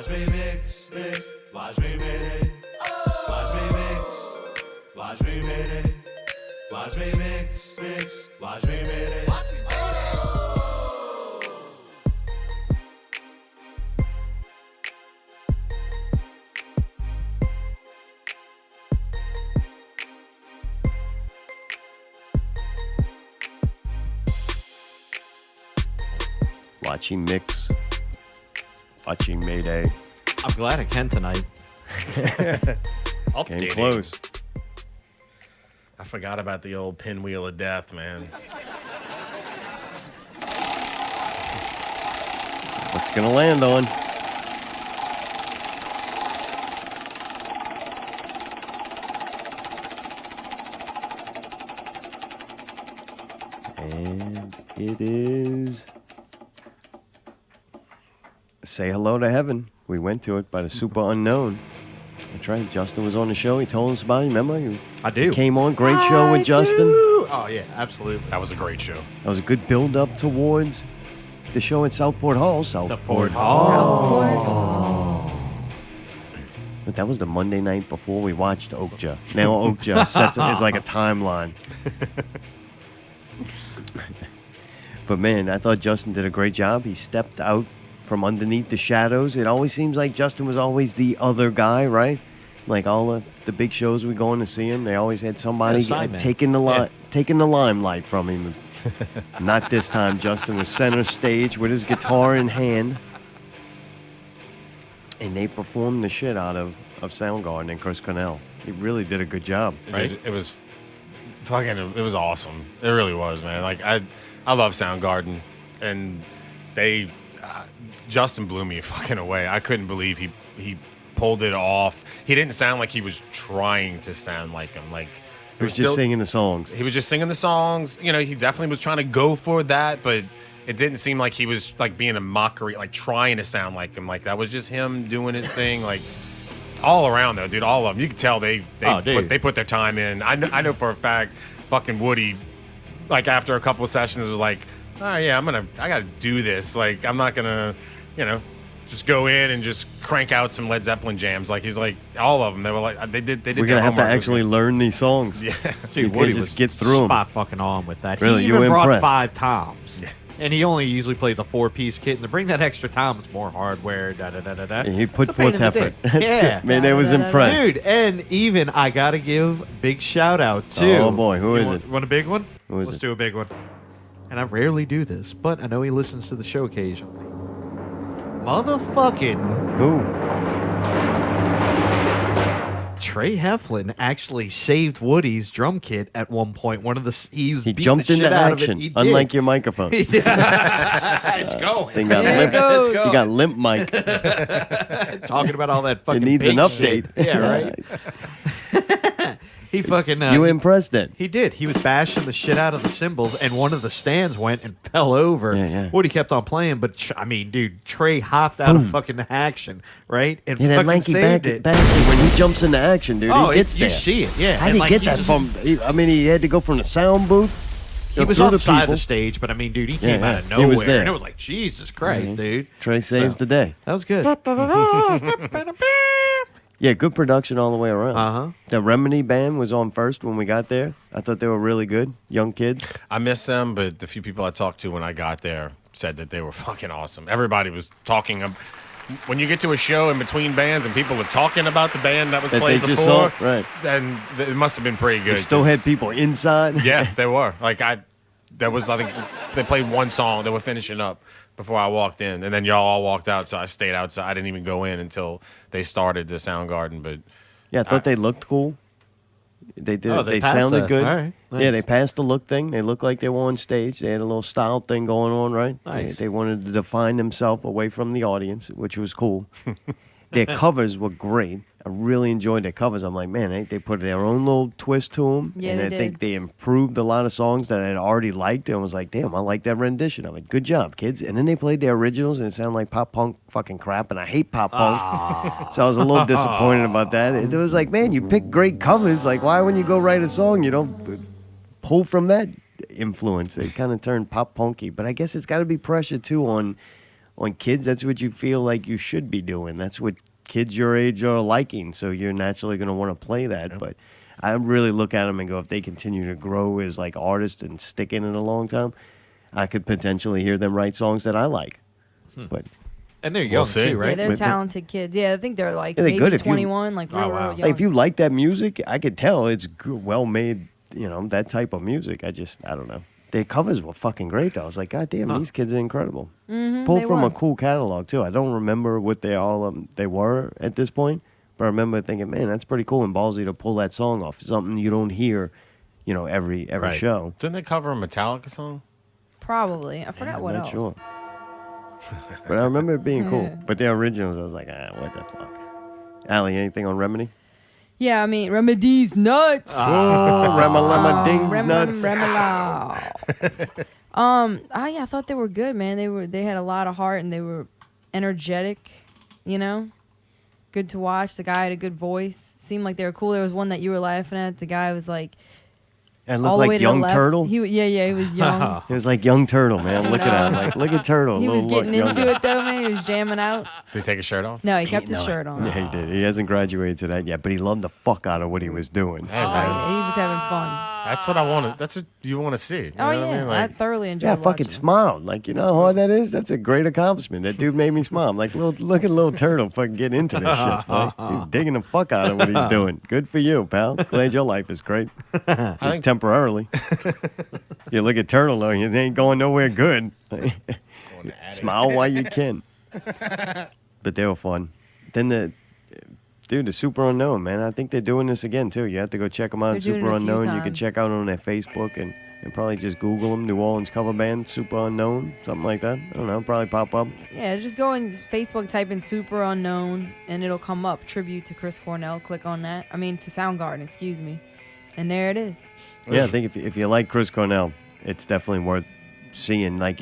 Watch me mix, mix. Watch me mix. Watch me mix. Watch me mix. Watch me mix, mix. Watch me mix. Watching Mix. Watching Mayday. I'm glad I can tonight. Came close. I forgot about the old pinwheel of death, man. What's going to land on? And it is Say Hello to Heaven. We went to it by the Superunknown. That's right. Justin was on the show. He told us about it. Remember? I do. Came on. Great show with Justin. Do. Oh, yeah, absolutely. That was a great show. That was a good build-up towards the show at Southport Hall. Southport Hall. But that was the Monday night before we watched OKJA. Now OKJA is like a timeline. But man, I thought Justin did a great job. He stepped out from underneath the shadows. It always seems like Justin was always the other guy, right? Like all the big shows we going to see him, they always had somebody taking the limelight from him. Not this time. Justin was center stage with his guitar in hand. And they performed the shit out of Soundgarden and Chris Cornell. He really did a good job, right? It was fucking. It was awesome. It really was, man. Like I love Soundgarden, and they Justin blew me fucking away. I couldn't believe he pulled it off. He didn't sound like he was trying to sound like him. Like he was just singing the songs. He was just singing the songs. You know, he definitely was trying to go for that, but it didn't seem like he was like being a mockery, like trying to sound like him. Like that was just him doing his thing. Like all around though, dude, all of them. You could tell they put their time in. I know for a fact, fucking Woody, like after a couple of sessions was like, oh yeah, I gotta do this. Like I'm not gonna, just go in and just crank out some Led Zeppelin jams. Like he's like all of them. They were like they did. We're gonna have to actually learn these songs. Yeah, dude, Woody just was get through them. Spot fucking on with that. Really, he you even were brought impressed. 5 toms. Yeah. And he only usually played the 4-piece kit. And to bring that extra tom, it's more hardware. And he put It's a pain forth in the effort. dick. That's Yeah. good. Man, I was impressed. Dude, and even I gotta give big shout out to. Oh boy, who is it? Want a big one? Who is Let's it? do a big one. And I rarely do this, but I know he listens to the show occasionally. Motherfucking Who? Trey Heflin actually saved Woody's drum kit at one point. He He jumped into action, unlike your microphone. It's going. Thing got There limp. it goes. You got limp mic. Talking about all that fucking It needs an bass update. shit. Yeah, right. He fucking. You impressed then? He did. He was bashing the shit out of the cymbals, and one of the stands went and fell over. Yeah. Woody kept on playing, but I mean, dude, Trey hopped out of fucking action, right? And Yeah, that fucking lanky saved it. bastard, when he jumps into action, dude, Oh, he gets you there. see it, yeah. How And, did he like, get he that just- from? He had to go from the sound booth. He was through on the side of people. the stage, but I mean, dude, he came Yeah, out of he nowhere, was there. and it was like, Jesus Christ, dude. Trey saves So, the day. That was good. Yeah, good production all the way around. Uh-huh. The Remedy band was on first when we got there. I thought they were really good, young kids. I miss them, but the few people I talked to when I got there said that they were fucking awesome. Everybody was talking. When you get to a show in between bands and people are talking about the band that was That played they before, just saw, right. then it must have been pretty good. They still 'cause- had people inside. Yeah, they were. Like I think they played one song. They were finishing up before I walked in, and then y'all all walked out, so I stayed outside. I didn't even go in until they started the Soundgarden. But Yeah, I thought they looked cool. They did. Oh, They passed sounded the- good. all right, Yeah, nice. they passed the look thing. They looked like they were on stage. They had a little style thing going on, right? Nice. They wanted to define themselves away from the audience, which was cool. Their covers were great. I really enjoyed their covers. I'm like, man, they put their own little twist to them. Yeah, and they I think did. they improved a lot of songs that I had already liked. And was like, damn, I like that rendition of it. Good job, kids. And then they played their originals, and it sounded like pop punk fucking crap. And I hate pop punk. So I was a little disappointed about that. It was like, man, you pick great covers. Like, why when you go write a song, you don't pull from that influence? It kind of turned pop punky. But I guess it's got to be pressure, too, on on kids, that's what you feel like you should be doing. That's what kids your age are liking. So you're naturally going to want to play that. But I really look at them and go, if they continue to grow as like artists and stick in it a long time, I could potentially hear them write songs that I like. But And they're young see. too, right? Yeah, they're But- talented kids. Yeah, I think they're like Yeah, they're maybe good if you- 21, like real, wow. real young. like, if you like that music, I could tell it's well made. That type of music. I don't know. Their covers were fucking great though. I was like, God damn, these kids are incredible. Pulled they from were. a cool catalog too. I don't remember what they were at this point, but I remember thinking, man, that's pretty cool and ballsy to pull that song off. Something you don't hear, every Right. show. Didn't they cover a Metallica song? Probably. I forgot what I'm else. not sure. But I remember it being cool. But the originals, I was like, what the fuck? Allie, anything on Remedy? Yeah, I mean, Remedy's nuts. Oh, Rema Dings nuts. I thought they were good, man. They had a lot of heart and they were energetic, good to watch. The guy had a good voice. Seemed like they were cool. There was one that you were laughing at. The guy was like It all looked the way like to the young left. Turtle. He was young. It was like young Turtle, man. Look at him. Like, look at Turtle. He was Little getting younger. into it though, man. He was jamming out. Did he take his shirt off? No, he kept his shirt on. Yeah, he did. He hasn't graduated to that yet, but he loved the fuck out of what he was doing. Hey, Oh, man. yeah, he was having fun. That's what I want. That's what you want to see. You Oh know yeah, what I mean? I Like, thoroughly enjoyed. Yeah, watching fucking him. smiled. Like, you know how hard that is? That's a great accomplishment. That dude made me smile. I'm like, look at little Turtle fucking getting into this shit. Like, he's digging the fuck out of what he's doing. Good for you, pal. Glad your life is great. Just temporarily. You look at Turtle, though, you ain't going nowhere good. Smile while you can. But they were fun. Then the Super Unknown, man. I think they're doing this again, too. You have to go check them out. They're doing it Super a few Unknown. You can times. check out on their Facebook and probably just Google them. New Orleans cover band, Super Unknown, something like that. I don't know. Probably pop up. Yeah, just go on Facebook, type in Super Unknown, and it'll come up. Tribute to Chris Cornell. Click on that. I mean, to Soundgarden, excuse me. And there it is. Yeah, I think if you like Chris Cornell, it's definitely worth seeing. Like,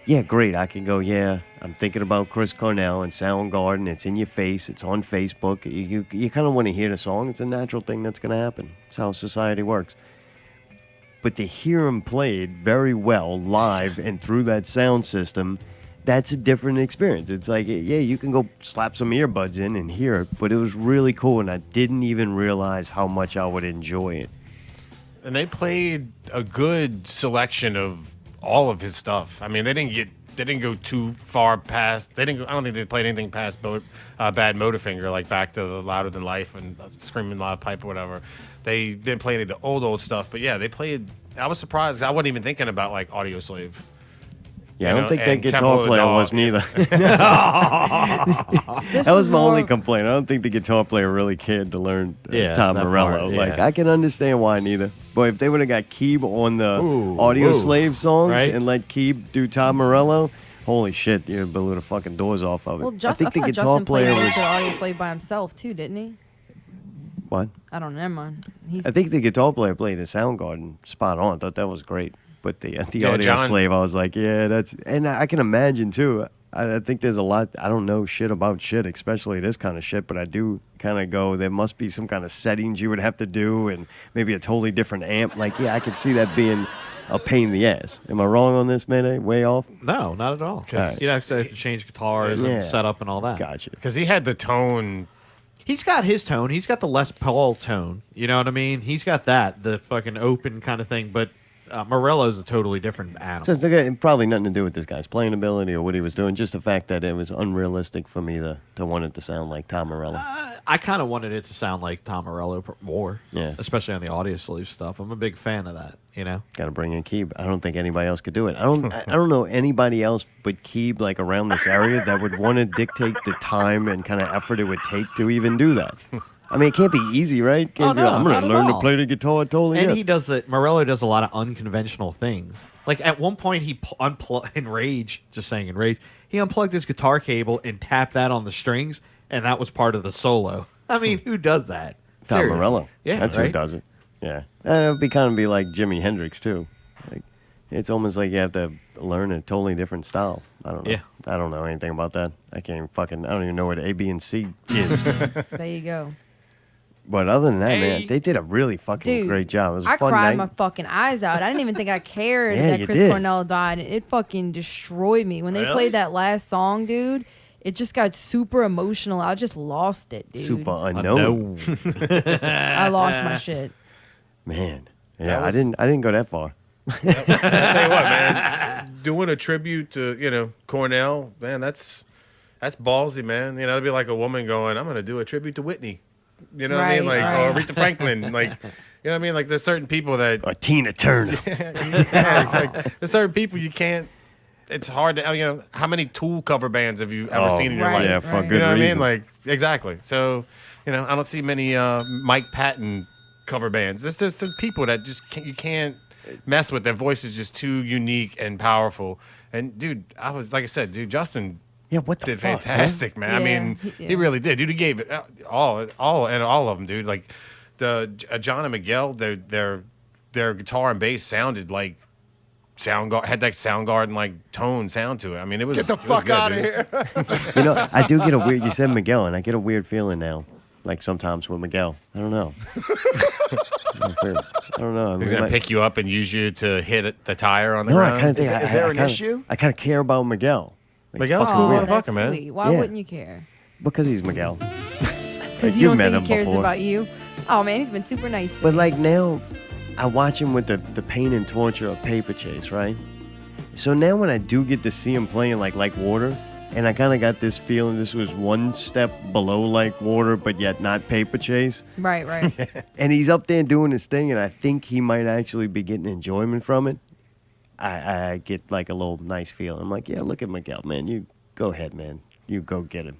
yeah, great. I can go, yeah, I'm thinking about Chris Cornell and Soundgarden. It's in your face. It's on Facebook. You kind of want to hear the song. It's a natural thing that's going to happen. It's how society works. But to hear him played very well live and through that sound system, that's a different experience. It's like, yeah, you can go slap some earbuds in and hear it, but it was really cool, and I didn't even realize how much I would enjoy it. and they played a good selection of all of his stuff. I mean, they didn't go too far past. I don't think they played anything past Bad Motorfinger, like back to the Louder Than Life and Screaming Loud Pipe or whatever. They didn't play any of the old stuff, but yeah, they played. I was surprised. I wasn't even thinking about like Audio Slave. Yeah, You I don't know, think that and Temple guitar of the player Dog. was neither. This That was my only more- complaint. I don't think the guitar player really cared to learn Yeah, Tom that Morello. part, Like, yeah. I can understand why neither. But if they would have got Keeb on the Ooh, Audio ooh. Slave songs Right? and let Keeb do Tom Morello, holy shit, you blew the fucking doors off of it. Well, I I think the thought guitar Justin played player most was of the Audio Slave by himself too, didn't he? what? I don't know. Never mind. He's I think the guitar player played the Soundgarden spot on. I thought that was great. But the Yeah, Audio John- Slave, I was like, yeah, that's. And I can imagine too. I think there's a lot. I don't know shit about shit, especially this kind of shit. But I do kind of go. There must be some kind of settings you would have to do, and maybe a totally different amp. Like, yeah, I could see that being a pain in the ass. Am I wrong on this, Mayday? Way off. No, not at all. 'Cause- You know, have to change guitars Yeah. and setup and all that. Gotcha. Because he had the tone. He's got his tone. He's got the Les Paul tone. You know what I mean? He's got that, the fucking open kind of thing. But Morello's a totally different animal. So it's probably nothing to do with this guy's playing ability or what he was doing. Just the fact that it was unrealistic for me to want it to sound like Tom Morello. I kind of wanted it to sound like Tom Morello more. Yeah. Especially on the Audio Slave stuff. I'm a big fan of that, you know? Got to bring in Keeb. I don't think anybody else could do it. I don't know anybody else but Keeb, like around this area, that would want to dictate the time and kind of effort it would take to even do that. I mean, it can't be easy, right? Can't Oh, be no, like, I'm not going at to learn to all. play the guitar totally. And yeah. he does it. Morello does a lot of unconventional things. Like at one point, he unplugged in Rage. Just saying, in Rage, he unplugged his guitar cable and tapped that on the strings, and that was part of the solo. I mean, who does that? Tom Seriously. Morello. Yeah, That's right? who does it. Yeah. And it would be kind of be like Jimi Hendrix, too. Like, it's almost like you have to learn a totally different style. I don't know. Yeah. I don't know anything about that. I don't even know what A, B, and C is. there you go. But other than that, man, they did a really fucking Dude, great job. It was a I fun cried night. my fucking eyes out. I didn't even think I cared Yeah, that you Chris did. Cornell died. And it fucking destroyed me. When they Really? played that last song, dude, it just got super emotional. I just lost it, dude. Super unknown. I lost my shit. Man. Yeah, That was- I didn't go that far. I'll tell you what, man. Doing a tribute to Cornell, man, that's ballsy, man. It'd be like a woman going, "I'm gonna do a tribute to Whitney." You know what I mean? Right, Like or right. Aretha Franklin, like you know what I mean? Like there's certain people that Or Tina Turner. yeah, it's like, there's certain people you can't. It's hard to how many Tool cover bands have you ever seen in your right, life? Yeah, for right. good You know what I reason. mean? Like exactly. So I don't see many Mike Patton cover bands. There's some people that just you can't mess with. Their voice is just too unique and powerful. And dude, like I said, dude, Justin Yeah, what the did fuck? fantastic, man. I Yeah, mean, yeah. he really did. Dude, he gave it all of them, dude. Like the John and Miguel, their guitar and bass sounded like had that Soundgarden like tone sound to it. I mean, it was Get the fuck out of here. I do get a weird. You said Miguel, and I get a weird feeling now. Like sometimes with Miguel, I don't know. I don't know. I He's mean, gonna pick you up and use you to hit the tire on the No, I ground. kind of think. Is there I an kinda- issue? I kind of care about Miguel. Like, Miguel's fucking cool weird. motherfucker, That's man. sweet. Why Yeah. wouldn't you care? Because he's Miguel. Because Like, you you've don't met think him he cares before. about you? Oh man, he's been super nice to But me. like now, I watch him with the pain and torture of Paper Chase, right? So now when I do get to see him playing like Water, and I kind of got this feeling this was one step below Like Water, but yet not Paper Chase. Right, right. And he's up there doing his thing, and I think he might actually be getting enjoyment from it. I get like a little nice feeling. I'm like, yeah, look at Miguel, man. You go ahead, man. You go get him.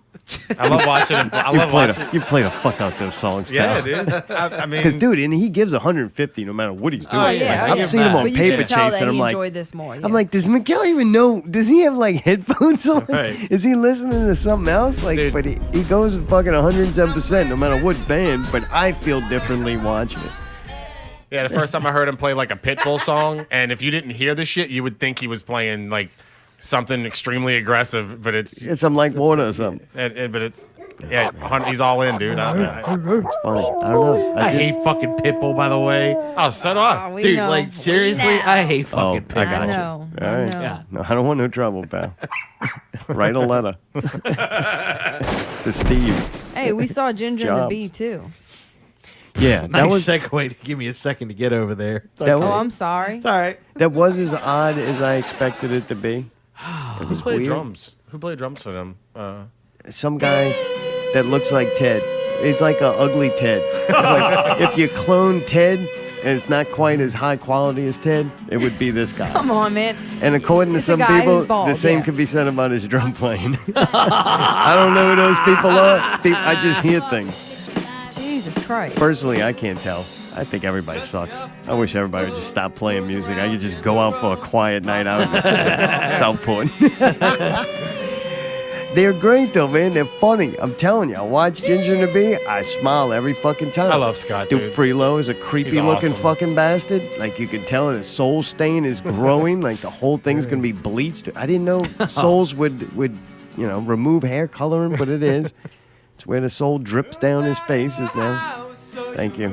I love watching him. I love watching. You play the fuck out those songs, Yeah, pal. dude. I mean, Because, dude, and he gives 150 no matter what he's doing. Oh yeah, Like, oh, yeah. I've seen him on But you Paper can tell Chase, that and I'm he like, enjoyed this more. Yeah. I'm like, does Miguel even know? Does he have like headphones on? Right. Is he listening to something else? Like, Dude. but he goes fucking 110% no matter what band. But I feel differently watching it. yeah, the first time I heard him play like a Pitbull song, and if you didn't hear the shit, you would think he was playing like something extremely aggressive, but it's It's some Like Water or something. but it's yeah, he's all in, dude. It's funny. I don't know. I did- hate fucking Pitbull, by the way. Oh, so do I. Oh, we Dude, know. like We seriously, know. I hate Oh, fucking I Pitbull. got I you. know. All I right. know. Yeah. No, I don't want no trouble, pal. Write a letter to Steve. Hey, we saw Ginger and the Jobs. Bee too. Yeah, that Nice was segue to give me a second to get over there. It's that Oh, was, I'm sorry. It's all right. that was as odd as I expected it to be. It Who was played weird. drums? Who played drums for them? Some guy that looks like Ted. It's like an ugly Ted. It's like if you clone Ted and it's not quite as high quality as Ted, it would be this guy. Come on, man. And according to It's a some guy people, who's bald, the same yeah. could be said about his drum playing. I don't know who those people are. I just hear things. Jesus Christ. Personally, I can't tell. I think everybody sucks. I wish everybody would just stop playing music. I could just go out for a quiet night out in Southport. They're great though, man. They're funny. I'm telling you. I watch Ginger and the Bee. I smile every fucking time. I love Scott, Dude, dude. Freelo is a creepy looking awesome. fucking bastard. Like you can tell his soul stain is growing. Like the whole thing's gonna be bleached. I didn't know souls would remove hair coloring, but it is. It's where the soul drips down his face is now. Thank you.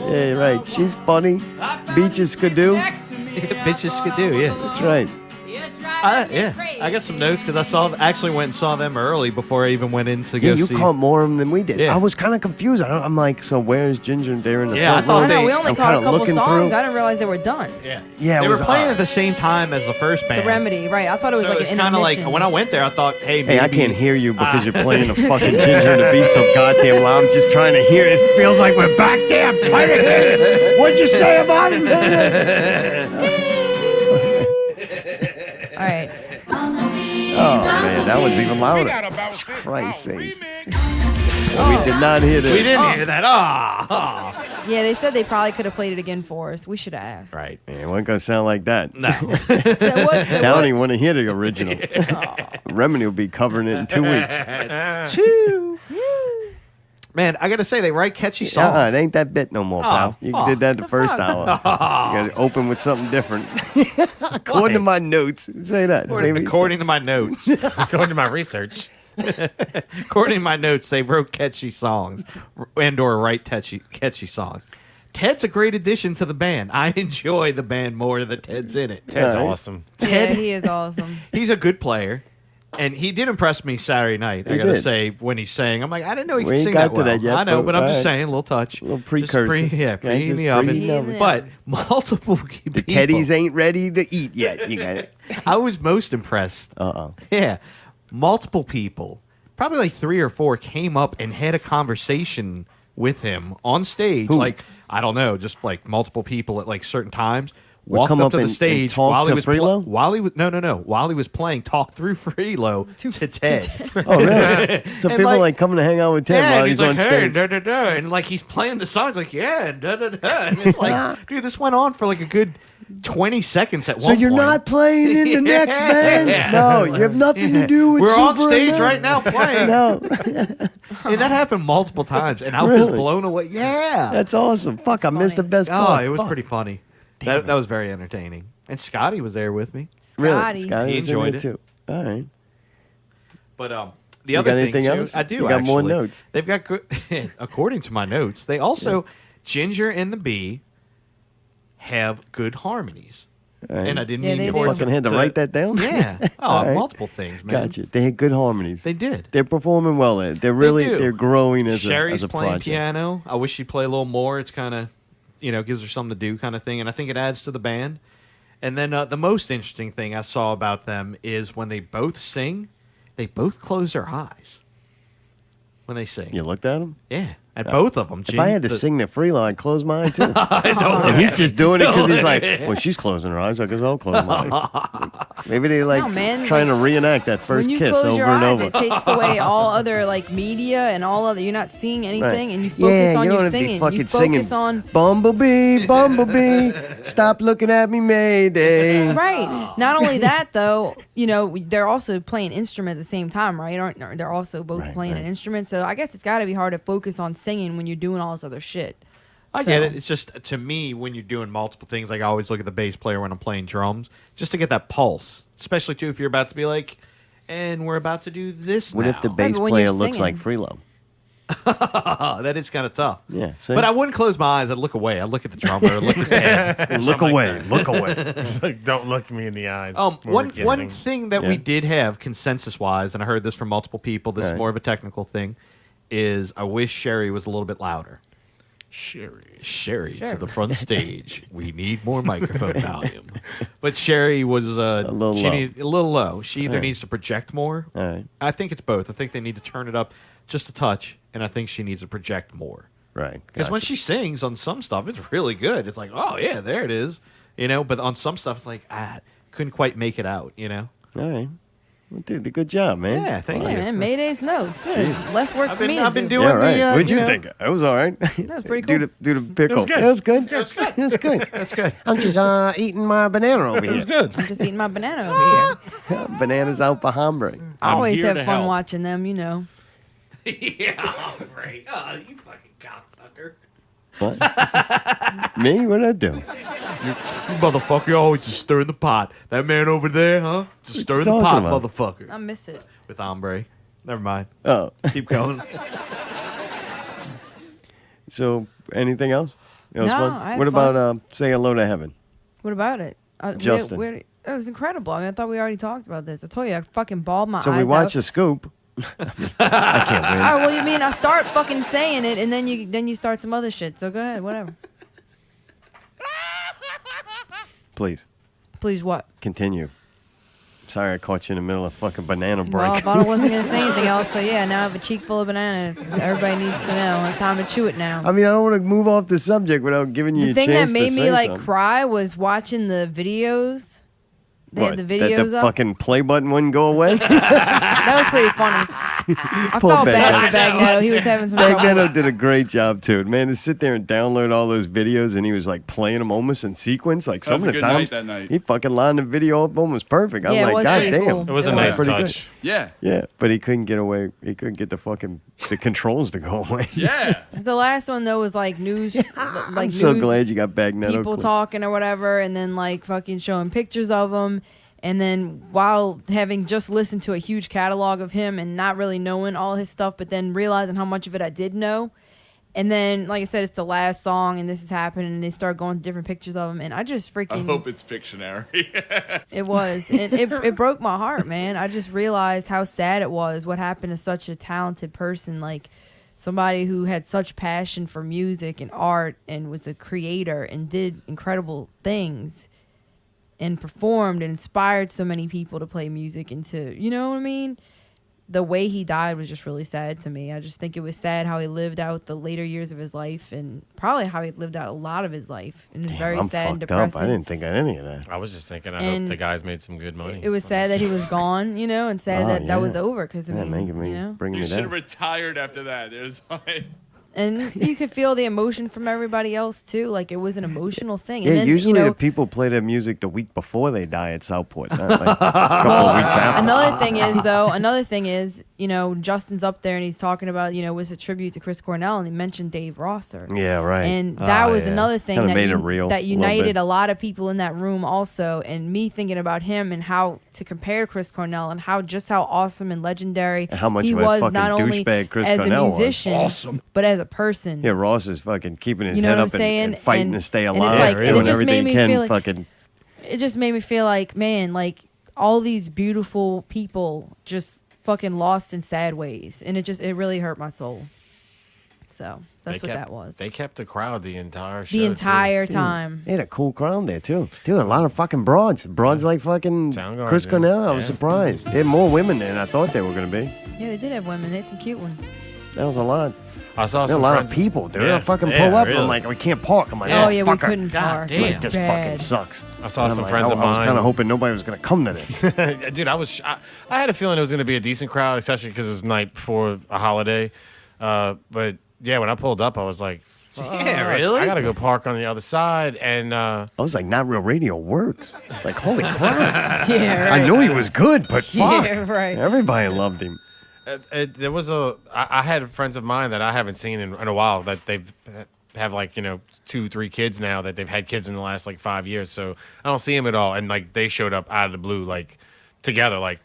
Yeah, right. She's funny. Beaches could do. Bitches could do, yeah. That's right. Yeah, I got some notes because actually went and saw them early before I even went in to go Yeah, you see. caught more of them than we did. Yeah. I was kind of confused. I'm like, so where's Ginger and Darren? Yeah, I front thought row? I know, they- we only I'm caught a kinda couple looking songs. through. I didn't realize they were done. Yeah, Yeah, it they were was playing odd. at the same time as the first band. The Remedy, right. I thought it was So like it's an kind of like intermission. when I went there, I thought, hey, Hey, I maybe- can't hear you because you're playing the fucking Ginger and the Bee so goddamn loud. I'm just trying to hear it. It feels like we're back there. I'm trying to hear it. What'd you say about it? All right. Oh, man, that one's even louder. Christ sakes. We did not hear this. We didn't hear that. Ah, Yeah, they said they probably could have played it again for us. We should have asked. right. Man, it wasn't going to sound like that. No. So what? I don't even want to hear the original. Remedy will be covering it in 2 weeks. Man, I gotta say they write catchy songs. It ain't that bit no more, pal. You fuck. did that the first fuck? hour. You got to open with something different. According to my notes, say that. Maybe According to my notes. According to my research. According to my notes, they wrote catchy songs and/or write catchy songs. Ted's a great addition to the band. I enjoy the band more that Ted's in it. Ted's Right. awesome. Yeah, he is awesome. He's a good player, and he did impress me Saturday night. I He gotta did. say, when he sang, I'm like, I didn't know he We could ain't sing got that to well. that yet, I know, but I'm just alright. saying, a little touch, A little Just precursor. preheat in just the oven. preheat in the oven. But multiple people. The teddies ain't ready to eat yet. You got it. I was most impressed. Uh-oh. Yeah, multiple people, probably like 3 or 4, came up and had a conversation with him on stage. Who? Like, I don't know, just like multiple people at like certain times. Would Walked come up up to the and stage talk while he to was Freelo? while he was while he was playing Talk Through Freelo to Ted. Oh, really? So And, people like coming to hang out with Ted Yeah, while and he's like, on hey, stage. da, da, da. And like he's playing the songs, like, yeah, and da da da. And it's like, dude, this went on for like a good 20 seconds at So one you're point. not playing in the next band? Yeah. No, you have nothing to do with We're on stage Superunknown. right now playing. No, And that happened multiple times, and I was Really? blown away. Yeah. that's awesome. Fuck, I missed the best Oh, part. it was Fuck. pretty funny. That was very entertaining. And Scotty was there with me. Really? Scotty. Scotty He was in enjoyed there it. too. All right. But the You other got thing anything too, else? I do You got actually. more notes. They've got good. According to my notes, they also Ginger and the Bee have good harmonies. All right. And I didn't Yeah, even they know do. Fucking had to write that down? Yeah. Oh, All right. multiple things, man. Gotcha. They had good harmonies. They did. They're performing well. They're really do. they're growing as Sherry's a playing project. piano. I wish she'd play a little more. It's kind of, gives her something to do kind of thing. And I think it adds to the band. And then the most interesting thing I saw about them is when they both sing, they both close their eyes when they sing. You looked at him? Yeah. At both of them. If I had to sing the Freelo, I'd close my eye too. don't And he's just doing it because he's like, Yeah. well, she's closing her eyes. I guess I'll close my eyes. Maybe they like No, man, trying to reenact that first when you kiss close over your and eyes, over. it takes away all other like media and all other. You're not seeing anything, and you focus Yeah, on you don't your have to be singing. fucking You focus singing. on Bumblebee, Bumblebee, stop looking at me, Mayday. right. Not only that, though, they're also playing instrument at the same time, right? Aren't they're also both Right, playing right. an instrument? So I guess it's got to be hard to focus on singing when you're doing all this other shit. I get it. It's just, to me, when you're doing multiple things, like I always look at the bass player when I'm playing drums, just to get that pulse. Especially, too, if you're about to be like, and we're about to do this What now. if the bass but when player you're looks like singing- Freelo? That is kind of tough. Yeah, see? But I wouldn't close my eyes. I'd look away. I'd look at the drummer. Look at the head. Look away, look away. Like, don't look me in the eyes. when we're One kissing. thing that Yeah. we did have consensus-wise, and I heard this from multiple people, this is Alright. more of a technical thing, is I wish Sherry was a little bit louder. Sherry to the front stage. We need more microphone volume. But Sherry was little low. a little low. She either Yeah. needs to project more. All right. I think it's both. I think they need to turn it up just a touch, and I think she needs to project more. Right. Because when gotcha. she sings on some stuff, it's really good. It's like, oh yeah, there it is. But on some stuff, it's like, couldn't quite make it out. All right. Well, dude, good job, man. Yeah, thank Yeah, you. man, Mayday's notes. Good. Less work for me. I've been to do. doing Yeah, right. the. What'd you think? It was all right. That was pretty cool. Do the pickle. good. It was good. That's good. That's good. That's good. I'm just eating my banana over here. Good. I'm just eating my banana over here. Bananas out for hombre. I always here have to fun help. watching them, Yeah, right. Oh, you fucking cocksucker. What? Me? What'd I do? You motherfucker, always just stirring the pot. That man over there, huh? Just you stirring the pot, talking about? motherfucker. I miss it. With ombre. Never mind. Oh. Keep going. So, anything else? It was No, fun? I had What fun. about Say Hello to Heaven? What about it? Justin. It was incredible. I thought we already talked about this. I told you, I fucking bawled my So eyes we watched out. the scoop. I can't win. Oh, well, you mean I start fucking saying it, and then you start some other shit. So go ahead, whatever. Please, Please, what? continue. Sorry I caught you in the middle of fucking banana break. Well, I thought I wasn't gonna say anything else. So yeah, now I have a cheek full of bananas. Everybody needs to know. It's time to chew it now. I mean, I don't want to move off the subject without giving you The a thing chance that made to me say like something. cry was watching the videos. They What, had the that videos the up. fucking play button wouldn't go away? That was pretty funny. I Poor felt bad Bagneto. for Bagneto. He was having some trouble. Bagneto did a great job too, man. To sit there and download all those videos, and he was like playing them almost in sequence. Like some was of a the good night times, that night. he fucking lined the video up almost perfect. I Yeah, it was was like, God pretty damn, cool. It was a Yeah, nice pretty good. touch. Yeah. Yeah, but he couldn't get away. He couldn't get the controls to go away. Yeah. The last one though was like news, like I'm so news glad you got Bagneto. people clips. talking or whatever, and then like fucking showing pictures of them. And then while having just listened to a huge catalog of him and not really knowing all his stuff, but then realizing how much of it I did know. And then, like I said, it's the last song, and this is happening, and they start going to different pictures of him, and I just freaking... I hope it's Pictionary. It was. It broke my heart, man. I just realized how sad it was, what happened to such a talented person, like somebody who had such passion for music and art and was a creator and did incredible things and performed and inspired so many people to play music and to, you know what I mean? The way he died was just really sad to me. I just think it was sad how he lived out the later years of his life and probably how he lived out a lot of his life. And it was very I'm sad and fucked depressing. up. I didn't think of any of that. I was just thinking, I And hope the guys made some good money. It was sad that he was gone, you know, and sad that yeah. was over because, I Yeah, mean, making me you know. bringing You me should down. have retired after that. It was like... And you could feel the emotion from everybody else, too. Like, it was an emotional thing. Yeah, And then, usually you know, the people play their music the week before they die at Southport, not like a couple of weeks after. Another thing is, you know, Justin's up there and he's talking about, you know, it was a tribute to Chris Cornell, and he mentioned Dave Rosser. Yeah, right. And that was yeah. another thing Kinda that, made it real that a little united bit. a lot of people in that room also. And me thinking about him and how to compare Chris Cornell and how awesome and legendary And how much he of a was, fucking not only douchebag Chris as Cornell a was. musician, Awesome. but as a person. Yeah, Ross is fucking keeping his You know head what up I'm saying? and fighting And- to stay and it's alive. like- and it doing just made everything me he can. feel like- Fucking It just made me feel like, man, like all these beautiful people just fucking lost in sad ways. And it really hurt my soul. So that's what that was. They kept the crowd the entire show. The entire Dude, time. They had a cool crowd there too. Dude, a lot of fucking broads. Broads like fucking Soundgarden, Chris yeah. Cornell. I was Yeah. surprised. They had more women than I thought they were gonna be. Yeah, they did have women. They had some cute ones. That was a lot. I saw There some were a lot friends- of people, dude. Yeah. I fucking Yeah, pull up and really. I'm like, we can't park. I'm like, Oh, oh, yeah, we fucker. couldn't park. damn. Like, this Bad. fucking sucks. I saw And some I'm friends like, of I was mine. kind of hoping nobody was gonna come to this. Dude, I had a feeling it was going to be a decent crowd, especially because it was the night before a holiday. But yeah, when I pulled up, I was like, Yeah, really? I got to go park on the other side. And I was like, Not Real Radio works. Like, holy crap. Yeah, right. I knew he was good, but fuck. Yeah, right. Everybody loved him. there was I had friends of mine that I haven't seen in a while that they've have like, 2-3 kids now that they've had kids in the last like 5 years. So I don't see them at all. And like they showed up out of the blue, like together, like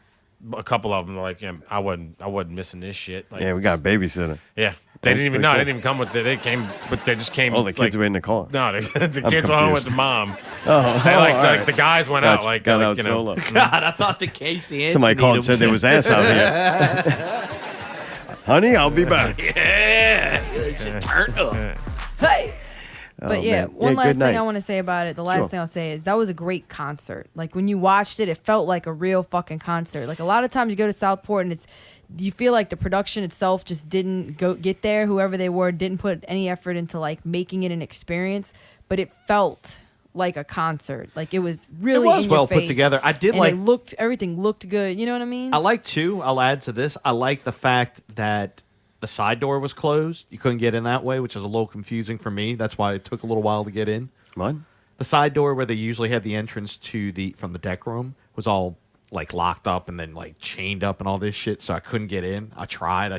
a couple of them were like, I wasn't missing this shit. Like, Yeah, we got a babysitter. yeah. That's They didn't even pretty know. cool. They didn't even come with they came, but they just came. Oh, the kids like, were in the car. No, the I'm kids were home with confused. the mom. Oh, They, all like right. the guys went Gotcha. out like Got like, out you know. solo. God, I thought the Casey Anthony Somebody called and said there was ass out here. Honey, I'll be back. Yeah, turn up. Hey. Oh, But yeah, man. one Yeah, last good thing night. I want to say about it. The last Sure. thing I'll say is that was a great concert. Like when you watched it, it felt like a real fucking concert. Like a lot of times you go to Southport and you feel like the production itself just didn't get there. Whoever they were didn't put any effort into like making it an experience. But it felt like a concert. Like it was really It was in well your put face. together. I did And like everything looked good. You know what I mean? I like too. I'll add to this. I like the fact that the side door was closed. You couldn't get in that way, which is a little confusing for me. That's why it took a little while to get in. What? The side door where they usually have the entrance from the deck room was all like locked up and then like chained up and all this shit, so I couldn't get in. I tried.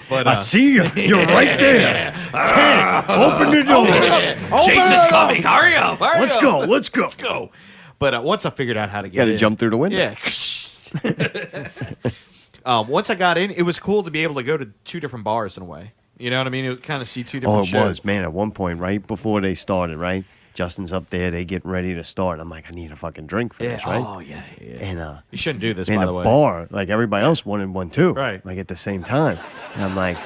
But I see you. You're right there. Ted, open the door. Jason's coming. Hurry up. Let's go. Let's go. Let's go. But once I figured out how to get Got to in, jump through the window. Yeah. Once I got in, it was cool to be able to go to 2 different bars in a way. You know what I mean? It would kind of see 2 different Oh, it shows. was, man. At one point, right before they started, right? Justin's up there. They getting ready to start. I'm like, I need a fucking drink for Yeah. this, right? Oh, yeah. And You shouldn't do this, in by the the way. bar, like everybody else wanted one too. Right. Like at the same time. And I'm like,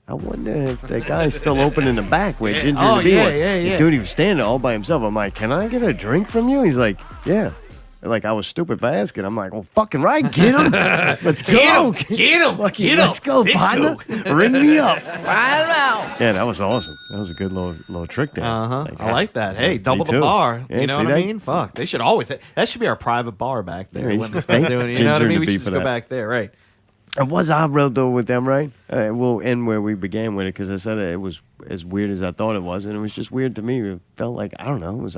I wonder if that guy's still open in the back where Ginger Oh, and the Bee yeah, was. yeah, yeah. Dude, he was standing all by himself. I'm like, can I get a drink from you? He's like, yeah. Like I was stupid for asking. I'm like, well, fucking right, get him. Let's go. Get him. Fucking Get him. let's go, Let's partner. go. Ring me up. Right about. Yeah, that was awesome. That was a good little trick there. Uh-huh. I like that. Hey, me double the too. bar. Yeah, You know see what I that? mean? Fuck. They should always. That should be our private bar back there. Yeah, when they thank start doing, you know what I Ginger mean? and We the Bee should for go that. back there, right? It was odd real though with them, right? We'll end where we began with it because I said it was as weird as I thought it was, and it was just weird to me. It felt like I don't know. It was.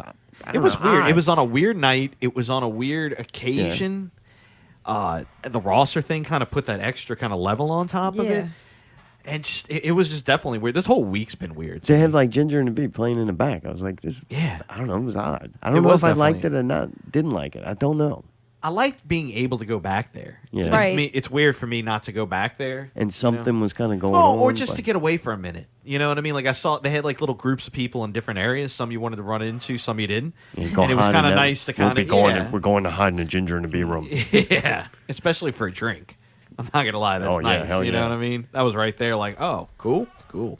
It was weird. odd. It was on a weird night. It was on a weird occasion. The Rosser thing kind of put that extra kind of level on top of it. And it was just definitely weird. This whole week's been weird. They had like Ginger and the Bee playing in the back. I was like, this. Yeah. I don't know. It was odd. I don't know if I liked it or not. Didn't like it. I don't know. I liked being able to go back there. Yeah. Right. It's weird for me not to go back there. And something was kind of going Oh, on. or just but- to get away for a minute. You know what I mean? Like I saw they had like little groups of people in different areas. Some you wanted to run into, some you didn't. You go And it was hide kind in of that- nice to we'll kind be of going. We're going to hide in the Ginger and the Bee room. yeah, especially for a drink. I'm not gonna lie, that's Oh, yeah, nice. hell You know yeah. what I mean? That was right there. Like, oh, cool.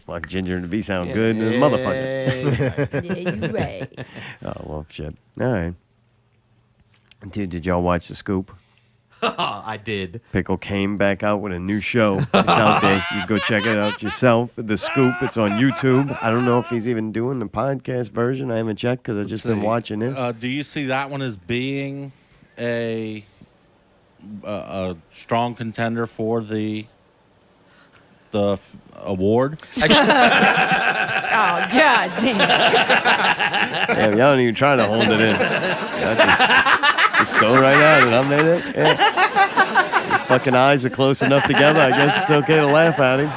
Like Ginger and the Bee sound good, and the motherfucker. Yeah, you right. Oh well, shit. All right. Dude, did y'all watch The Scoop? I did. Pickle came back out with a new show. It's out there. You go check it out yourself. The Scoop. It's on YouTube. I don't know if he's even doing the podcast version. I haven't checked because I've just been watching this. Do you see that one as being a strong contender for the award? Oh, God damn. Damn, y'all don't even try to hold it in. Y'all just go right at it. I made it. Yeah. His fucking eyes are close enough together. I guess it's okay to laugh at him.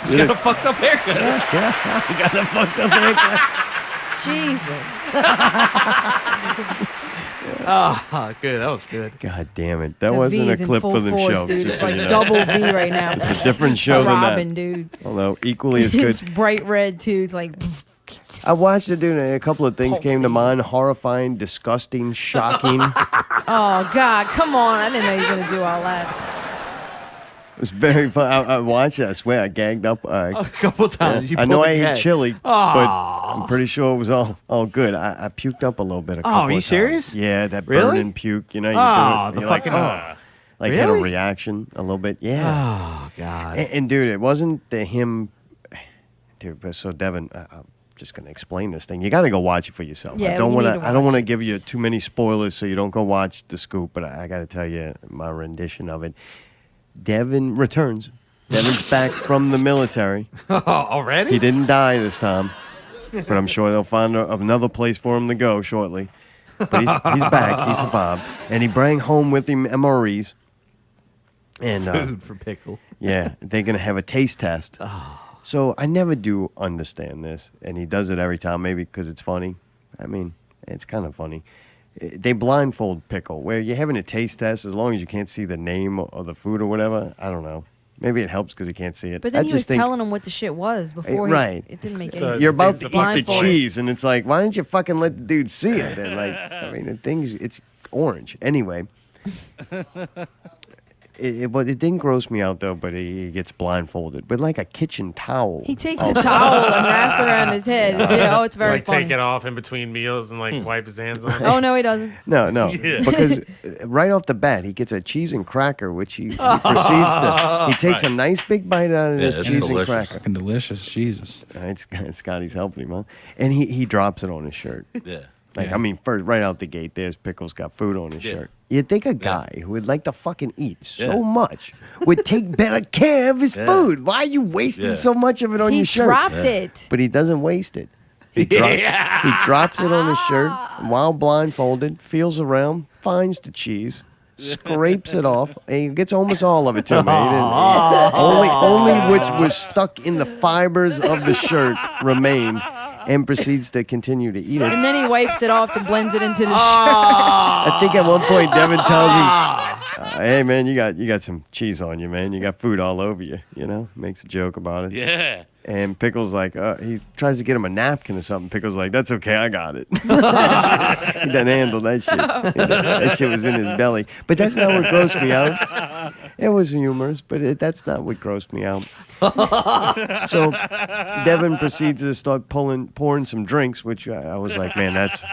He's got a fucked up haircut. Yeah, he got a fucked up haircut. Jesus. Oh, good. That was good. God damn it. That The wasn't V a is in clip full for the force, show. dude. just It's so like you know. double V right now. It's a different show than Robin, that. dude. Although equally as good. It's bright red, too. It's like... I watched it, dude, and a couple of things came to mind. Horrifying, disgusting, shocking. Oh, God. Come on. I didn't know you were going to do all that. It was very fun. I watched it. I swear, I gagged up. A couple times. You I know pulled I the ate gag. chili, but Aw. I'm pretty sure it was all good. I puked up a little bit. Oh, are you serious? Yeah, that Really? burning puke. You know, you Oh, do it, the you're fucking- like had a Really? reaction a little bit. Yeah. Oh, God. And dude, it wasn't him. Dude, but so Devin, I'm just gonna explain this thing. You got to go watch it for yourself. Yeah, I don't we want need to. to I don't watch want to give you too many spoilers, so you don't go watch The Scoop. But I got to tell you my rendition of it. Devin returns. Devin's back from the military. Already? He didn't die this time, but I'm sure they'll find another place for him to go shortly. But he's back. He survived, and he brought home with him MREs. And Food for Pickle. yeah, they're gonna have a taste test. So I never do understand this, and he does it every time. Maybe because it's funny. I mean, it's kind of funny. They blindfold Pickle, where you're having a taste test as long as you can't see the name of the food or whatever. I don't know. Maybe it helps because he can't see it. But then I he just was think, telling him what the shit was before. right. It didn't make any So sense. You're about to the eat the blindfold. cheese, and it's like, why didn't you fucking let the dude see it? And like, I mean, the thing's it's orange anyway. But it didn't gross me out though. But he gets blindfolded with like a kitchen towel. He takes a towel and wraps around his head. Oh, it's very Like funny. take it off in between meals and like wipe his hands on it. Oh, no, he doesn't. No, Yeah. because right off the bat he gets a cheese and cracker, which he proceeds to. He takes a nice big bite out of this it's cheese delicious. and cracker. Fucking delicious. Jesus. It's Scotty's helping him, huh? And he drops it on his shirt. Yeah. Like, I mean, first, right out the gate, there's Pickle's got food on his shirt. You'd think a guy who would like to fucking eat so much would take better care of his food. Why are you wasting so much of it on He your shirt? dropped it. But he doesn't waste it. He drops it on his shirt while blindfolded, feels around, finds the cheese, scrapes it off, and he gets almost all of it too, man. Only which was stuck in the fibers of the shirt remained, and proceeds to continue to eat it. And then he wipes it off to blends it into the shirt. I think at one point Devin tells him, "Hey man, you got some cheese on you, man. You got food all over you." You know, makes a joke about it. Yeah. And Pickle's like, he tries to get him a napkin or something. Pickle's like, "That's okay, I got it." He doesn't handle that shit. That shit was in his belly. But that's not what grossed me out. It was humorous, but that's not what grossed me out. So Devin proceeds to start pouring some drinks, which I was like, man, that's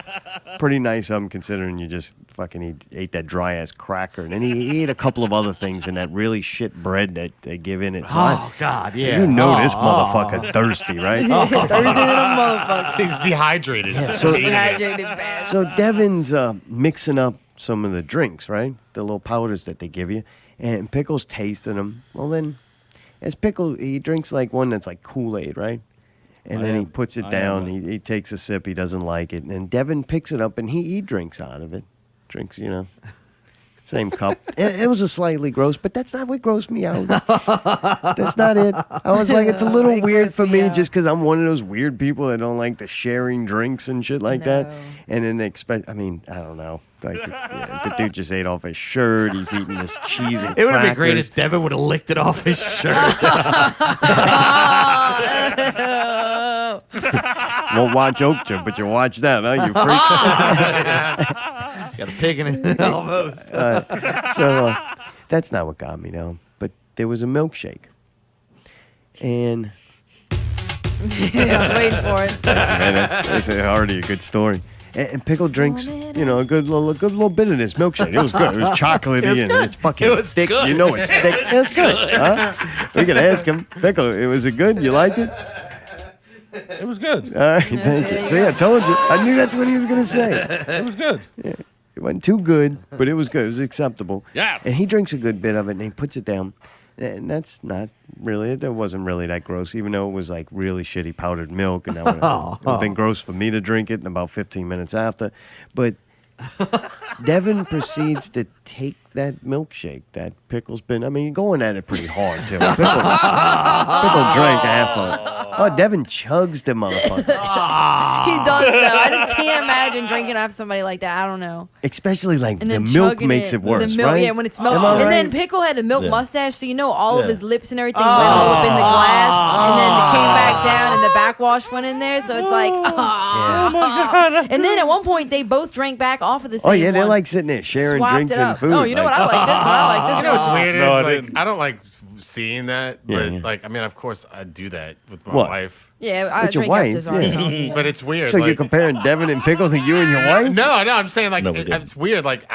pretty nice of him considering you just fucking ate that dry ass cracker. And then he ate a couple of other things and that really shit bread that they give in it. So God, yeah. You know this motherfucker thirsty, right? Thirsty little motherfucker. He's dehydrated. Yeah, so- Dehydrated bastard. So Devin's mixing up some of the drinks, right? The little powders that they give you. And Pickle's tasting them. Well, then, as Pickle, he drinks like one that's like Kool-Aid, right? And then he puts it down. He takes a sip. He doesn't like it. And Devin picks it up and he drinks out of it. Drinks, you know. Same cup. It was a slightly gross, but that's not what grossed me out. That's not it. I was like, it's a little It weird grossed for me me out. just because I'm one of those weird people that don't like the sharing drinks and shit like that. No. And then I don't know. Like, the dude just ate off his shirt. He's eating this cheese and It would have been great crackers. if Devin would have licked it off his shirt. Won't watch OKJA, but you watch that, huh? You freak. Got a pig in it. Almost. So that's not what got me, though. But there was a milkshake. And I was waiting for it. that's already a good story. And Pickle drinks, a good little bit of this milkshake. It was good. It was chocolatey and it's fucking thick. good. You know it's thick. It's good. Huh? We can ask him. Pickle, was it good? You liked it? It was good. All right, thank you. See, I told you. I knew that's what he was going to say. It was good. Yeah. It wasn't too good, but it was good. It was acceptable. Yes. And he drinks a good bit of it, and he puts it down. And that's not really it. That wasn't really that gross, even though it was like really shitty powdered milk, and that would have been gross for me to drink it in about 15 minutes after. But Devin proceeds to take that milkshake that Pickle's been. I mean, going at it pretty hard too. Pickle drank half of it. Oh, Devin chugs the motherfucker. He does though. I just can't imagine drinking off somebody like that. I don't know. Especially like And the then milk chugging makes it worse, the milk, right? Yeah, when it's milk. Am I And right? then Pickle had a milk Yeah. mustache, so all of Yeah. his lips and everything went all up in the glass, and then it came back down, and the backwash went in there. So it's like, And then at one point they both drank back off of the same Oh yeah, they're one. like sitting there sharing Swapped drinks it and up. food. Oh, you know what? I like this one. I like this You know what's one. weird No, I is didn't. like I don't like seeing that, Yeah, but yeah. like I mean, of course I do that with my What? wife. Yeah, I With your drink wife, after ours. yeah. But it's weird. So like, you're comparing Devin and Pickle to you and your wife? No, I'm saying like No, we didn't. it's weird. Like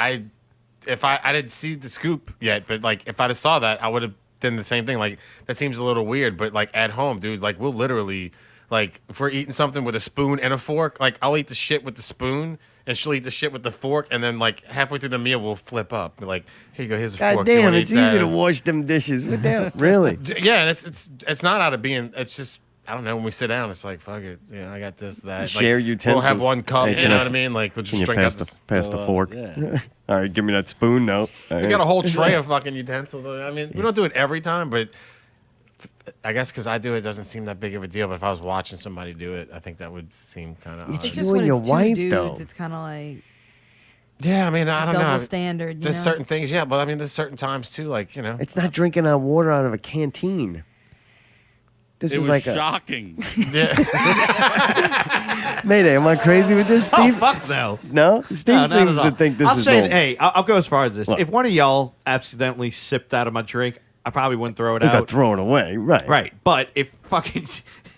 if I didn't see the scoop yet, but like if I'd have saw that, I would have done the same thing. Like that seems a little weird, but like at home, dude, like we'll literally like if we're eating something with a spoon and a fork, like I'll eat the shit with the spoon. And she'll eat the shit with the fork, and then like halfway through the meal, we'll flip up. Be like, here you go, here's a God fork. You damn, wanna it's eat easy that? to wash them dishes. What the hell? Really? Yeah, and it's not out of being. It's just I don't know. When we sit down, it's like fuck it. Yeah, I got this, that. Share like, utensils. We'll have one cup. Hey, You can know I what I s- mean? Like we'll Can just you drink pass out the, this. pass the fork? yeah. All right, give me that spoon, no. We got a whole tray of fucking utensils. I mean, we don't do it every time, but I guess because I do it, doesn't seem that big of a deal. But if I was watching somebody do it, I think that would seem kind of. It's It's You just and when your it's two wife, dudes, though. it's kind of like Yeah, I mean, I don't double know. standard. You There's know? certain things, yeah, but I mean, there's certain times too, like you know. It's not drinking our water out of a canteen. This It is was like a shocking. Yeah. Mayday. Am I crazy with this, Oh, Steve? fuck no. No, Steve No, not seems at to all. think this I'll is say, normal. hey, I'll go as far as this. What? If one of y'all accidentally sipped out of my drink, I probably wouldn't throw it You got out. to throw it away, right? Right, but if fucking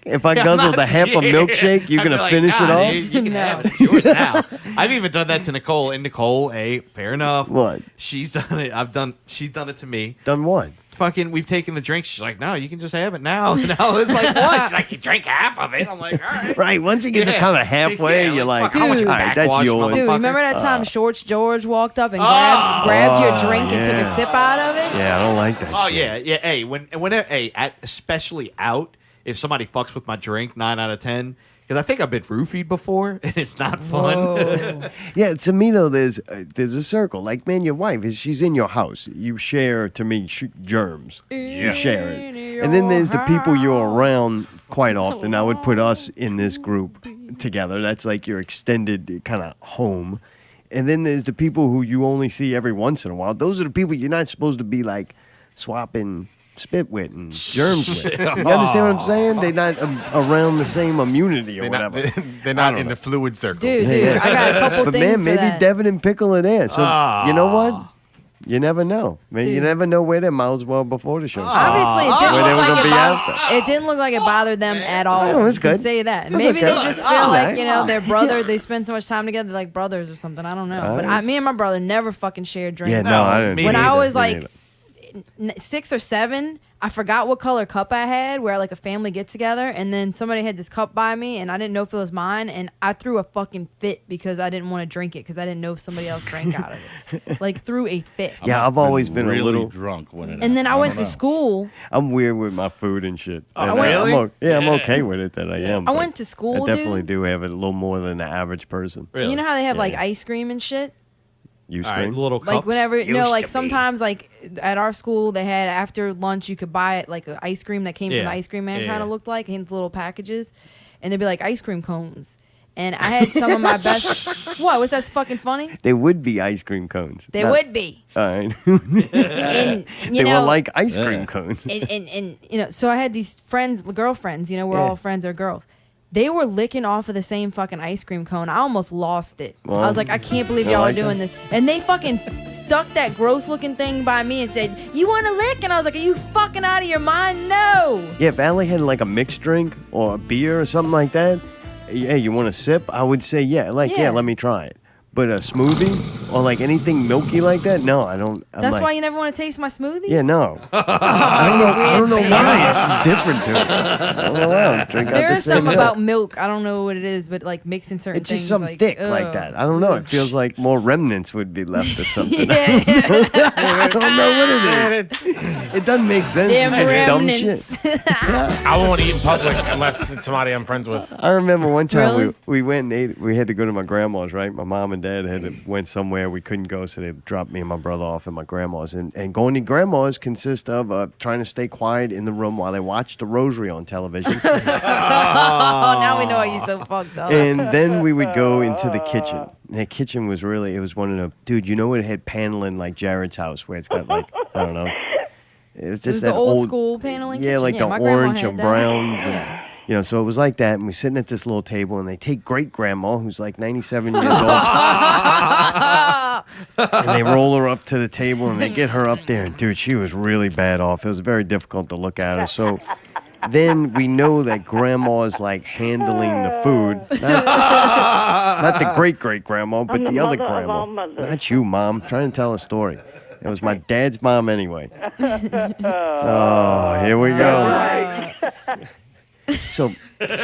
If I Yeah, I'm guzzled not- a half a milkshake, you're I'd gonna be like, finish it nah, off? dude, you can No. have it. It's yours now. I've even done that to Nicole, and Nicole, hey, fair enough. What? She's done it. She's done it to me. Done what? Fucking, we've taken the drink. She's like, no, you can just have it now. And I was like, what? She's like, you drank half of it. I'm like, all right. Right. Once he gets it Yeah. kind of halfway, Yeah, you're like, fuck, how much Dude. all right, that's backwash, yours. Dude, motherfucker. remember that time Shorts George walked up and grabbed your drink and took a yeah. sip out of it? Yeah, I don't like that. Oh shit. yeah, yeah. Hey, especially out, if somebody fucks with my drink, 9 out of 10, because I think I've been roofied before, and it's not fun. Whoa. Yeah, to me though, there's a circle. Like, man, your wife she's in your house. You share, to me, germs. You share it, and then there's the people you're around quite often. I would put us in this group together. That's like your extended kind of home. And then there's the people who you only see every once in a while. Those are the people you're not supposed to be like swapping spit with and germs with. You understand what I'm saying? They're not around the same immunity or They're not, whatever. they're I not don't in know. the fluid circle. Dude, I got a couple But things man, for maybe that. Devin and Pickle are there. So you know what? You never know. Man, you Dude. never know where their mouths were before the show started. Obviously, it didn't Where they look were like gonna it be bothered. after. It didn't look like it bothered them at all. Oh, that's You can good. say that. That's Maybe okay. they just All feel like right. their brother. They spend so much time together, like brothers or something. I don't know. All But right. me and my brother never fucking shared drinks. Yeah, no, I didn't. me When I neither, was Me like neither. 6 or 7, I forgot what color cup I had, where like a family get together, and then somebody had this cup by me, and I didn't know if it was mine, and I threw a fucking fit because I didn't want to drink it because I didn't know if somebody else drank out of it. Like threw a fit. Yeah, I've always been really a little. drunk when it And then I happened. went don't to know. school. I'm weird with my food and shit. Oh, And really? I'm okay with it that I am. I but went to school, I definitely dude. do have it a little more than the average person. Really? You know how they have Yeah, like yeah. ice cream and shit? You All right, scream? little cups. Like whenever, Used like to sometimes, like at our school, they had after lunch you could buy it like an ice cream that came from the ice cream man, kind of looked like in little packages, and they'd be like ice cream cones. And I had some of my best. What was that fucking funny? They would be ice cream cones. They would be. All right. And They were like ice cream Yeah. cones. and you know, so I had these friends, girlfriends. You know, we're all friends. They're girls. They were licking off of the same fucking ice cream cone. I almost lost it. Well, I was like, I can't believe I y'all like are doing that. this. And they fucking stuck that gross looking thing by me and said, "You want to lick?" And I was like, "Are you fucking out of your mind?" No. Yeah, if Allie had like a mixed drink or a beer or something like that, hey, you want a sip? I would say yeah, Yeah. let me try it. But a smoothie or like anything milky like that, no, I don't. I'm That's like, why you never want to taste my smoothie. Yeah, no. I don't know why. It's different to it. I don't know why. Drink out There the is same something milk. about milk. I don't know what it is, but like mixing certain It's things. just something like, thick like ugh. that. I don't know. It feels like more remnants would be left or something. Yeah. I don't know what it is. It doesn't make sense. Damn It's just dumb remnants. shit. I won't eat in public unless it's somebody I'm friends with. I remember one time Really? we went and ate. We had to go to my grandma's, right? My mom and dad went somewhere. We couldn't go, so they dropped me and my brother off at my grandma's. And going to grandma's consists of trying to stay quiet in the room while they watch the rosary on television. Oh, now we know why you so fucked up. And then we would go into the kitchen. And the kitchen was really, it was one of the, dude, you know it had paneling like Jared's house where it's got like, I don't know. It was just It was that the old school paneling Yeah, kitchen? like Yeah, the my grandma orange had and that. browns. And, Yeah. you know, so it was like that. And we're sitting at this little table and they take great grandma, who's like 97 years old. And they roll her up to the table and they get her up there. And dude, she was really bad off. It was very difficult to look at her. So then we know that grandma's like handling the food. Not the great grandma, but the other grandma. Not you, Mom. I'm trying to tell a story. It was my dad's mom anyway. Oh, here we go. So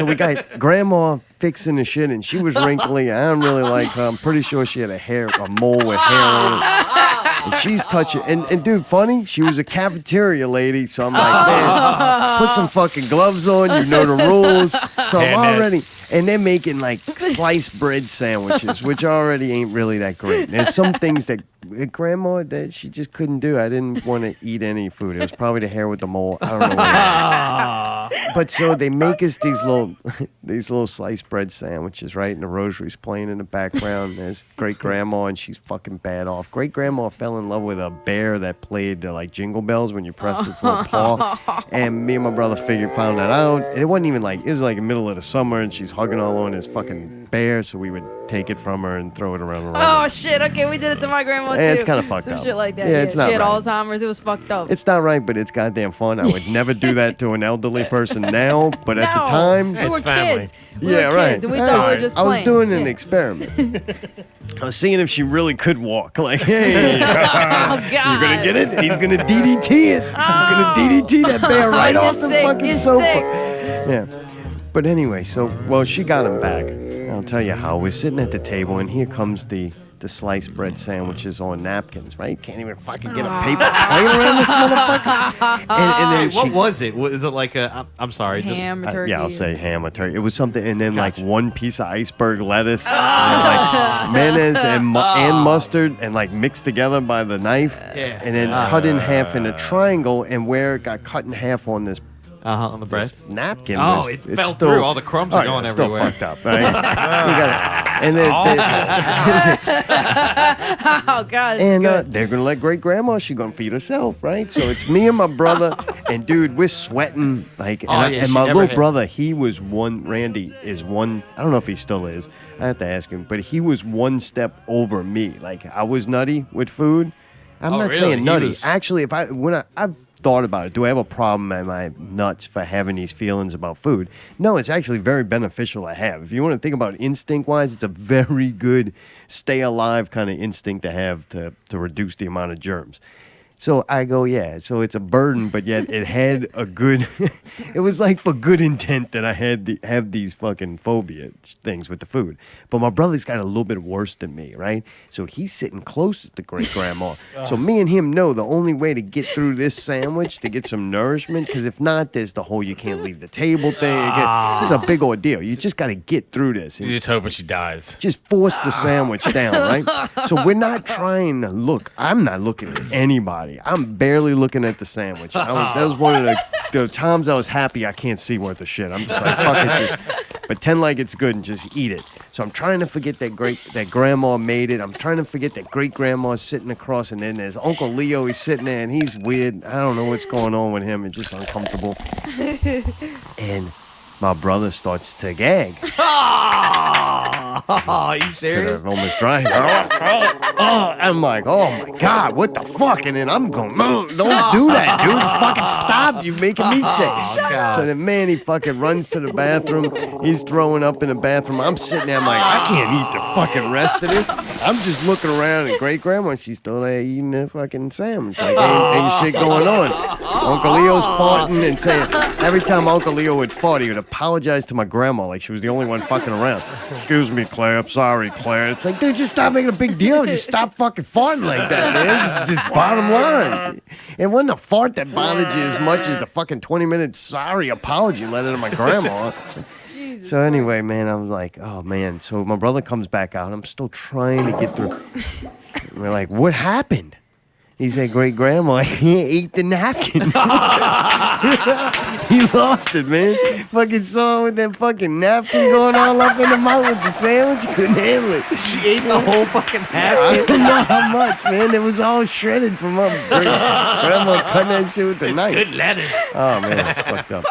we got grandma fixing the shit, and she was wrinkly. I don't really like her. I'm pretty sure she had a mole with hair on it. And she's touching. And dude, funny, she was a cafeteria lady. So I'm like, man, put some fucking gloves on. You know the rules. So I'm already. And they're making like sliced bread sandwiches, which already ain't really that great. There's some things that grandma that she just couldn't do. I didn't want to eat any food. It was probably the hair with the mole. I don't know what it was. But so they make us these little sliced bread sandwiches, right? And the rosary's playing in the background. There's great grandma, and she's fucking bad off. Great grandma fell in love with a bear that played like jingle bells when you pressed its little paw. And me and my brother found that out. And it wasn't even like, it was like the middle of the summer, and she's hugging all on this fucking bear. So we would take it from her and throw it around the room. Oh shit! Okay, we did it to my grandma too. It's kind of fucked Some up. shit like that. Yeah, it's not She had right. Alzheimer's. It was fucked up. It's not right, but it's goddamn fun. I would never do that to an elderly person now, but at the No, time, we were family. kids. We were right. kids, and we thought we were just I was playing. doing an Yeah. experiment. I was seeing if she really could walk. Like, hey, Oh God! you're gonna get it. He's gonna DDT it. He's gonna DDT that bear right You're off the sick, fucking you're sofa. sick. Yeah. But anyway, well, she got him back. I'll tell you how. We're sitting at the table, and here comes the sliced bread sandwiches on napkins, right? Can't even fucking get a paper plate around this motherfucker. And then What was it? Was it like a? I'm sorry. Just, Ham or turkey. yeah, I'll say ham or turkey. It was something, and then like one piece of iceberg lettuce, and then, like mayonnaise and mustard, and like mixed together by the knife, Yeah. and then cut in half in a triangle. And where it got cut in half on this on the bread. this napkin. Oh, it's it fell still, through. All the crumbs are going it's still everywhere. fucked up, right? We got it. And then, Oh God! It's and good. they're gonna let great grandma. She's gonna feed herself, right? So it's me and my brother, and dude, we're sweating like. Oh, yeah, And she my never little hit. brother, he was one. Randy is one. I don't know if he still is. I have to ask him, but he was one step over me. Like I was nutty with food. I'm Oh, not really? saying He nutty. was- Actually, I've thought about it. Do I have a problem? Am I nuts for having these feelings about food? No, it's actually very beneficial to have. If you want to think about instinct-wise, it's a very good stay alive kind of instinct to have to reduce the amount of germs. So I go, yeah. So it's a burden, but yet it had a good. It was like for good intent that I had to have these fucking phobia things with the food. But my brother's got a little bit worse than me, right? So he's sitting closest to great grandma. So me and him know the only way to get through this sandwich to get some nourishment, because if not, there's the whole you can't leave the table thing. It's a big ordeal. You just got to get through this. You're just hoping she dies. Just force the sandwich down, right? So we're not trying to look. I'm not looking at anybody. I'm barely looking at the sandwich. That was one of the times I was happy I can't see worth a shit. I'm just like, fuck it, just pretend like it's good and just eat it. So I'm trying to forget that grandma made it. I'm trying to forget that great grandma's sitting across, and then there's Uncle Leo. He's sitting there and he's weird. I don't know what's going on with him. It's just uncomfortable. And my brother starts to gag. Oh, you serious? I've almost tried. I'm like, oh my God, what the fuck? And then I'm going, no, don't do that, dude. Fucking stop. You're making me sick. So the man, he fucking runs to the bathroom. He's throwing up in the bathroom. I'm sitting there, I'm like, I can't eat the fucking rest of this. I'm just looking around at great grandma. She's still there eating the fucking sandwich. Like, ain't shit going on. Uncle Leo's farting and saying, every time Uncle Leo would fart, he would apologize to my grandma like she was the only one fucking around. Excuse me, Claire. I'm sorry, Claire. It's like, dude, just stop making a big deal. Just stop fucking farting like that, man. Just bottom line. It wasn't a fart that bothered you as much as the fucking 20-minute sorry apology letter to my grandma. So anyway, man, I'm like, oh, man. So my brother comes back out. I'm still trying to get through. We're like, what happened? He said, great grandma, he ate the napkin. He lost it, man. Fucking saw him with that fucking napkin going all up in the mouth with the sandwich. Couldn't handle it. She ate the whole fucking I napkin. don't know how much, man. It was all shredded from my grandma cutting that shit with the knife. Good lettuce. Oh, man, it's fucked up.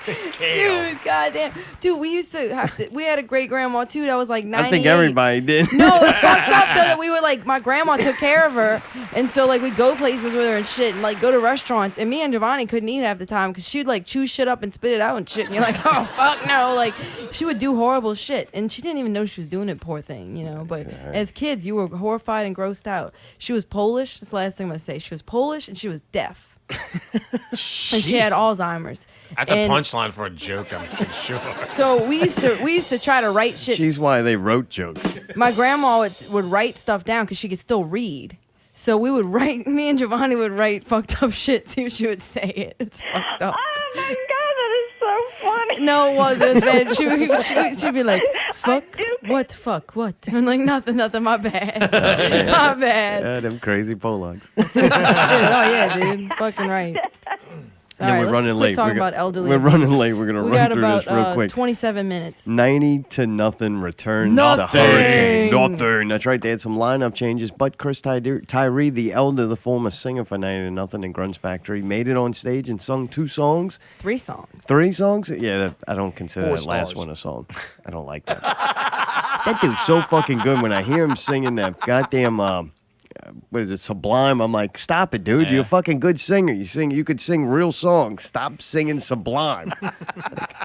It's kale. Dude, goddamn. Dude, we used to have to, we had a great grandma too that was like 98. I think everybody did. No, it's fucked up though that we were like, my grandma took care of her. And so like we'd go places with her and shit and like go to restaurants. And me and Giovanni couldn't eat half the time because she'd like chew shit up and spit it out and shit. And you're like, oh, fuck no. Like she would do horrible shit. And she didn't even know she was doing it, poor thing, you know. But as kids, you were horrified and grossed out. She was Polish. That's the last thing I'm going to say. She was Polish and she was deaf. And she had Alzheimer's. That's a punchline for a joke, I'm sure. So we used to try to write shit. She's why they wrote jokes. My grandma would write stuff down because she could still read. So we would write. Me and Giovanni would write fucked up shit. See if she would say it. It's fucked up. Oh my God, that is so funny. No, it wasn't. It was bad. She'd be like, fuck, what, fuck, what? I'm like, nothing, my bad. My bad. Yeah, them crazy Polacks. Oh, yeah, dude. Fucking right. And then we're running late. Talking about elderly. We're running late. We're going to run through this real quick. 27 minutes. 90-0 returns Nothing. the Hurricane. Nothing. That's right. They had some lineup changes, but Chris Tyree, the elder, the former singer for 90-0 in Grunge Factory, made it on stage and sung 2 songs. 3 songs. 3 songs? Yeah, I don't consider 4 that last stars. one a song. I don't like that. That dude's so fucking good. When I hear him singing that goddamn... what is it, Sublime? I'm like, stop it, dude. Yeah. You're a fucking good singer. You could sing real songs. Stop singing Sublime.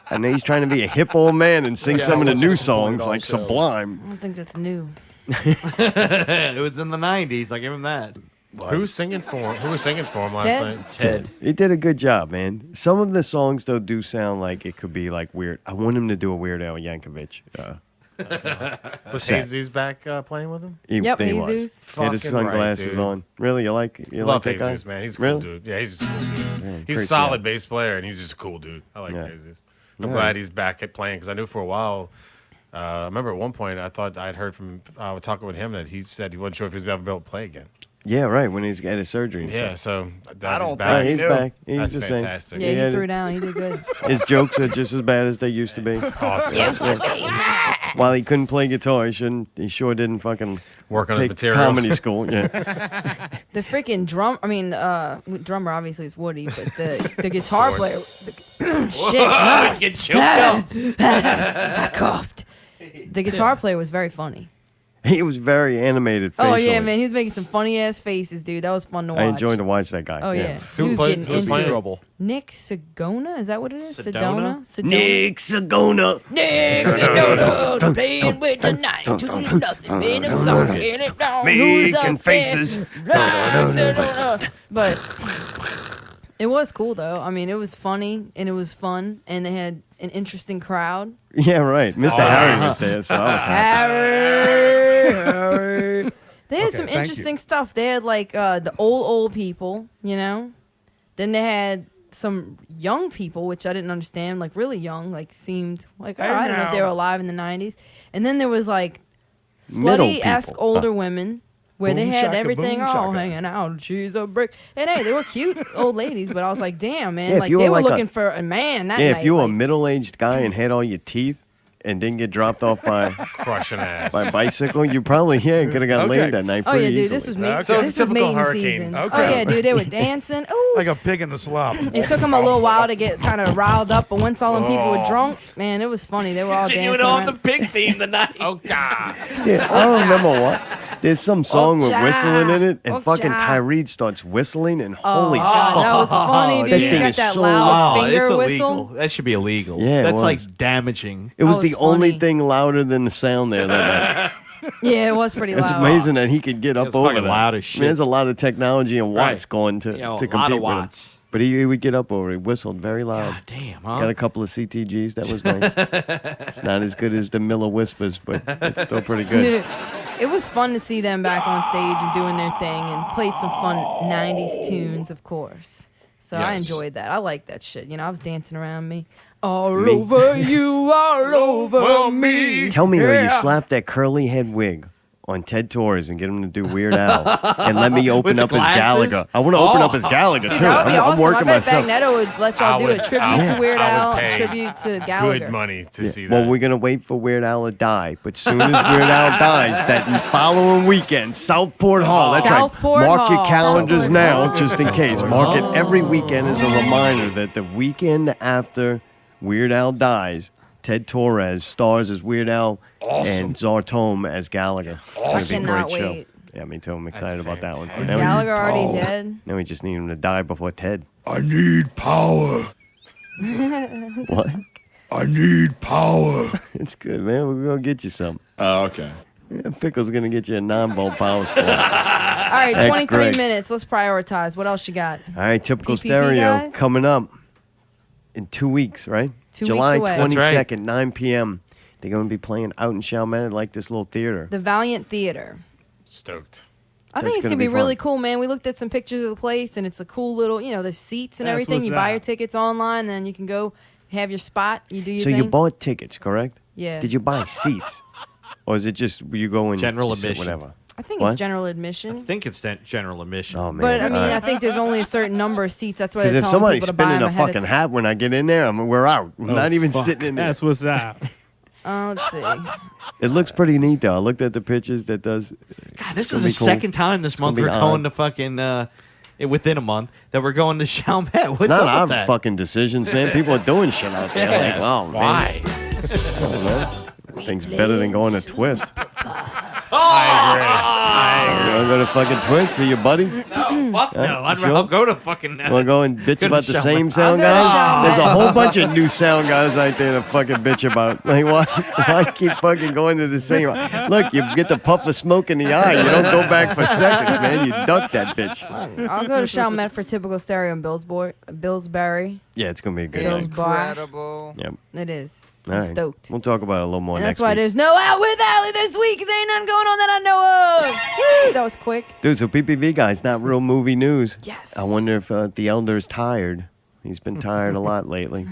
I know he's trying to be a hip old man and sing some of the new songs like I Sublime. don't think that's new. It was in the 90s. I give him that. Who was singing for him last Ted? night? Ted. He did a good job, man. Some of the songs, though, do sound like it could be like weird. I want him to do a Weird Al Yankovic. Was Set. Jesus back playing with him? Yep, he was. Jesus. He had his Fucking right, sunglasses dude. on. Really, you like Love that Jesus, guy? man. He's a cool Really? dude. Yeah, he's just a cool dude. Man, He's a crazy solid guy. bass player, and he's just a cool dude. I like Yeah. Jesus. I'm Yeah. glad he's back at playing because I knew for a while. I remember at one point I thought I'd heard from talking with him that he said he wasn't sure if he was ever able to play again. Yeah, right. When he's got his surgery. And Yeah, stuff. so I don't back. think He's he back. He's That's the same. fantastic. Yeah, Yeah, he threw down. He did good. His jokes are just as bad as they used to be. Awesome. Yeah. While he couldn't play guitar, he sure didn't fucking Work on his take material. comedy school. Yeah. The freaking drummer obviously is Woody, but the guitar player. Shit. Get choked up. I coughed. The guitar player was very funny. He was very animated Oh facially. yeah, man, he was making some funny ass faces, dude. That was fun to watch. I enjoyed to watch that guy. Oh yeah, he Who was played- getting who's into playing? it. Trouble. Nick Sagona, is that what it is? Sedona? Sedona. Nick Sagona. Nick Sedona, playing with the knife, doing nothing, man. I'm sorry, and it don't lose Making up faces. there. But it was cool though. I mean, it was funny and it was fun, and they had an interesting crowd. Yeah, right. Mr. Harry was there, so I was happy. Harry. They had Okay, some thank you. interesting stuff. They had like the old people, you know. Then they had some young people, which I didn't understand, like really young, like seemed like Hey, I don't know if they were now. alive in the 90s. And then there was like Middle slutty-esque people. older women where they Boom had shaka, everything boom all shaka. hanging out. She's a brick. And hey, they were cute old ladies, but I was like, damn, man. Yeah, if like you they were were like a- looking for a man that Yeah, night. if you were a like, middle-aged guy and had all your teeth and didn't get dropped off by Crushing ass. by bicycle, you probably could have got Okay. laid that night oh pretty yeah, dude, easily. this was me. Okay. So it's This was typical mating hurricanes. season. Okay. Oh yeah, dude, they were dancing. Ooh. Like a pig in the slop. It took them a little while to get kind of riled up, but once all them people were drunk, man, it was funny. They were all dancing around. pig theme tonight. Oh God. Yeah, I don't remember what. There's some song with OKJA. whistling in it, and fucking OKJA. Tyree starts whistling, and Oh, holy God, fuck. that was funny, That dude. He thing got is that so loud Oh, finger it's whistle. illegal. That should be illegal. Yeah, it That's was. like damaging. It was That the was only funny. thing louder than the sound there. That Yeah, it was pretty loud. It's amazing that he could get up was over fucking that. loud as I mean, shit. there's a lot of technology and watts Right. going to, Yeah, a to lot compete of with him. watts. But he would get up over it. He whistled very loud. God damn, Got huh? a couple of CTGs. That was nice. It's not as good as the Miller Whispers, but it's still pretty good. It was fun to see them back on stage and doing their thing and played some fun 90s tunes, of course. So I Yes. enjoyed that. I like that shit. You know, I was dancing around me. All Me? over you, all over me. Tell me, though, you Yeah. slapped that curly head wig on Ted Torres and get him to do Weird Al and let me open the up as glasses? Gallagher. I want to open up as Gallagher, Dude, too. that would be I'm awesome. working I bet myself. Magneto would let y'all do a tribute to Weird Al, I would a pay tribute to Gallagher. good money to see that. Well, we're going to wait for Weird Al to die. But soon as Weird Al dies, that following weekend, Southport Hall. That's Southport right. Mark your Hall. calendars Southport now, Hall. just in case. Mark it every weekend as a reminder that the weekend after Weird Al dies, Ted Torres stars as Weird Al and Zartome as Gallagher. It's going to be a cannot great show. wait. Yeah, me too. I'm excited about that one. Is Now Gallagher already dead? now we just need him to die before Ted. I need power. What? I need power. It's good, man. We're going to get you some. Oh, okay. Yeah, Pickle's going to get you a 9-volt power squad. All right, That's 23 great. minutes. Let's prioritize. What else you got? All right, Typical PPV Stereo guys? coming up in 2 weeks, right? 2 weeks July away. That's 22nd, right. 9 p.m. They're going to be playing out in Chalmette, like this little theater. The Valiant Theater. Stoked. I That's think it's gonna gonna be be really fun. cool, man. We looked at some pictures of the place, and it's a cool little, you know, the seats and That's everything. what's You buy your up. tickets online, and then you can go have your spot. You do your So thing. you bought tickets, correct? Yeah. Did you buy seats? Or is it just you go in General you sit, admission. whatever? I think What? it's general I admission. think it's general admission. Oh, man. But I mean, all I right. think there's only a certain number of seats. That's why Because they're if telling somebody's people to buy spinning them a ahead of fucking time. hat when I get in there, we're out. We're not even fuck. sitting in there. That's what's up. Let's see. It looks pretty neat, though. I looked at the pictures. That does. God, this It'll is be the cool. second time this It's gonna month be we're odd. going to fucking within a month that we're going to Chalmette. What's It's not up our with that? fucking decisions, man. People are doing shit out there. Yeah. Like, wow, Why? I don't know. Things better than going to Twist. You want to go to fucking Twist? See your buddy? No, fuck no. Yeah, I'd sure? rather go to fucking. Want to go and bitch to about the Chalmette. same sound I'll go to guys? Chalmette. There's a whole bunch of new sound guys out there to fucking bitch about. Like, why keep fucking going to the same? Look, you get the puff of smoke in the eye. You don't go back for seconds, man. You duck that bitch. I'll go to Chalmette for Typical Stereo and Billsberry. Yeah, it's going to be a good night. Billsbar. Yep. It is. All I'm right. stoked. We'll talk about it a little more And next that's why week. there's no Out with Allie this week. 'Cause ain't nothing going on that I know of. Woo, that was quick. Dude, so PPV guys, not real movie news. Yes. I wonder if the elder's tired. He's been tired a lot lately.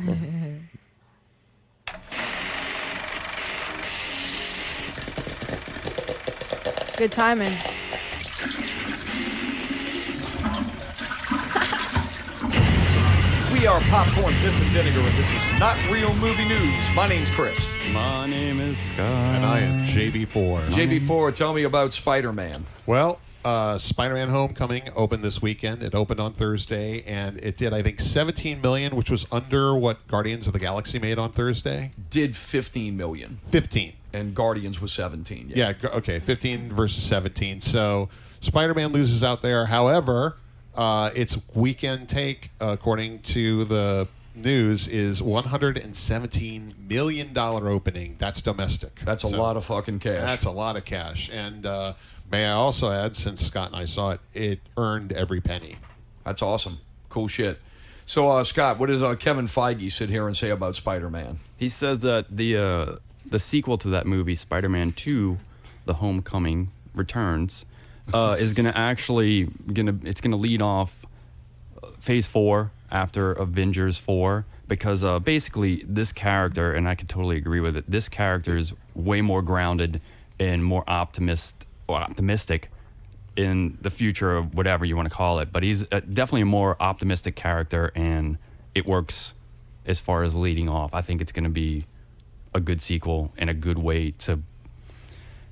Good timing. We are Popcorn Piff and Vinegar, and this is not real movie news. My name's Chris. My name is Scott. And I am JB4. JB4, tell me about Spider-Man. Well, Spider-Man Homecoming opened this weekend. It opened on Thursday, and it did, I think, 17 million, which was under what Guardians of the Galaxy made on Thursday. Did 15 million. 15. and Guardians was 17. Yeah, okay, 15 versus 17. So Spider-Man loses out there. However, its weekend take, according to the news, is $117 million opening. That's domestic. That's a lot of fucking cash. That's a lot of cash. And may I also add, since Scott and I saw it, it earned every penny. That's awesome. Cool shit. So, Scott, what does Kevin Feige sit here and say about Spider-Man? He says that the sequel to that movie, Spider-Man 2, The Homecoming Returns, is going to actually lead off Phase 4 after Avengers 4, because basically this character, and I could totally agree with it, this character is way more grounded and more optimistic in the future of whatever you want to call it. But he's definitely a more optimistic character, and it works as far as leading off. I think it's going to be a good sequel and a good way to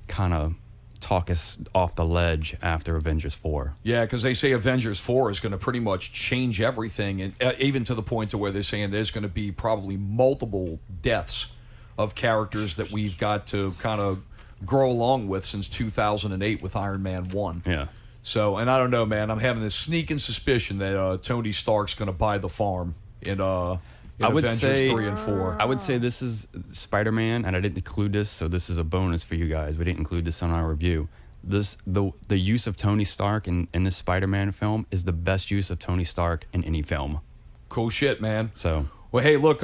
kind of talk us off the ledge after Avengers 4. Yeah, because they say Avengers 4 is going to pretty much change everything, and even to the point to where they're saying there's going to be probably multiple deaths of characters that we've got to kind of grow along with since 2008 with Iron Man 1. Yeah. So, and I don't know, man. I'm having this sneaking suspicion that Tony Stark's going to buy the farm in Avengers 3 and 4. I would say this is Spider-Man, and I didn't include this, so this is a bonus for you guys. We didn't include this on our review. The use of Tony Stark in this Spider-Man film is the best use of Tony Stark in any film. Cool shit, man. So, well, hey, look,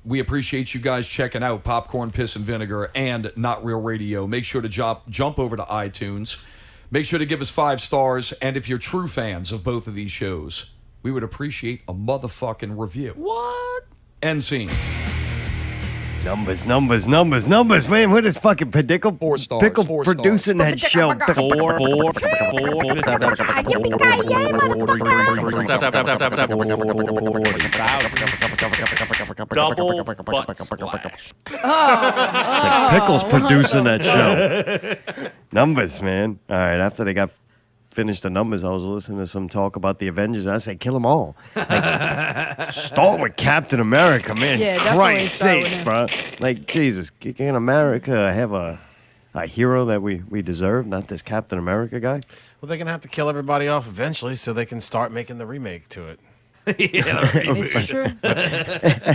we appreciate you guys checking out Popcorn, Piss, and Vinegar and Not Real Radio. Make sure to jump over to iTunes. Make sure to give us 5 stars, and if you're true fans of both of these shows, we would appreciate a motherfucking review. What? End scene. Numbers, man. What is fucking Pickle? 4 stars. Pickle 4 stars. producing that show. Double butt splash. It's like Pickle's producing that show. Numbers, man. All right, after they got finished the numbers, I was listening to some talk about the Avengers, and I said, kill them all. Like, start with Captain America, man. Yeah, definitely Christ start with sakes, him. bro. Like, Jesus, can America have a hero that we deserve, not this Captain America guy? Well, they're going to have to kill everybody off eventually so they can start making the remake to it. It's true.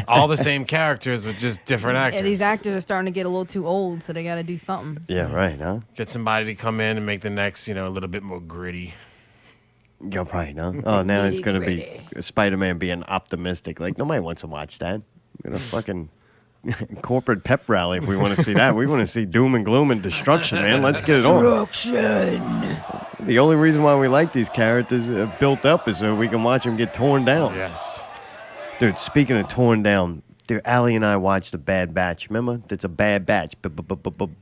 All the same characters with just different actors. Yeah, these actors are starting to get a little too old, so they got to do something. Yeah, right, huh? Get somebody to come in and make the next, a little bit more gritty. Yeah, right, huh? Oh, now it's going to be Nitty-gritty. Spider-Man being optimistic. Like, nobody wants to watch that. We're going to fucking corporate pep rally if we want to see that. We want to see doom and gloom and destruction, man. Let's get it on. Destruction. The only reason why we like these characters built up is so we can watch them get torn down. Yes. Dude, speaking of torn down, dude, Allie and I watched a Bad Batch. Remember? That's a Bad Batch.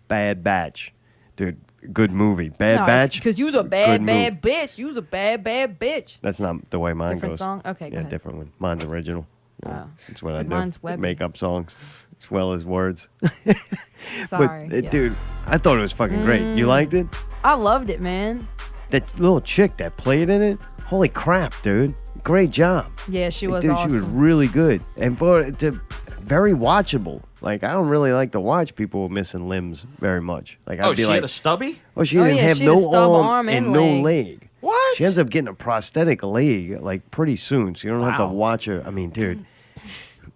Bad Batch. Dude, good movie. Bad Batch. Because you was a good bad movie. bitch. You was a bad bitch. That's not the way mine Different goes. song? Okay, go yeah, ahead. different one. Mine's original. Yeah, Oh. that's what I do. Mine's Webby. Make up songs as well as words. Sorry. But, yeah. dude, I thought it was fucking great. You liked it? I loved it, man. That little chick that played in it, holy crap, dude. Great job. Yeah, she was Dude, awesome. she was really good. And very watchable. Like, I don't really like to watch people missing limbs very much. Like, I'd Oh, be she like, had a stubby? oh, she Oh, didn't yeah, have she had a no stub arm, arm and and no leg. leg. What? She ends up getting a prosthetic leg, like, pretty soon. So you don't have to Wow. watch her. I mean, dude,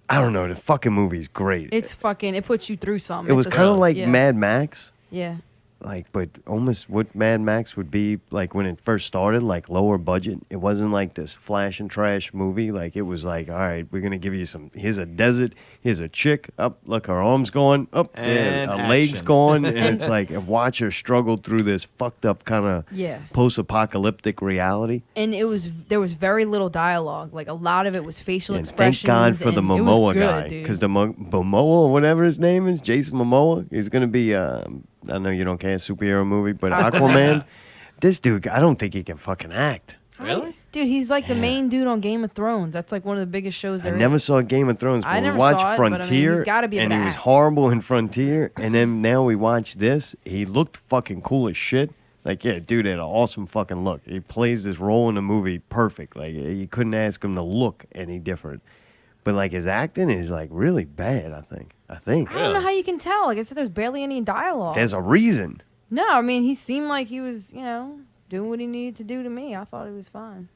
I don't know. The fucking movie's great. It's fucking, it puts you through something. It was It's a- kind of like yeah. Mad Max. Yeah. Like, but almost what Mad Max would be like when it first started, like lower budget. It wasn't like this flash and trash movie. Like, it was like, all right, we're gonna give you some. Here's a desert. Here's a chick. Up, look, her arm's gone. Up, And a leg's action. gone, and it's like watch her struggle through this fucked up kind of Yeah. post-apocalyptic reality. And there was very little dialogue. Like, a lot of it was facial And expressions. thank God for the and it was Momoa good, guy, dude. because the Momoa or whatever his name is, Jason Momoa, he's gonna be. I know you don't care, superhero movie, but Aquaman. This dude, I don't think he can fucking act. Really? Dude, he's like the main dude on Game of Thrones. That's like one of the biggest shows I there never is. saw Game of Thrones, I but we never watched saw it, but I mean, Frontier, he's gotta be able and to he was act. horrible in Frontier, and then now we watch this. He looked fucking cool as shit. Like, yeah, dude had an awesome fucking look. He plays this role in the movie perfect. Like, you couldn't ask him to look any different. but like his acting is like really bad. I think. I don't know how you can tell. Like I said, there's barely any dialogue. There's a reason. No, I mean, he seemed like he was, doing what he needed to do to me. I thought he was fine.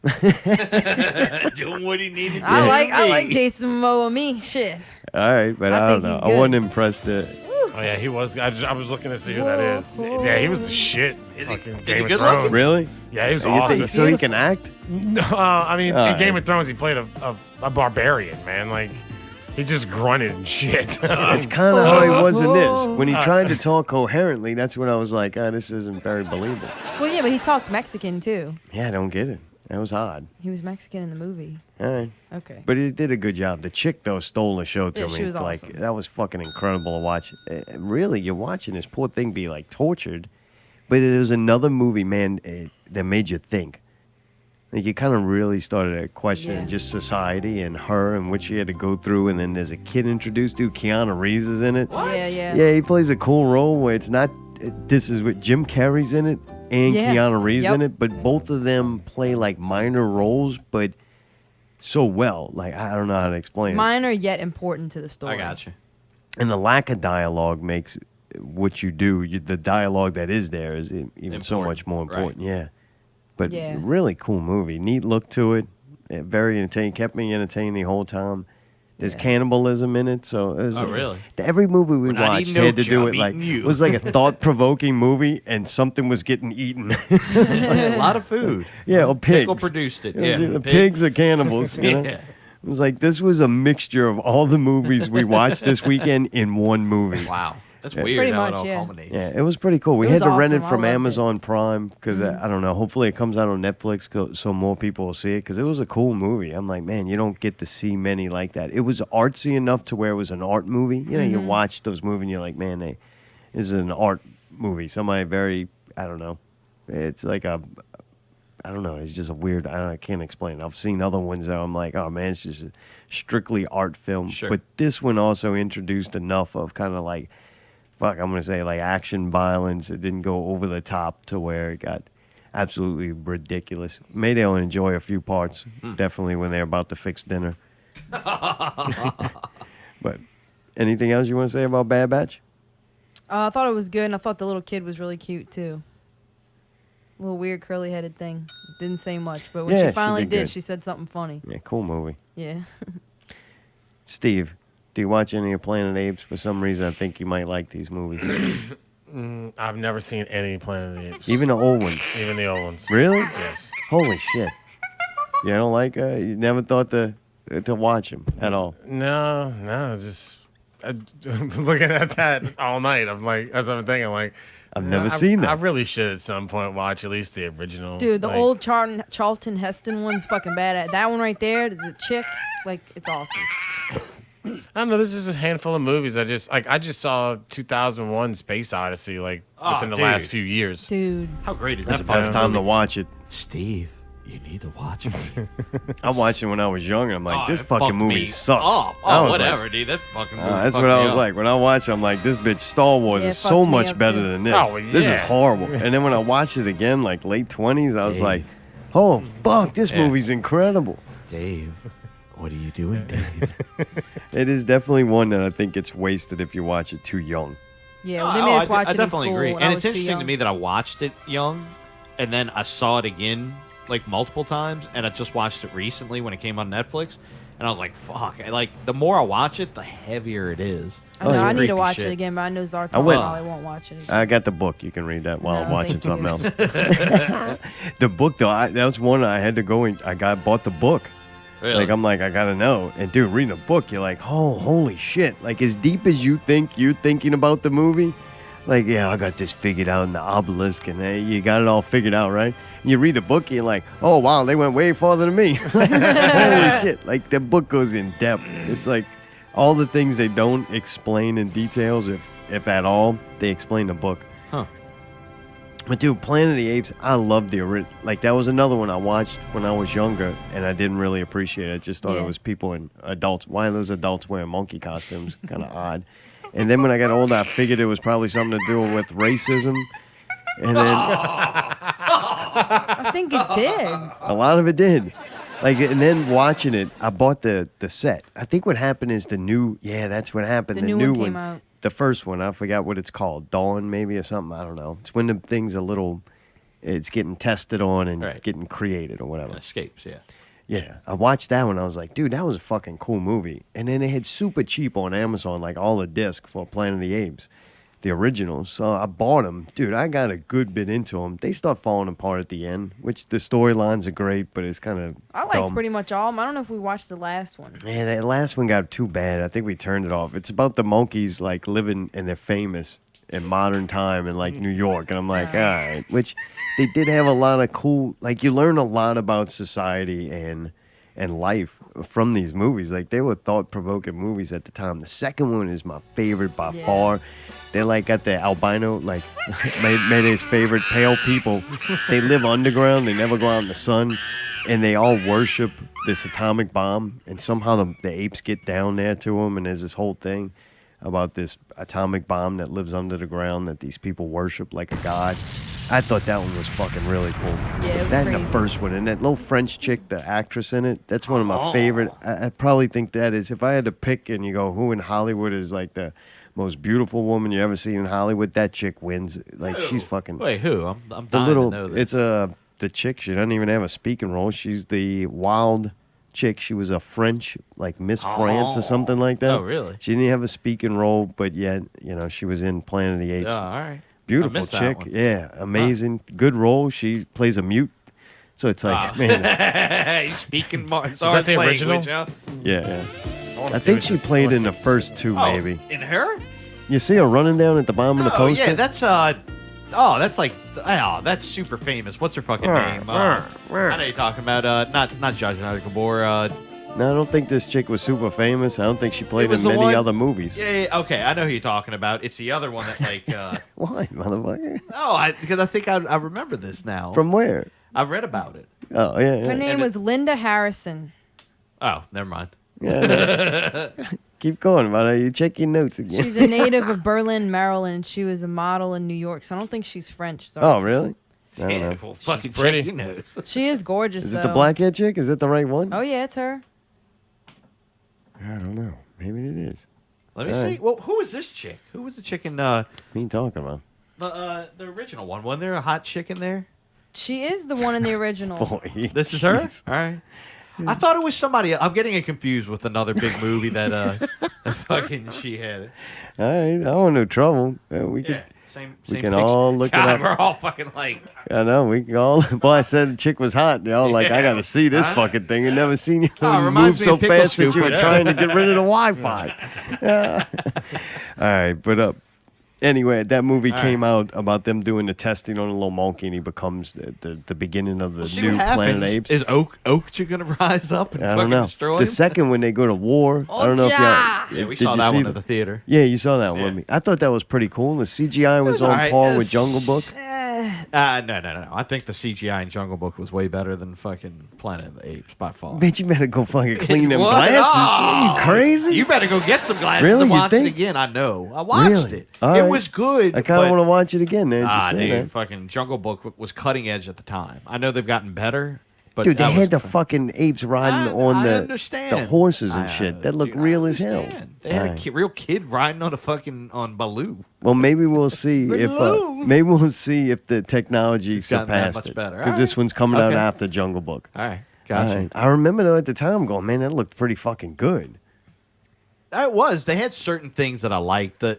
Doing what he needed to do. I like Jason Momoa. Me, shit. All right, but I don't think know. he's I good. wasn't impressed. Oh yeah, he was. I was looking to see who that is. Yeah, he was the shit. Fucking Game of good Thrones. looking? Really? Yeah, he was You awesome. think so he can act? No, I mean, All in Game right. of Thrones, he played a barbarian, man. Like, he just grunted and shit. It's kind of how he was in this. When he tried to talk coherently, that's when I was like, this isn't very believable. Well, yeah, but he talked Mexican too. Yeah, I don't get it. That was odd. He was Mexican in the movie. All right. Okay. But he did a good job. The chick, though, stole the show to Yeah, me. she was Like, awesome. that was fucking incredible to watch. Really, you're watching this poor thing be, like, tortured. But it was another movie, man, that made you think. Like, you kind of really started to question just society and her and what she had to go through. And then there's a kid introduced, dude. Keanu Reeves is in it. What? Yeah. Yeah, he plays a cool role where it's not. This is what Jim Carrey's in it and Yeah. Keanu Reeves in Yep. it, but both of them play like minor roles, but so well. Like I don't know how to explain it. Minor yet important to the story. I got you. And the lack of dialogue makes what you do. The dialogue that is there is even so much more important. Yeah, but Yeah. really cool movie. Neat look to it. Very entertaining. Kept me entertained the whole time. There's cannibalism in it, so it was, Oh, really? every movie we We're not watched eating had to Oak do Job, it like eating you. it was like a thought-provoking movie, and something was getting eaten. A lot of food. Yeah, or pigs. Pickle produced it. was Yeah, either pigs or cannibals. You know? Yeah. It was like this was a mixture of all the movies we watched this weekend in one movie. Wow. That's Yeah. weird Pretty how much, it all yeah. culminates. Yeah, it was pretty cool. We It had was to rent it awesome. I from loved it. Amazon Prime because I don't know. Hopefully, it comes out on Netflix so more people will see it because it was a cool movie. I'm like, man, you don't get to see many like that. It was artsy enough to where it was an art movie. You know, you watch those movies and you're like, man, this is an art movie. Somebody very, I don't know. It's like I don't know. It's just a weird. I can't explain. I've seen other ones that I'm like, oh man, it's just a strictly art film. Sure. But this one also introduced enough of kind of like, I'm gonna say like action violence. It didn't go over the top to where it got absolutely ridiculous. Maybe I'll enjoy a few parts. Definitely when they're about to fix dinner. But anything else you want to say about Bad Batch? I thought it was good, and I thought the little kid was really cute too. Little weird curly-headed thing. Didn't say much, but when Yeah, she she finally did did, good. she said something funny. Yeah, cool movie. Yeah. Steve, do you watch any of Planet Apes? For some reason, I think you might like these movies. I've never seen any Planet of the Apes. Even the old ones. Even the old ones. Really? Yes. Holy shit. You don't like? You never thought to watch them at all? No, just looking at that all night. I'm like, as I'm thinking, like, I've never seen that. I really should at some point watch at least the original. Dude, the like, old Charlton Heston one's fucking bad. That one right there, the chick, like, it's awesome. I don't know. This is a handful of movies. I just saw 2001: Space Odyssey like Oh, within the dude. last few years. Dude. How great is That's that the best fucking time to movie? watch it. Steve, you need to watch it. I watched it when I was young, and I'm like, Oh, this it fucking fucked movie me sucks. up. I Oh, was whatever, like, dude. That fucking movie that's fucked what I me was up. like. When I watched it, I'm like, this bitch Star Wars Yeah, is it so fucked me much up, better too. than this. Oh, This is yeah. horrible. And then when I watched it again, like late 20s, I was like, oh, fuck, this Yeah. movie's incredible. Dave, what are you doing, Dave? It is definitely one that I think gets wasted if you watch it too young. Yeah, well, they made us watch I it definitely in school agree. when And I it's was too interesting to young. me that I watched it young, and then I saw it again like multiple times, and I just watched it recently when it came on Netflix, and I was like, "Fuck!" Like the more I watch it, the heavier it is. I know, Oh, I need to creepy watch shit. it again, but I know Zartan I went- probably won't watch it again. I got the book. You can read that while I'm No, watching thank you. something else. The book, though, that was one I had to go and bought the book. Really? Like, I'm like, I gotta know. And dude, reading a book, you're like, oh, holy shit. Like, as deep as you think you're thinking about the movie, like, yeah, I got this figured out in the obelisk, and you got it all figured out, right? And you read the book, and you're like, oh, wow, they went way farther than me. Holy shit. Like, the book goes in depth. It's like all the things they don't explain in details, if at all, they explain the book. Huh. But dude, Planet of the Apes, I loved the original. Like, that was another one I watched when I was younger, and I didn't really appreciate it. I just thought Yeah. it was people and adults. Why are those adults wearing monkey costumes? Kind of odd. And then when I got older, I figured it was probably something to do with racism. And then I think it did. a lot of it did. Like, and then watching it, I bought the set. I think what happened is that's what happened. The new one came out. The first one, I forgot what it's called. Dawn, maybe, or something. I don't know. It's when the thing's it's getting tested on and getting created or whatever. Escapes, yeah. Yeah, I watched that one. I was like, dude, that was a fucking cool movie. And then they had super cheap on Amazon, like all the disc for Planet of the Apes, the originals. So I bought them. Dude, I got a good bit into them. They start falling apart at the end, which the storylines are great, but it's kind of I liked pretty much all of them. I don't know if we watched the last one. Yeah, that last one got too bad. I think we turned it off. It's about the monkeys, like, living, and they're famous in modern time in, like, New York. And I'm like, all right. Which they did have a lot of cool, like, you learn a lot about society and life from these movies. Like, they were thought-provoking movies at the time. The second one is my favorite by far. They, like, got the albino, like, made his favorite pale people. They live underground. They never go out in the sun. And they all worship this atomic bomb. And somehow the apes get down there to them. And there's this whole thing about this atomic bomb that lives under the ground that these people worship like a god. I thought that one was fucking really cool. Yeah, it was that crazy. And the first one. And that little French chick, the actress in it, that's one of my favorite. I probably think that is, if I had to pick and you go, who in Hollywood is like the most beautiful woman you ever seen in Hollywood, that chick wins. Like, she's fucking... Wait, who? I'm the dying little, to know this. It's the chick. She doesn't even have a speaking role. She's the wild chick. She was a French, like Miss France or something like that. Oh, really? She didn't have a speaking role, but yet, she was in Planet of the Apes. Oh, all right. Beautiful missed that chick. one. Yeah, amazing. Good role. She plays a mute. So it's like, man. He's speaking Martin that the original? language, huh? Yeah. wanna I see think what she this- played let's in see. the first two, maybe. In her? You see her running down at the bottom of the Oh, poster? yeah, that's that's super famous. What's her fucking name? I know you're talking about, not Zsa Gabor. No, I don't think this chick was super famous. I don't think she played was in the many one- other movies. Yeah, okay, I know who you're talking about. It's the other one that, like, Why, motherfucker? no, because I think I remember this now. From where? I read about it. Oh, yeah. Her name was Linda Harrison. Oh, never mind. Yeah. Keep going, man. You check your notes again. She's a native of Berlin, Maryland. She was a model in New York, so I don't think she's French. Sorry. Oh, really? I don't Yeah, know. well, fucking pretty. check your notes. She is gorgeous, Is though. it the blackhead chick? Is it the right one? Oh, yeah, it's her. I don't know. Maybe it is. Let me All see. right. Well, who was this chick? Who was the chick in What are you talking about? the original one? Wasn't there a hot chick in there? She is the one in the original. Boy, This is her? jeez. All right. I thought it was somebody. I'm getting it confused with another big movie that fucking she had. All right. I don't want no trouble. We can, Same we same can picture. all look God, it up. we're all fucking like. I know. We can all. Well, I said the chick was hot. Y'all like, I got to see this Huh? fucking thing. I never seen you Oh, it move reminds me so of Pickle fast that you were Scooper. trying to get rid of the Wi-Fi. Yeah. All right. But anyway, that movie All came out about them doing the testing on a little monkey, and he becomes the beginning of the See new what Planet of happens. the Apes. Is Okja gonna rise up and I fucking don't know. destroy The him? second when they go to war, I don't know if y'all. Yeah, we did saw you that see one at the theater. Yeah, you saw that one with me. I thought that was pretty cool. The CGI was on alright. par with Jungle Book. No. I think the CGI in Jungle Book was way better than fucking Planet of the Apes by far. Bitch, you better go fucking clean them What? glasses. Oh, Are you crazy? You better go get some glasses Really? and You watch it think? again. I know. I watched Really? it. All It right. was good. I kind of but- want to watch it again, man. Just saying, dude, man. fucking Jungle Book was cutting edge at the time. I know they've gotten better, but Dude, they that had the was- fucking apes riding on I the understand. horses and shit. That looked real as hell. They had Alright. a real kid riding on a fucking on Baloo. Well, maybe we'll see if the technology It's gotten that surpassed much it. better. Because this Alright. one's coming out Okay. after Jungle Book. All right, gotcha. Alright. I remember though at the time going, man, that looked pretty fucking good. It was. They had certain things that I liked. The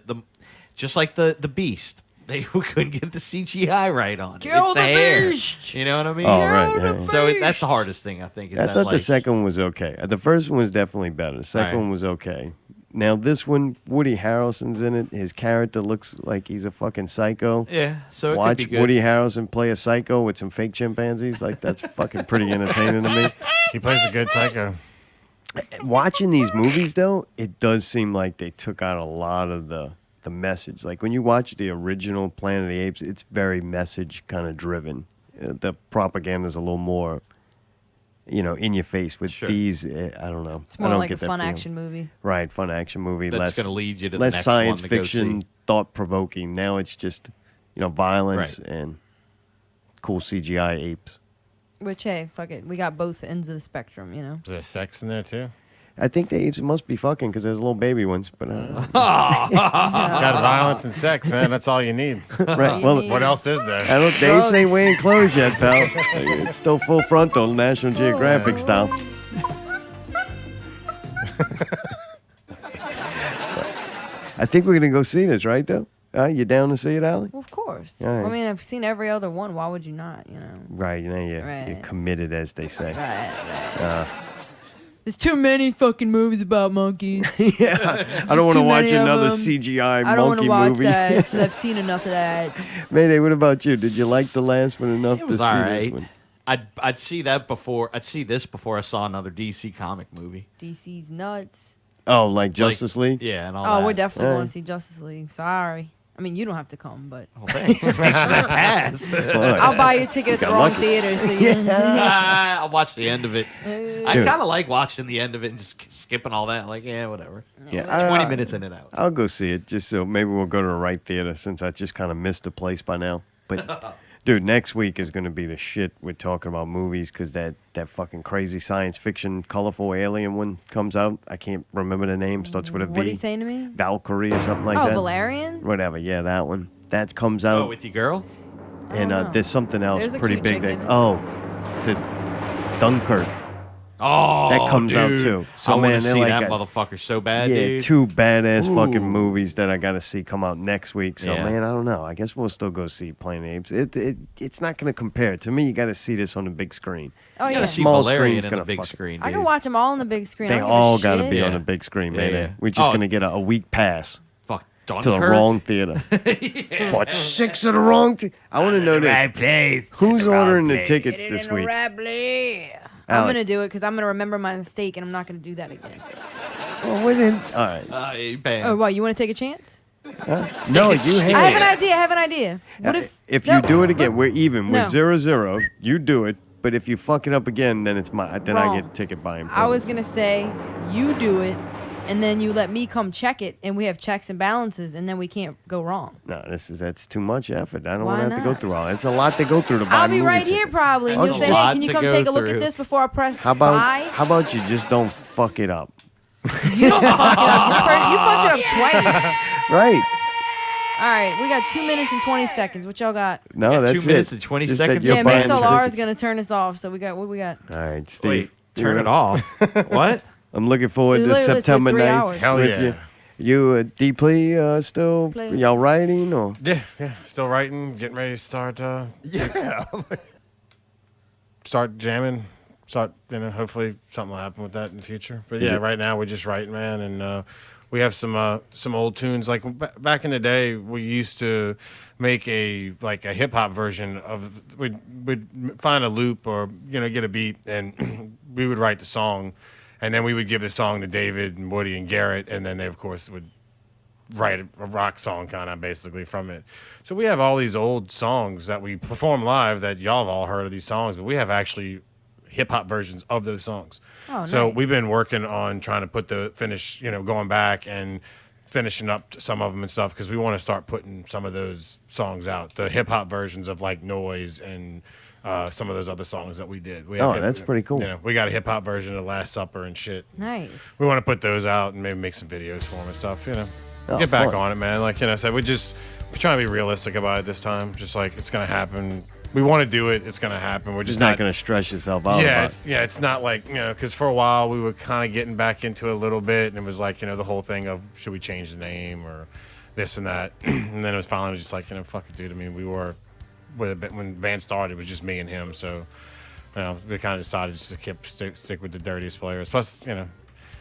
just like the Beast. They couldn't get the CGI right on it. Kill It's the the hair. beast! You know what I mean? Oh, right, yeah. So that's the hardest thing I think. Is I that, thought like, the second one was okay. The first one was definitely better. The second Alright. one was okay. Now this one, Woody Harrelson's in it. His character looks like he's a fucking psycho. Yeah, so it watch could be good. Woody Harrelson play a psycho with some fake chimpanzees. Like that's fucking pretty entertaining to me. He plays a good psycho. Watching these movies though, it does seem like they took out a lot of the message. Like when you watch the original Planet of the Apes, it's very message kind of driven. The propaganda's a little more, in your face. With these, I don't know. It's I more don't like get a that fun feeling. action movie. Right, fun action movie. That's less gonna lead you to the less next science one to go fiction, see. thought provoking. Now it's just, violence Right. and cool CGI apes. Which, hey, fuck it. We got both ends of the spectrum, you know? Is there sex in there too? I think the apes must be fucking because there's little baby ones, but Got violence and sex, man. That's all you need. Right. Well, what else is there? I don't. The apes ain't wearing clothes yet, pal. It's still full frontal, National Geographic style. I think we're gonna go see this, right? Though, you down to see it, Allie? Well, of course. All right. I mean, I've seen every other one. Why would you not, you know? Right. You're Right. committed, as they say. Right. There's too many fucking movies about monkeys. Yeah. I don't want to watch another CGI I don't want monkey to watch movie. that. 'Cause I've seen enough of that. Mayday, what about you? Did you like the last one enough It to was see all this right. one? I'd see that before. I'd see this before I saw another DC comic movie. DC's nuts. Oh, like Justice League? Yeah, and all Oh, that. we're definitely All going right. to see Justice League. Sorry. I mean, you don't have to come, but Thanks for that pass. I'll buy your ticket at the Got wrong lucky. theater. So you I'll watch the end of it. I Dude. kind of like watching the end of it and just skipping all that. Like, yeah, whatever. Yeah, 20 minutes in and out. I'll go see it just so maybe we'll go to the right theater since I just kind of missed the place by now. But dude, next week is going to be the shit. We're talking about movies because that fucking crazy science fiction colorful alien one comes out. I can't remember the name. Starts with a V. What are you saying to me? Valkyrie or something like Oh, that. Valerian? Whatever. Yeah, that one. That comes out. Oh, with your girl? And there's something else There's a pretty cute big. chick in it. The Dunkirk. Oh, That comes out, dude. too. So, I want man, to they're see like that a- motherfucker so bad, Yeah, dude. two badass fucking Ooh. movies that I got to see come out next week. So, Yeah. man, I don't know. I guess we'll still go see Planet Apes. It's not going to compare. To me, you got to see this on the big screen. Oh, You yeah. gotta see Small Valerian screen's in gonna the big fuck it. screen, I dude. can watch them all on the big screen. They I don't all got got to to be Yeah. on the big screen, Yeah, man. yeah. We're just Oh. going to get a week pass Fuck, to the Dunkirk? wrong theater. Bought 6 of the wrong. I want to know this. place. Who's ordering the tickets this week? I'm Alec. going to do it because I'm going to remember my mistake and I'm not going to do that again. Well, what in? All right. Bam. Oh, what? You want to take a chance? No, you hate I have an it. idea. I have an idea. What if you do it again, we're even. We're No. 0-0. You do it. But if you fuck it up again, then it's my. Then I Wrong. get a ticket buying. I was going to say you do it and then you let me come check it and we have checks and balances and then we can't go wrong. No, that's too much effort. I don't Why want to have to go not? through all. It's a lot to go through to buy I'll be movie right here tickets. probably and Oh, you'll say, just- hey, can you to come go take a look through. at this before I press How about buy? how about you just don't fuck it up? You don't fuck it up. You fucked it up twice. Right. All right, we got 2 minutes and 20 seconds. What y'all got? No, got that's 2 minutes it. and 20 Just that seconds? you're Yeah, buying the Mixlr is tickets. going to turn us off. So what we got? All right, Steve. Wait, you turn wanna- it off. What? I'm looking forward We to literally took September 3 9th. hours. Hell with yeah. you. You deeply still Play. y'all writing or? Yeah. Still writing, getting ready to start. Start jamming. Start, hopefully something will happen with that in the future. But Is yeah, it- right now we're just writing, man, and we have some old tunes. Like back in the day, we used to make a hip hop version of. We'd find a loop or get a beat, and we would write the song, and then we would give the song to David and Woody and Garrett, and then they of course would write a rock song kind of basically from it. So we have all these old songs that we perform live that y'all have all heard of these songs, but we have actually hip hop versions of those songs. Oh, So nice. we've been working on trying to finish, going back and finishing up some of them and stuff because we want to start putting some of those songs out, the hip hop versions of like Noise and some of those other songs that we did. We have that's pretty cool. We got a hip hop version of Last Supper and shit. Nice. We want to put those out and maybe make some videos for them and stuff, Oh, Get back fun. on it, man. Like, I said, we're trying to be realistic about it this time. Just like, it's going to happen. We want to do it. It's going to happen. We're Just just not going to stress yourself out. Yeah, about it. it's not like, because for a while we were kind of getting back into it a little bit. And it was like, the whole thing of should we change the name or this and that. And then it was finally just like, fuck it, dude. I mean, we were, when the band started, it was just me and him. So, we kind of decided just to stick with the dirtiest players. Plus,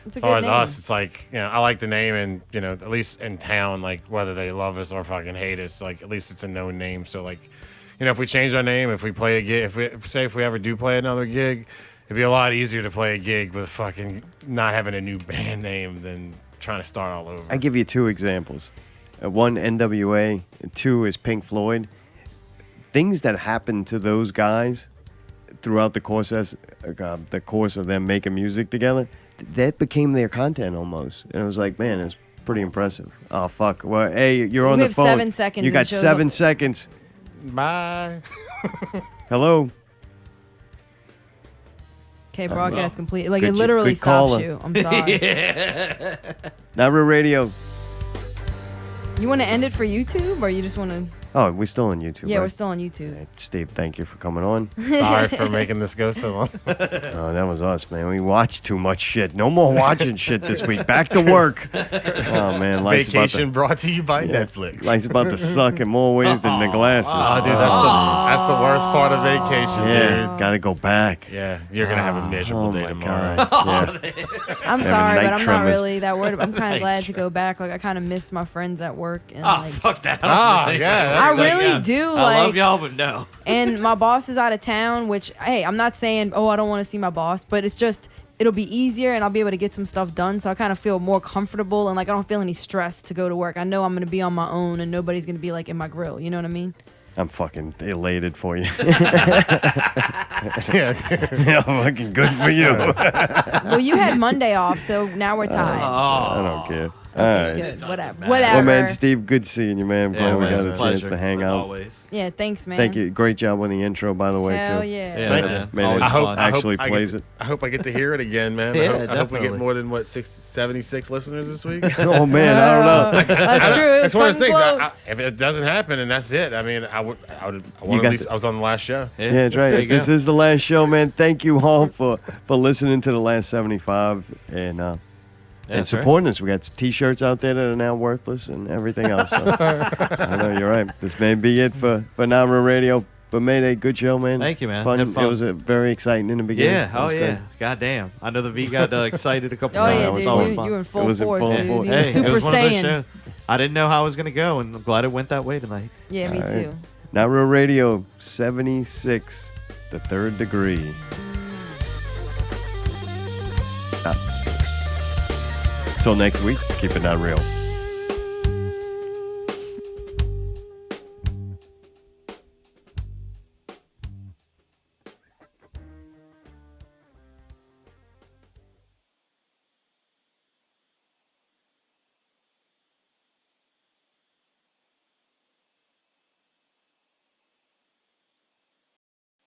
It's a as far good as name. us, it's like, I like the name and, at least in town, like whether they love us or fucking hate us, like at least it's a known name. So like, if we change our name, if we play a gig, if we ever do play another gig, it'd be a lot easier to play a gig with fucking not having a new band name than trying to start all over. I give you 2 examples. One, NWA, and 2 is Pink Floyd. Things that happen to those guys throughout the course of them making music together, that became their content almost. And it was like, man, it's pretty impressive. Oh, fuck. Well, hey, you're on We the have phone. 7 seconds You and got shows 7 up. seconds. Bye. Hello? Okay, broadcast complete. Like, Good it literally good stops caller. you. I'm sorry. Not Real Radio. You want to end it for YouTube, or you just want to? Oh, we're still on YouTube. Yeah, right? we're still on YouTube. Hey, Steve, thank you for coming on. Sorry for making this go so long. Oh, that was us, man. We watched too much shit. No more watching shit this week. Back to work. Oh, man. Life's Vacation about brought to you by Yeah. Netflix. Life's about to suck in more ways than the glasses. Oh, dude, that's the worst part of vacation, Yeah, dude. gotta go back. Yeah, you're gonna have a miserable day tomorrow. God. Yeah. I'm Having sorry, night but I'm not tremors. really that worried. I'm kind of glad to go back. Like, I kind of missed my friends at work. And, like, Fuck that. Oh, yeah. I really do. I Like, love y'all, but no. and my boss is out of town, which, hey, I'm not saying, oh, I don't want to see my boss, but it's just, it'll be easier and I'll be able to get some stuff done. So I kind of feel more comfortable and like I don't feel any stress to go to work. I know I'm going to be on my own and nobody's going to be like in my grill. You know what I mean? I'm fucking elated for you. Yeah. Yeah, fucking good for you. Well, you had Monday off, so now we're tied. I don't care. All Okay, right. good. Whatever. Well, Whatever. man, Steve, good seeing you, man. Glad we man, got a it's a chance pleasure. to hang out. Always. Yeah, thanks, man. Thank you. Great job on the intro, by the way, Hell too. yeah. Yeah, Thank man. Man, Always it I hope fun. actually I plays get, it. I hope I get to hear it again, man. Yeah, I hope we definitely. get more than 76 listeners this week. Oh, man, I don't know. That's true. It was That's one of those fucking things. close. If it doesn't happen and that's it, I mean, I got was on the last show. Yeah, that's right. There you This go. is the last show, man. Thank you all for listening to the last 75 and That's right. supporting us. We got T-shirts out there that are now worthless and everything else. So. I know you're right. This may be it for Not Real Radio. But Mayday, good show, man. Thank you, man. Fun. Had fun. It was very exciting in the beginning. Yeah. It Oh was yeah. great. God damn. I know the V got excited a couple Oh, times. yeah, That was dude. always You fun. were in It full was in force, full dude. force. You were Hey, Super it was one of those Saiyan. shows. I didn't know how I was gonna go, and I'm glad it went that way tonight. Yeah, me All right. too. Not Real Radio 76, the third degree. Till next week, keep it not real.